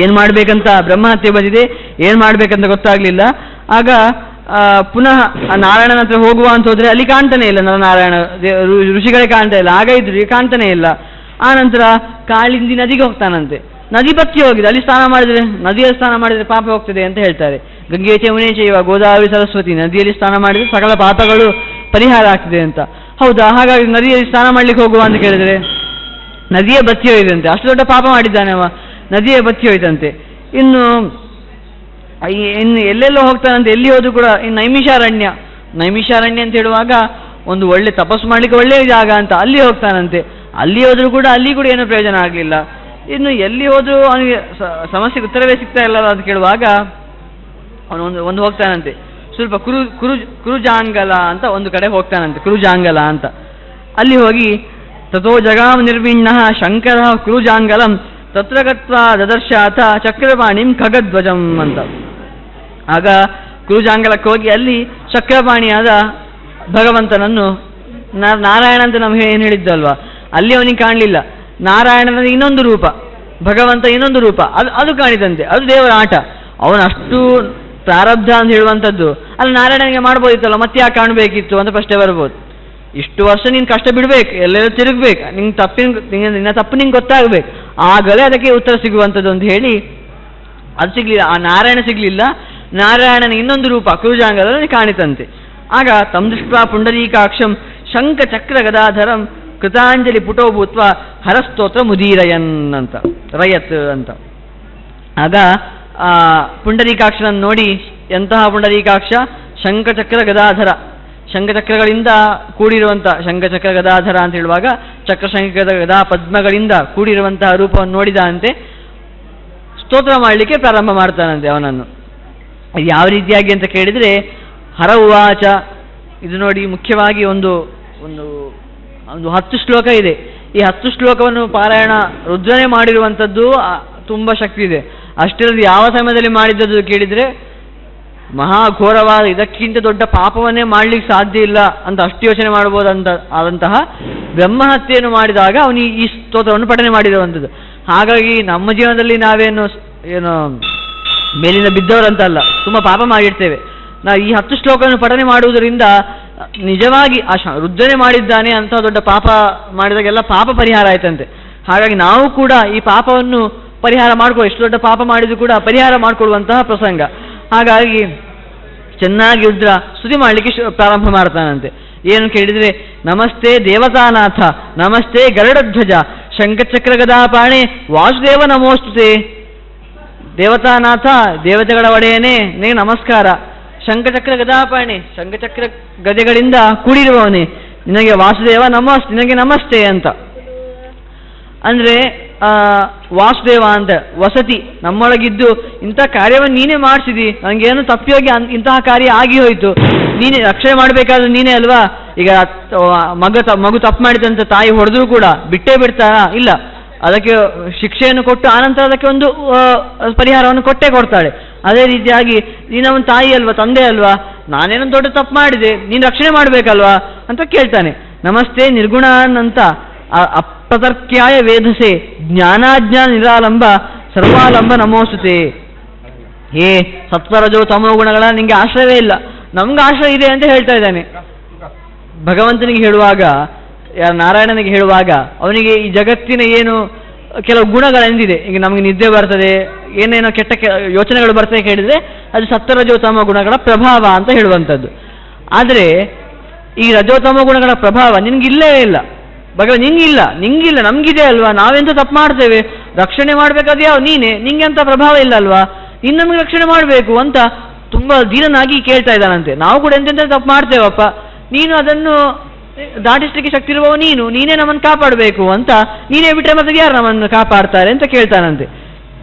ಏನು ಮಾಡಬೇಕಂತ ಬ್ರಹ್ಮಹತ್ಯೆ ಬಂದಿದೆ, ಏನು ಮಾಡಬೇಕಂತ ಗೊತ್ತಾಗಲಿಲ್ಲ. ಆಗ ಪುನಃ ನಾರಾಯಣನ ಹತ್ರ ಹೋಗುವ ಅಂತ ಹೋದರೆ ಅಲ್ಲಿ ಕಾಣ್ತಾನೆ ಇಲ್ಲ ನಾರಾಯಣ, ಋಷಿಗಳೇ ಕಾಣ್ತಾ ಇಲ್ಲ. ಆಗ ಇದ್ರು ಕಾಣ್ತಾನೆ ಇಲ್ಲ. ಆ ನಂತರ ಕಾಳಿಂದಿ ನದಿಗೆ ಹೋಗ್ತಾನಂತೆ. ನದಿ ಬತ್ತಿ ಹೋಗಿದೆ. ಅಲ್ಲಿ ಸ್ನಾನ ಮಾಡಿದರೆ, ನದಿಯಲ್ಲಿ ಸ್ನಾನ ಮಾಡಿದರೆ ಪಾಪ ಹೋಗ್ತದೆ ಅಂತ ಹೇಳ್ತಾರೆ. ಗಂಗೆ ಚಮುನೆ ಚೈವ ಗೋದಾವರಿ ಸರಸ್ವತಿ, ನದಿಯಲ್ಲಿ ಸ್ನಾನ ಮಾಡಿದರೆ ಸಕಲ ಪಾಪಗಳು ಪರಿಹಾರ ಆಗ್ತದೆ ಅಂತ. ಹೌದಾ? ಹಾಗಾಗಿ ನದಿಯಲ್ಲಿ ಸ್ನಾನ ಮಾಡ್ಲಿಕ್ಕೆ ಹೋಗುವ ಅಂತ ಕೇಳಿದರೆ ನದಿಯೇ ಬತ್ತಿ ಹೋಯ್ತಂತೆ. ಅಷ್ಟು ದೊಡ್ಡ ಪಾಪ ಮಾಡಿದ್ದಾನೆ ಅವ, ನದಿಯೇ ಬತ್ತಿ ಹೋಯ್ತಂತೆ. ಇನ್ನು ಎಲ್ಲೆಲ್ಲೋ ಹೋಗ್ತಾನಂತೆ. ಎಲ್ಲಿ ಹೋದ್ರು ಕೂಡ ಇನ್ನು ನೈಮಿಷಾರಣ್ಯ ಅಂತ ಹೇಳುವಾಗ ಒಂದು ಒಳ್ಳೆ ತಪಸ್ಸು ಮಾಡಲಿಕ್ಕೆ ಒಳ್ಳೆಯ ಜಾಗ ಅಂತ ಅಲ್ಲಿ ಹೋಗ್ತಾನಂತೆ. ಅಲ್ಲಿ ಹೋದ್ರು ಕೂಡ ಅಲ್ಲಿ ಕೂಡ ಏನೂ ಪ್ರಯೋಜನ ಆಗಲಿಲ್ಲ. ಇನ್ನು ಎಲ್ಲಿ ಹೋದ್ರು ಅವನಿಗೆ ಸಮಸ್ಯೆಗೆ ಉತ್ತರವೇ ಸಿಗ್ತಾ ಇಲ್ಲಲ್ಲ ಅಂತ ಕೇಳುವಾಗ ಅವನು ಒಂದು ಹೋಗ್ತಾನಂತೆ. ಸ್ವಲ್ಪ ಕುರುಜಾಂಗಲ ಅಂತ ಒಂದು ಕಡೆ ಹೋಗ್ತಾನಂತೆ, ಕುರುಜಾಂಗಲ ಅಂತ. ಅಲ್ಲಿ ಹೋಗಿ ತಥೋ ಜಗಾಮ ನಿರ್ವಿಣ್ಣ ಶಂಕರ ಕುರುಜಾಂಗಲಂ ತತ್ರ ಗತ್ವಾ ದದರ್ಶಾಥ ಚಕ್ರಪಾಣಿಂ ಖಗಧ್ವಜಂ ಅಂತ. ಆಗ ಕುರುಜಾಂಗಲಕ್ಕೆ ಹೋಗಿ ಅಲ್ಲಿ ಚಕ್ರಪಾಣಿಯಾದ ಭಗವಂತನನ್ನು, ನಾರಾಯಣ ಅಂತ ನಮ್ಗೆ ಏನು ಹೇಳಿದ್ದಲ್ವಾ, ಅಲ್ಲಿ ಅವನಿಗೆ ಕಾಣಲಿಲ್ಲ. ನಾರಾಯಣನ ಇನ್ನೊಂದು ರೂಪ, ಭಗವಂತ ಇನ್ನೊಂದು ರೂಪ ಅದು ಕಾಣಿದಂತೆ. ಅದು ದೇವರ ಆಟ. ಅವನಷ್ಟು ಪ್ರಾರಬ್ಧ ಅಂತ ಹೇಳುವಂಥದ್ದು ಅಲ್ಲಿ ನಾರಾಯಣನಿಗೆ ಮಾಡ್ಬೋದಿತ್ತಲ್ಲ, ಮತ್ತೆ ಯಾಕೆ ಕಾಣಬೇಕಿತ್ತು ಅಂತ ಪ್ರಶ್ನೆ ಬರ್ಬೋದು. ಇಷ್ಟು ವರ್ಷ ನೀನು ಕಷ್ಟ ಬಿಡಬೇಕು, ಎಲ್ಲೆಲ್ಲ ತಿರುಗಬೇಕು, ನಿನ್ನ ತಪ್ಪು ನಿಂಗೆ ಗೊತ್ತಾಗಬೇಕು, ಆಗಲೇ ಅದಕ್ಕೆ ಉತ್ತರ ಸಿಗುವಂಥದ್ದು ಅಂತ ಹೇಳಿ ಅದು ಸಿಗಲಿಲ್ಲ. ಆ ನಾರಾಯಣ ಸಿಗಲಿಲ್ಲ. ನಾರಾಯಣನ ಇನ್ನೊಂದು ರೂಪ ಕುರುಜಾಂಗದಲ್ಲಿ ಕಾಣಿತಂತೆ. ಆಗ ತಂ ದೃಷ್ಟ್ವಾ ಪುಂಡರೀಕಾಕ್ಷಂ ಶಂಖ ಚಕ್ರ ಗದಾಧರಂ ಕೃತಾಂಜಲಿ ಪುಟೋ ಭೂತ್ವ ಹರಸ್ತೋತ್ರ ಮುದೀರಯನ್ ಅಂತ, ರಯತ್ ಅಂತ. ಆಗ ಆ ಪುಂಡರೀಕಾಕ್ಷನನ್ನು ನೋಡಿ, ಎಂತಹ ಪುಂಡರೀಕಾಕ್ಷ, ಶಂಖಚಕ್ರ ಗದಾಧರ, ಶಂಖಚಕ್ರಗಳಿಂದ ಕೂಡಿರುವಂಥ, ಶಂಖಚಕ್ರ ಗದಾಧರ ಅಂತ ಹೇಳುವಾಗ ಚಕ್ರ ಶಂಖ ಗದಾ ಪದ್ಮಗಳಿಂದ ಕೂಡಿರುವಂತಹ ರೂಪವನ್ನು ನೋಡಿದಂತೆ ಸ್ತೋತ್ರ ಮಾಡಲಿಕ್ಕೆ ಪ್ರಾರಂಭ ಮಾಡ್ತಾನಂತೆ ಅವನನ್ನು. ಯಾವ ರೀತಿಯಾಗಿ ಅಂತ ಕೇಳಿದರೆ, ಹರ ಉವಾಚ, ಇದು ನೋಡಿ ಮುಖ್ಯವಾಗಿ ಒಂದು 10 ಶ್ಲೋಕ ಇದೆ. ಈ 10 ಶ್ಲೋಕವನ್ನು ಪಾರಾಯಣ ರುದ್ರನೇ ಮಾಡಿರುವಂಥದ್ದು ತುಂಬ ಶಕ್ತಿ ಇದೆ. ಅಷ್ಟರಲ್ಲಿ ಯಾವ ಸಮಯದಲ್ಲಿ ಮಾಡಿದ್ದದ್ದು ಕೇಳಿದರೆ ಮಹಾಘೋರವಾದ ಇದಕ್ಕಿಂತ ದೊಡ್ಡ ಪಾಪವನ್ನೇ ಮಾಡ್ಲಿಕ್ಕೆ ಸಾಧ್ಯ ಇಲ್ಲ ಅಂತ ಅಷ್ಟು ಯೋಚನೆ ಮಾಡ್ಬೋದಂತ ಆದಂತಹ ಬ್ರಹ್ಮಹತ್ಯೆಯನ್ನು ಮಾಡಿದಾಗ ಅವನು ಈ ಸ್ತೋತ್ರವನ್ನು ಪಠನೆ ಮಾಡಿರುವಂಥದ್ದು. ಹಾಗಾಗಿ ನಮ್ಮ ಜೀವನದಲ್ಲಿ ನಾವೇನು ಏನು ಮೇಲಿನ ಬಿದ್ದವರಂತಲ್ಲ, ತುಂಬ ಪಾಪ ಮಾಡಿರ್ತೇವೆ. ನಾವು ಈ 10 ಶ್ಲೋಕವನ್ನು ಪಠನೆ ಮಾಡುವುದರಿಂದ ನಿಜವಾಗಿ ರುದ್ರನೇ ಮಾಡಿದ್ದಾನೆ ಅಂತ ದೊಡ್ಡ ಪಾಪ ಮಾಡಿದಾಗೆಲ್ಲ ಪಾಪ ಪರಿಹಾರ ಆಯ್ತಂತೆ. ಹಾಗಾಗಿ ನಾವು ಕೂಡ ಈ ಪಾಪವನ್ನು ಪರಿಹಾರ ಮಾಡ್ಕೊಳ್ಳೋ, ಎಷ್ಟು ದೊಡ್ಡ ಪಾಪ ಮಾಡಿದ್ರು ಕೂಡ ಪರಿಹಾರ ಮಾಡಿಕೊಳ್ಳುವಂತಹ ಪ್ರಸಂಗ. ಹಾಗಾಗಿ ಚೆನ್ನಾಗಿ ರುದ್ರ ಸ್ತುತಿ ಮಾಡಲಿಕ್ಕೆ ಪ್ರಾರಂಭ ಮಾಡ್ತಾನಂತೆ. ಏನು ಕೇಳಿದರೆ, ನಮಸ್ತೆ ದೇವತಾನಾಥ, ನಮಸ್ತೆ ಗರುಡಧ್ವಜ, ಶಂಖಚಕ್ರ ಗದಾಪಾಣೆ, ವಾಸುದೇವ ನಮೋಸ್ತುತೆ. ದೇವತಾನಾಥ, ದೇವತೆಗಳ ಒಡೆಯನೇ, ನಿನಗೆ ನಮಸ್ಕಾರ. ಶಂಖಚಕ್ರ ಗದಾಪಾಣೆ, ಶಂಖಚಕ್ರ ಗದೆಗಳಿಂದ ಕೂಡಿರುವವನೇ, ನಿನಗೆ ವಾಸುದೇವ ನಿನಗೆ ನಮಸ್ತೆ ಅಂತ. ಅಂದರೆ ವಾಸುದೇವ ಅಂತ ವಸತಿ ನಮ್ಮೊಳಗಿದ್ದು ಇಂಥ ಕಾರ್ಯವನ್ನು ನೀನೇ ಮಾಡಿಸಿದಿ, ನನಗೇನು ತಪ್ಪಿಯೋಗಿ ಇಂತಹ ಕಾರ್ಯ ಆಗಿ ಹೋಯಿತು, ನೀನೇ ರಕ್ಷಣೆ ಮಾಡಬೇಕಾದ್ರೆ ನೀನೇ ಅಲ್ವಾ. ಈಗ ಮಗು ತಪ್ಪು ಮಾಡಿದಂತ ತಾಯಿ ಹೊಡೆದ್ರೂ ಕೂಡ ಬಿಟ್ಟೇ ಬಿಡ್ತಾರಾ? ಇಲ್ಲ, ಅದಕ್ಕೆ ಶಿಕ್ಷೆಯನ್ನು ಕೊಟ್ಟು ಆನಂತರ ಅದಕ್ಕೆ ಒಂದು ಪರಿಹಾರವನ್ನು ಕೊಟ್ಟೇ ಕೊಡ್ತಾಳೆ. ಅದೇ ರೀತಿಯಾಗಿ ನೀನವನ ತಾಯಿ ಅಲ್ವಾ, ತಂದೆ ಅಲ್ವಾ, ನಾನೇನೋ ದೊಡ್ಡ ತಪ್ಪು ಮಾಡಿದೆ, ನೀನು ರಕ್ಷಣೆ ಮಾಡಬೇಕಲ್ವಾ ಅಂತ ಕೇಳ್ತಾನೆ. ನಮಸ್ತೆ ನಿರ್ಗುಣಾನ್ ಅಂತ ಅಪ್ರತರ್ಕ್ಯಾಯ ವೇದಸೆ, ಜ್ಞಾನಾಜ್ಞಾನ ನಿರಾಲಂಬ ಸರ್ವಾಲಂಬ ನಮೋಸ್ತುತೆ. ಹೇ ಸತ್ವರಜೋ ತಮೋ ಗುಣಗಳ ನಿಂಗೆ ಆಶ್ರಯವೇ ಇಲ್ಲ, ನಮ್ಗೆ ಆಶ್ರಯ ಇದೆ ಅಂತ ಹೇಳ್ತಾ ಇದ್ದಾನೆ. ಭಗವಂತನಿಗೆ ಹೇಳುವಾಗ, ನಾರಾಯಣನಿಗೆ ಹೇಳುವಾಗ ಅವನಿಗೆ ಈ ಜಗತ್ತಿನ ಏನು ಕೆಲವು ಗುಣಗಳೆಂದಿದೆ. ಈಗ ನಮಗೆ ನಿದ್ದೆ ಬರ್ತದೆ, ಏನೇನೋ ಕೆಟ್ಟ ಯೋಚನೆಗಳು ಬರ್ತದೆ ಕೇಳಿದರೆ ಅದು ಸತ್ವರಜೋತಮ ಗುಣಗಳ ಪ್ರಭಾವ ಅಂತ ಹೇಳುವಂಥದ್ದು. ಆದರೆ ಈ ರಜೋತಮ ಗುಣಗಳ ಪ್ರಭಾವ ನಿನ್ಗಿಲ್ಲೇ ಇಲ್ಲ. ನಿಂಗಿಲ್ಲ, ನಮಗಿದೆ ಅಲ್ವಾ, ನಾವೆಂತ ತಪ್ಪು ಮಾಡ್ತೇವೆ, ರಕ್ಷಣೆ ಮಾಡಬೇಕಾದ ನೀನೇ, ನಿಂಗೆ ಅಂತ ಪ್ರಭಾವ ಇಲ್ಲ ಅಲ್ವಾ, ಇನ್ನು ನಮಗೆ ರಕ್ಷಣೆ ಮಾಡಬೇಕು ಅಂತ ತುಂಬ ದೀನನಾಗಿ ಕೇಳ್ತಾ ಇದ್ದಾನಂತೆ. ನಾವು ಕೂಡ ಎಂತೆಂತ ತಪ್ಪು ಮಾಡ್ತೇವಪ್ಪ, ನೀನು ಅದನ್ನು ದಾಟಿಸ್ಲಿಕ್ಕೆ ಶಕ್ತಿ ಇರುವವ ನೀನೇ ನಮ್ಮನ್ನು ಕಾಪಾಡಬೇಕು ಅಂತ, ನೀನೇ ಬಿಟ್ಟರೆ ಮತ್ತೆ ಯಾರು ನಮ್ಮನ್ನು ಕಾಪಾಡ್ತಾರೆ ಅಂತ ಕೇಳ್ತಾನಂತೆ.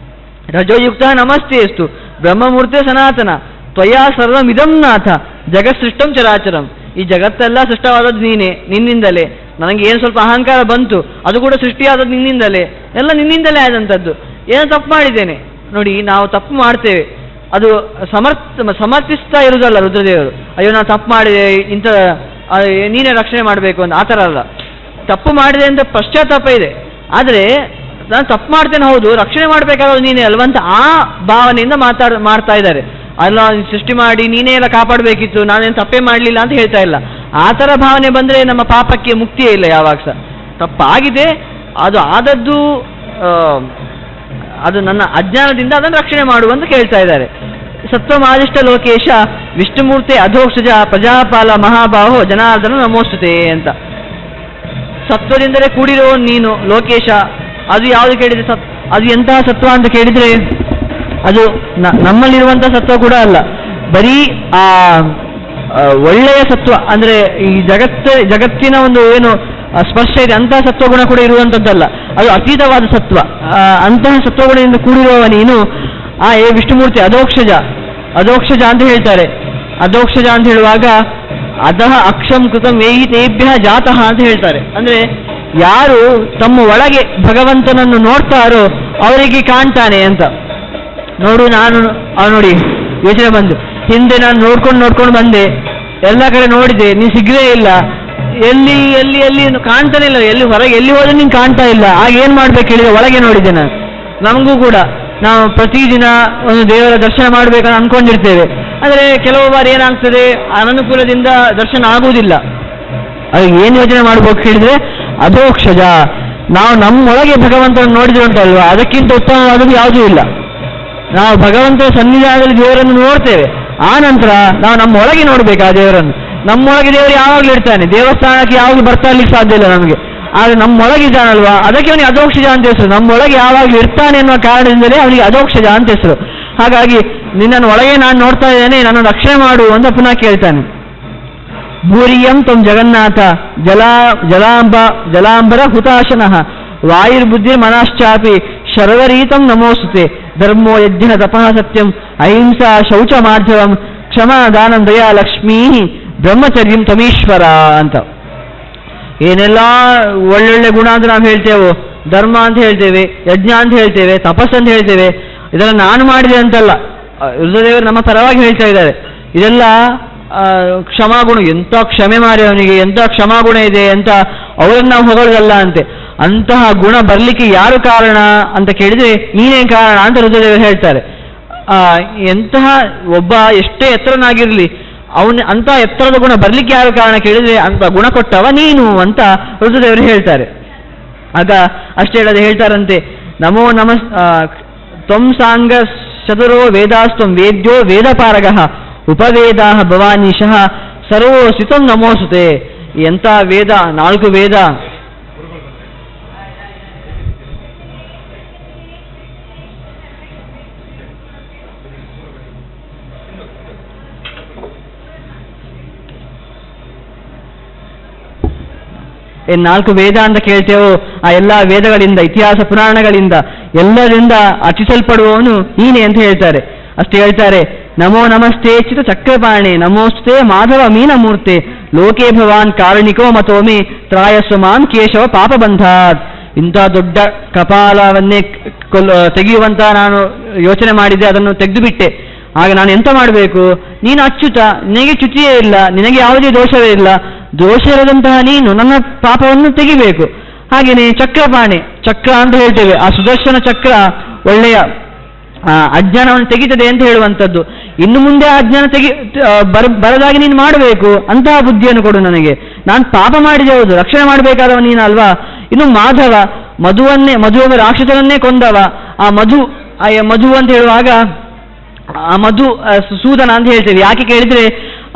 ರಜೋಯುಕ್ತ ನಮಸ್ತೆ ಅಸ್ತು ಬ್ರಹ್ಮಮೂರ್ತಿ ಸನಾತನ ತ್ವಯಾ ಸರ್ವಮಿದಂ ನಾಥ ಜಗತ್ಸೃಷ್ಟಂ ಚರಾಚರಂ. ಈ ಜಗತ್ತೆಲ್ಲ ಸೃಷ್ಟವಾದದ್ದು ನೀನೇ, ನಿನ್ನಿಂದಲೇ. ನನಗೆ ಏನು ಸ್ವಲ್ಪ ಅಹಂಕಾರ ಬಂತು, ಅದು ಕೂಡ ಸೃಷ್ಟಿಯಾದದ್ದು ನಿನ್ನಿಂದಲೇ, ಎಲ್ಲ ನಿನ್ನಿಂದಲೇ ಆದಂಥದ್ದು. ಏನೋ ತಪ್ಪು ಮಾಡಿದ್ದೇನೆ ನೋಡಿ, ನಾವು ತಪ್ಪು ಮಾಡ್ತೇವೆ, ಅದು ಸಮರ್ಥಿಸ್ತಾ ಇರುವುದಲ್ಲ ರುದ್ರದೇವರು. ಅಯ್ಯೋ ನಾನು ತಪ್ಪು ಮಾಡಿದೆ, ಇಂಥ ನೀನೇ ರಕ್ಷಣೆ ಮಾಡಬೇಕು ಅಂತ ಆ ಥರ ಅಲ್ಲ. ತಪ್ಪು ಮಾಡಿದೆ ಅಂತ ಪಶ್ಚಾತ್ತಾಪ ಇದೆ, ಆದರೆ ನಾನು ತಪ್ಪು ಮಾಡ್ತೇನೆ ಹೌದು, ರಕ್ಷಣೆ ಮಾಡಬೇಕಾದ್ರೆ ನೀನೇ ಅಲ್ವಂತ ಆ ಭಾವನೆಯಿಂದ ಮಾಡ್ತಾ ಇದ್ದಾರೆ. ಅಲ್ಲ ಸೃಷ್ಟಿ ಮಾಡಿ ನೀನೇ ಎಲ್ಲ ಕಾಪಾಡಬೇಕಿತ್ತು, ನಾನೇನು ತಪ್ಪೇ ಮಾಡಲಿಲ್ಲ ಅಂತ ಹೇಳ್ತಾ ಇಲ್ಲ. ಆ ಥರ ಭಾವನೆ ಬಂದರೆ ನಮ್ಮ ಪಾಪಕ್ಕೆ ಮುಕ್ತಿಯೇ ಇಲ್ಲ ಯಾವಾಗ ಸಹ. ತಪ್ಪಾಗಿದೆ, ಅದು ಆದದ್ದು ಅದು ನನ್ನ ಅಜ್ಞಾನದಿಂದ ಅದನ್ನು ರಕ್ಷಣೆ ಮಾಡುವಂತ ಕೇಳ್ತಾ ಇದ್ದಾರೆ. ಸತ್ವಮಾದಿಷ್ಟ ಲೋಕೇಶ ವಿಷ್ಣುಮೂರ್ತಿ ಅಧೋಕ್ಷಜ ಪ್ರಜಾಪಾಲ ಮಹಾಬಾಹೋ ಜನಾರ್ದನ ನಮೋಸ್ತುತೆ ಅಂತ. ಸತ್ವದಿಂದಲೇ ಕೂಡಿರೋ ನೀನು ಲೋಕೇಶ. ಅದು ಯಾವುದು ಕೇಳಿದರೆ ಅದು ಎಂತಹ ಸತ್ವ ಅಂತ ಕೇಳಿದರೆ ಅದು ನಮ್ಮಲ್ಲಿರುವಂತಹ ಸತ್ವ ಕೂಡ ಅಲ್ಲ, ಬರೀ ಆ ಒಳ್ಳೆಯ ಸತ್ವ, ಅಂದರೆ ಈ ಜಗತ್ತಿನ ಒಂದು ಏನು ಸ್ಪರ್ಶ ಇದೆ ಅಂತಹ ಸತ್ವಗುಣ ಕೂಡ ಇರುವಂಥದ್ದಲ್ಲ, ಅದು ಅತೀತವಾದ ಸತ್ವ. ಅಂತಹ ಸತ್ವಗುಣದಿಂದ ಕೂಡಿರುವ ನೀನು ವಿಷ್ಣುಮೂರ್ತಿ ಅಧೋಕ್ಷಜ ಅಂತ ಹೇಳ್ತಾರೆ. ಅಧೋಕ್ಷಜ ಅಂತ ಹೇಳುವಾಗ ಅಧಃ ಅಕ್ಷಂ ಕೃತಂ ವೇಹಿ ತೇಭ್ಯ ಜಾತಃ ಅಂತ ಹೇಳ್ತಾರೆ. ಅಂದರೆ ಯಾರು ತಮ್ಮ ಒಳಗೆ ಭಗವಂತನನ್ನು ನೋಡ್ತಾರೋ ಅವರಿಗೆ ಕಾಣ್ತಾನೆ ಅಂತ. ನೋಡಿ ಯೋಚನೆ ಬಂದು, ಹಿಂದೆ ನಾನು ನೋಡ್ಕೊಂಡು ಬಂದೆ, ಎಲ್ಲ ಕಡೆ ನೋಡಿದೆ, ನೀನು ಸಿಗಲೇ ಇಲ್ಲ, ಎಲ್ಲಿ ಕಾಣ್ತಾನೆ ಇಲ್ಲ, ಎಲ್ಲಿ ಹೋದ್ರೆ ನೀನು ಕಾಣ್ತಾ ಇಲ್ಲ. ಆಗ ಏನು ಮಾಡ್ಬೇಕು ಹೇಳಿದ್ರೆ ಒಳಗೆ ನೋಡಿದ್ದೆ ನಾನು. ನಮಗೂ ಕೂಡ ನಾವು ಪ್ರತಿದಿನ ಒಂದು ದೇವರ ದರ್ಶನ ಮಾಡಬೇಕಂತ ಅಂದ್ಕೊಂಡಿರ್ತೇವೆ, ಆದರೆ ಕೆಲವು ಬಾರಿ ಏನಾಗ್ತದೆ, ಅನನುಕೂಲದಿಂದ ದರ್ಶನ ಆಗುವುದಿಲ್ಲ. ಅದು ಏನು ಯೋಚನೆ ಮಾಡ್ಬೇಕು ಹೇಳಿದ್ರೆ ಅಧೋಕ್ಷಜ. ನಾವು ನಮ್ಮೊಳಗೆ ಭಗವಂತನ ನೋಡಿದ್ರೆ ಉಂಟಲ್ವಾ, ಅದಕ್ಕಿಂತ ಉತ್ತಮವಾದದ್ದು ಯಾವುದೂ ಇಲ್ಲ. ನಾವು ಭಗವಂತನ ಸನ್ನಿಧಾನದಲ್ಲಿ ದೇವರನ್ನು ನೋಡ್ತೇವೆ, ಆ ನಂತರ ನಾವು ನಮ್ಮೊಳಗೆ ನೋಡ್ಬೇಕು ಆ ದೇವರನ್ನು. ನಮ್ಮೊಳಗೆ ದೇವರು ಯಾವಾಗಲೂ ಇರ್ತಾನೆ, ದೇವಸ್ಥಾನಕ್ಕೆ ಯಾವಾಗಲೂ ಬರ್ತಾ ಇರ್ಲಿಕ್ಕೆ ಸಾಧ್ಯ ಇಲ್ಲ ನಮಗೆ. ಆದರೆ ನಮ್ಮೊಳಗಿದ್ದಾನಲ್ವಾ, ಅದಕ್ಕೆ ಅವನಿಗೆ ಅಧೋಕ್ಷಜ ಅಂತ ಹೆಸರು. ನಮ್ಮೊಳಗೆ ಯಾವಾಗಲೂ ಇರ್ತಾನೆ ಅನ್ನೋ ಕಾರಣದಿಂದಲೇ ಅವನಿಗೆ ಅಧೋಕ್ಷಜ ಅಂತ ಹೆಸರು. ಹಾಗಾಗಿ ನಿನ್ನನ್ನು ಒಳಗೆ ನಾನು ನೋಡ್ತಾ ಇದ್ದೇನೆ, ನನ್ನನ್ನು ರಕ್ಷಣೆ ಮಾಡು ಅಂತ ಪುನಃ ಕೇಳ್ತಾನೆ. ಭೂರಿಯಂ ತ್ವಂ ಜಗನ್ನಾಥ ಜಲಾಂಬರ ಹುತಾಶನಃ ವಾಯುರ್ಬುದ್ಧಿರ್ ಮನಶ್ಚಾಪಿ ಶರ್ವರೀತಂ ನಮೋಸ್ತುತೆ ಧರ್ಮೋ ಯಜ್ಞ ತಪಃ ಸತ್ಯಂ ಅಹಿಂಸಾ ಶೌಚ ಮಾರ್ಧವಂ ಕ್ಷಮಾ ದಾನಂ ದಯಾ ಲಕ್ಷ್ಮೀ ಬ್ರಹ್ಮಚರ್ಯಂ ತಮೀಶ್ವರ ಅಂತ. ಏನೆಲ್ಲ ಒಳ್ಳೊಳ್ಳೆ ಗುಣ ಅಂತ ನಾವು ಹೇಳ್ತೇವೋ, ಧರ್ಮ ಅಂತ ಹೇಳ್ತೇವೆ, ಯಜ್ಞ ಅಂತ ಹೇಳ್ತೇವೆ, ತಪಸ್ಸು ಅಂತ ಹೇಳ್ತೇವೆ. ಇದೆಲ್ಲ ನಾನು ಮಾಡಿದೆ ಅಂತಲ್ಲ, ರುದ್ರದೇವರು ನಮ್ಮ ಪರವಾಗಿ ಹೇಳ್ತಾ ಇದ್ದಾರೆ. ಇದೆಲ್ಲ ಕ್ಷಮಾಗುಣ, ಎಂಥ ಕ್ಷಮೆ ಮಾಡಿ ಅವನಿಗೆ, ಎಂಥ ಕ್ಷಮಾಗುಣ ಇದೆ ಅಂತ ಅವರನ್ನು ನಾವು ಹೊಗಳೋದಲ್ಲ ಅಂತೆ. ಅಂತಹ ಗುಣ ಬರಲಿಕ್ಕೆ ಯಾರು ಕಾರಣ ಅಂತ ಕೇಳಿದರೆ ನೀನೇ ಕಾರಣ ಅಂತ ರುದ್ರದೇವರು ಹೇಳ್ತಾರೆ. ಎಂತಹ ಒಬ್ಬ ಎಷ್ಟೇ ಎತ್ತರನಾಗಿರಲಿ ಅಂತ ಎತ್ತರದ ಗುಣ ಬರಲಿಕ್ಕೆ ಯಾರು ಕಾರಣ ಕೇಳಿದರೆ ಅಂತ ಗುಣ ಕೊಟ್ಟವ ನೀನು ಅಂತ ರುದ್ರದೇವರು ಹೇಳ್ತಾರೆ. ಆಗ ಅಷ್ಟೇ ಹೇಳದೆ ಹೇಳ್ತಾರಂತೆ, ನಮೋ ನಮಸ್ ತ್ವಂ ಸಾಂಗ ಚತುರೋ ವೇದಾಸ್ತ್ವಂ ವೇದ್ಯೋ ವೇದಪಾರಗಃ ಉಪವೇದಾಹ ಭವಾನೀಶಃ ಸರ್ವೋಸಿತಂ ನಮೋಸುತೆ. ಎಂಥ ವೇದ, 4 ವೇದ, ಏನು 4 ವೇದ ಅಂತ ಕೇಳ್ತೇವೋ ಆ ಎಲ್ಲ ವೇದಗಳಿಂದ, ಇತಿಹಾಸ ಪುರಾಣಗಳಿಂದ ಎಲ್ಲರಿಂದ ಅರ್ಚಿಸಲ್ಪಡುವವನು ನೀನೆ ಅಂತ ಹೇಳ್ತಾರೆ. ಅಷ್ಟೇ ಹೇಳ್ತಾರೆ, ನಮೋ ನಮಸ್ತೆ ಚಿತ ಚಕ್ರಪಾಣೆ ನಮೋಸ್ತೆ ಮಾಧವ ಮೀನಮೂರ್ತೆ ಲೋಕೇ ಭವಾನ್ ಕಾರುಣಿಕೋ ಮತೋಮಿ ತ್ರಾಯಸ್ವ ಮಾಂ ಕೇಶವ ಪಾಪಬಂಧಾತ್. ಇಂಥ ದೊಡ್ಡ ಕಪಾಲವನ್ನೇ ತೆಗೆಯುವಂತ ನಾನು ಯೋಚನೆ ಮಾಡಿದ್ದೆ, ಅದನ್ನು ತೆಗೆದು ಬಿಟ್ಟೆ. ಆಗ ನಾನು ಎಂತ ಮಾಡಬೇಕು? ನೀನು ಅಚ್ಯುತ, ನಿನಗೆ ಚ್ಯುತಿಯೇ ಇಲ್ಲ, ನಿನಗೆ ಯಾವುದೇ ದೋಷವೇ ಇಲ್ಲ. ದೋಷ ಇರದಂತಹ ನೀನು ನನ್ನ ಪಾಪವನ್ನು ತೆಗಿಬೇಕು. ಹಾಗೆಯೇ ಚಕ್ರಪಾಣೆ, ಚಕ್ರ ಅಂತ ಹೇಳ್ತೇವೆ, ಆ ಸುದರ್ಶನ ಚಕ್ರ ಒಳ್ಳೆಯ ಅಜ್ಞಾನವನ್ನು ತೆಗಿತದೆ ಅಂತ ಹೇಳುವಂಥದ್ದು. ಇನ್ನು ಮುಂದೆ ಆ ಅಜ್ಞಾನ ಬರದಾಗಿ ನೀನು ಮಾಡಬೇಕು, ಅಂತಹ ಬುದ್ಧಿಯನ್ನು ಕೊಡು ನನಗೆ. ನಾನು ಪಾಪ ಮಾಡಿದೆ, ಹೌದು, ರಕ್ಷಣೆ ಮಾಡಬೇಕಾದವ ನೀನು ಅಲ್ವಾ. ಇನ್ನು ಮಾಧವ, ಮಧುವ ರಾಕ್ಷಸನನ್ನೇ ಕೊಂದವ. ಆ ಮಧು ಅಂತ ಹೇಳುವಾಗ ಆ ಮಧು ಸೂದನ ಅಂತ ಹೇಳ್ತೇವೆ. ಯಾಕೆ ಕೇಳಿದ್ರೆ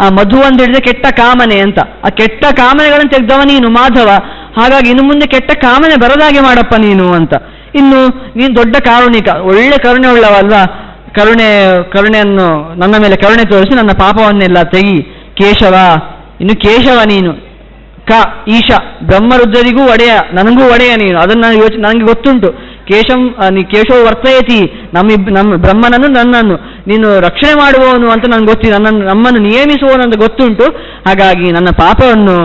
ಆ ಮಧು ಅಂತ ಹೇಳಿದ್ರೆ ಕೆಟ್ಟ ಕಾಮನೆ ಅಂತ. ಆ ಕೆಟ್ಟ ಕಾಮನೆಗಳನ್ನು ತೆಗೆದವ ನೀನು ಮಾಧವ. ಹಾಗಾಗಿ ಇನ್ನು ಮುಂದೆ ಕೆಟ್ಟ ಕಾಮನೆ ಬರದಾಗೆ ಮಾಡಪ್ಪ ನೀನು ಅಂತ. ಇನ್ನು ನೀನು ದೊಡ್ಡ ಕಾರುಣಿಕ, ಒಳ್ಳೆ ಕರುಣೆ ಉಳ್ಳವಲ್ವಾ. ಕರುಣೆಯನ್ನು ನನ್ನ ಮೇಲೆ ಕರುಣೆ ತೋರಿಸಿ ನನ್ನ ಪಾಪವನ್ನೆಲ್ಲ ತೆಗಿ ಕೇಶವ. ಇನ್ನು ಕೇಶವ ನೀನು, ಈಶ, ಬ್ರಹ್ಮರುದ್ರರಿಗೂ ಒಡೆಯ, ನನಗೂ ಒಡೆಯ ನೀನು. ಅದನ್ನು ನನಗೆ ಗೊತ್ತುಂಟು. ಕೇಶವ ವರ್ತಯತಿ, ನಮ್ಮ ಬ್ರಹ್ಮನನ್ನು ನನ್ನನ್ನು ನೀನು ರಕ್ಷಣೆ ಮಾಡುವವನು ಅಂತ ನನಗೆ ಗೊತ್ತಿದೆ, ನಮ್ಮನ್ನು ನಿಯಮಿಸುವವನು ಅಂತ ಗೊತ್ತುಂಟು. ಹಾಗಾಗಿ ನನ್ನ ಪಾಪವನ್ನು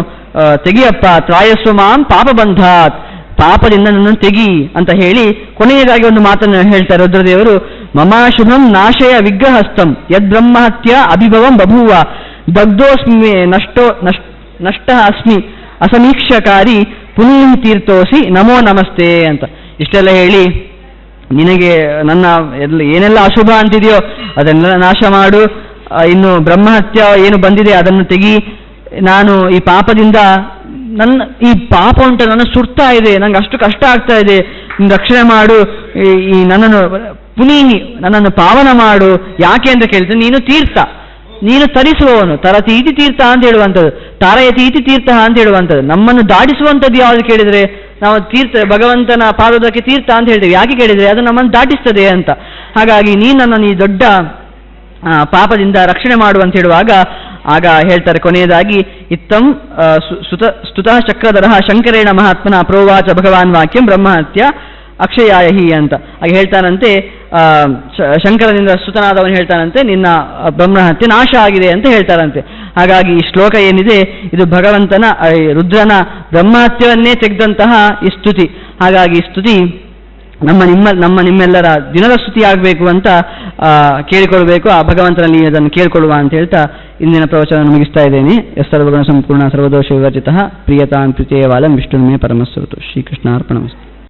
ತೆಗಿಯಪ್ಪ, ತ್ರಾಯಸ್ವ ಮಾಂ ಪಾಪಬಂಧಾತ್, ಪಾಪದಿಂದ ನನ್ನನ್ನು ತೆಗಿ ಅಂತ ಹೇಳಿ ಕೊನೆಯದಾಗಿ ಒಂದು ಮಾತನ್ನು ಹೇಳ್ತಾರೆ ರುದ್ರದೇವರು. ಮಮ ಶುಭಂ ನಾಶಯ ವಿಗ್ರಹಸ್ಥಂ ಯದ್ ಬ್ರಹ್ಮಹತ್ಯ ಅಭಿಭವಂ ಬಭೂವ ದಗ್ಧೋಸ್ಮಿ ನಷ್ಟ ಅಸ್ಮಿ ಅಸಮೀಕ್ಷಕಾರಿ ಪುನೀಂ ತೀರ್ಥೋಸಿ ನಮೋ ನಮಸ್ತೆ ಅಂತ. ಇಷ್ಟೆಲ್ಲ ಹೇಳಿ ನಿನಗೆ ನನ್ನ ಏನೆಲ್ಲ ಅಶುಭ ಅಂತಿದೆಯೋ ಅದನ್ನೆಲ್ಲ ನಾಶ ಮಾಡು. ಇನ್ನು ಬ್ರಹ್ಮಹತ್ಯ ಏನು ಬಂದಿದೆ ಅದನ್ನು ತೆಗಿ. ನಾನು ಈ ಪಾಪದಿಂದ ಈ ಪಾಪ ಉಂಟು ನನ್ನ ಸುಡ್ತಾ ಇದೆ, ನಂಗೆ ಅಷ್ಟು ಕಷ್ಟ ಆಗ್ತಾ ಇದೆ, ರಕ್ಷಣೆ ಮಾಡು. ಈ ನನ್ನನ್ನು ಪುನೀಹಿ, ನನ್ನನ್ನು ಪಾವನ ಮಾಡು. ಯಾಕೆ ಅಂತ ಕೇಳ್ತೇನೆ, ನೀನು ತೀರ್ಥ, ನೀನು ತರಿಸುವವನು. ತರತೀತಿ ತೀರ್ಥ ಅಂತ ಹೇಳುವಂಥದ್ದು, ತಾರಯತೀತಿ ತೀರ್ಥ ಅಂತ ಹೇಳುವಂಥದ್ದು. ನಮ್ಮನ್ನು ದಾಟಿಸುವಂಥದ್ದು ಯಾವುದು ಕೇಳಿದರೆ ನಾವು ತೀರ್ಥ, ಭಗವಂತನ ಪಾದೋದಕ್ಕೆ ತೀರ್ಥ ಅಂತ ಹೇಳ್ತೇವೆ. ಯಾಕೆ ಕೇಳಿದರೆ ಅದು ನಮ್ಮನ್ನು ದಾಟಿಸ್ತದೆ ಅಂತ. ಹಾಗಾಗಿ ನೀನು ನನ್ನನ್ನು ಈ ದೊಡ್ಡ ಪಾಪದಿಂದ ರಕ್ಷಣೆ ಮಾಡು ಅಂತ ಹೇಳುವಾಗ ಆಗ ಹೇಳ್ತಾರೆ ಕೊನೆಯದಾಗಿ, ಇತ್ತಂ ಸ್ತುತಃ ಚಕ್ರಧರಃ ಶಂಕರೇಣ ಮಹಾತ್ಮನ ಪ್ರೋವಾಚ ಭಗವಾನ್ ವಾಕ್ಯಂ ಬ್ರಹ್ಮಹತ್ಯ ಅಕ್ಷಯಾಯಹಿ ಅಂತ. ಹಾಗೆ ಹೇಳ್ತಾನಂತೆ, ಶಂಕರನಿಂದ ಸ್ತುತನಾದವನು ಹೇಳ್ತಾನಂತೆ ನಿನ್ನ ಬ್ರಹ್ಮಹತ್ಯೆ ನಾಶ ಆಗಿದೆ ಅಂತ ಹೇಳ್ತಾರಂತೆ. ಹಾಗಾಗಿ ಈ ಶ್ಲೋಕ ಏನಿದೆ ಇದು ಭಗವಂತನ ರುದ್ರನ ಬ್ರಹ್ಮಹತ್ಯವನ್ನೇ ತೆಗೆದಂತಹ ಈ ಸ್ತುತಿ. ಹಾಗಾಗಿ ಈ ಸ್ತುತಿ ನಮ್ಮ ನಿಮ್ಮೆಲ್ಲರ ದಿನದ ಸ್ತುತಿ ಆಗಬೇಕು ಅಂತ ಕೇಳಿಕೊಳ್ಬೇಕು. ಆ ಭಗವಂತನಲ್ಲಿ ಅದನ್ನು ಕೇಳಿಕೊಳ್ಳುವ ಅಂತ ಹೇಳ್ತಾ ಇಂದಿನ ಪ್ರವಚನ ಮುಗಿಸ್ತಾ ಇದ್ದೇನೆ. ಸರ್ವಗುಣ ಸಂಪೂರ್ಣ ಸರ್ವದೋಷ ವಿವರ್ಜಿತಃ ಪ್ರಿಯತಾಂ ಪ್ರೀತಿಯವಾಲಂ ವಿಷ್ಣುಮೇ ಪರಮಸ್ವರತು. ಶ್ರೀಕೃಷ್ಣಾರ್ಪಣಮಸ್ತು.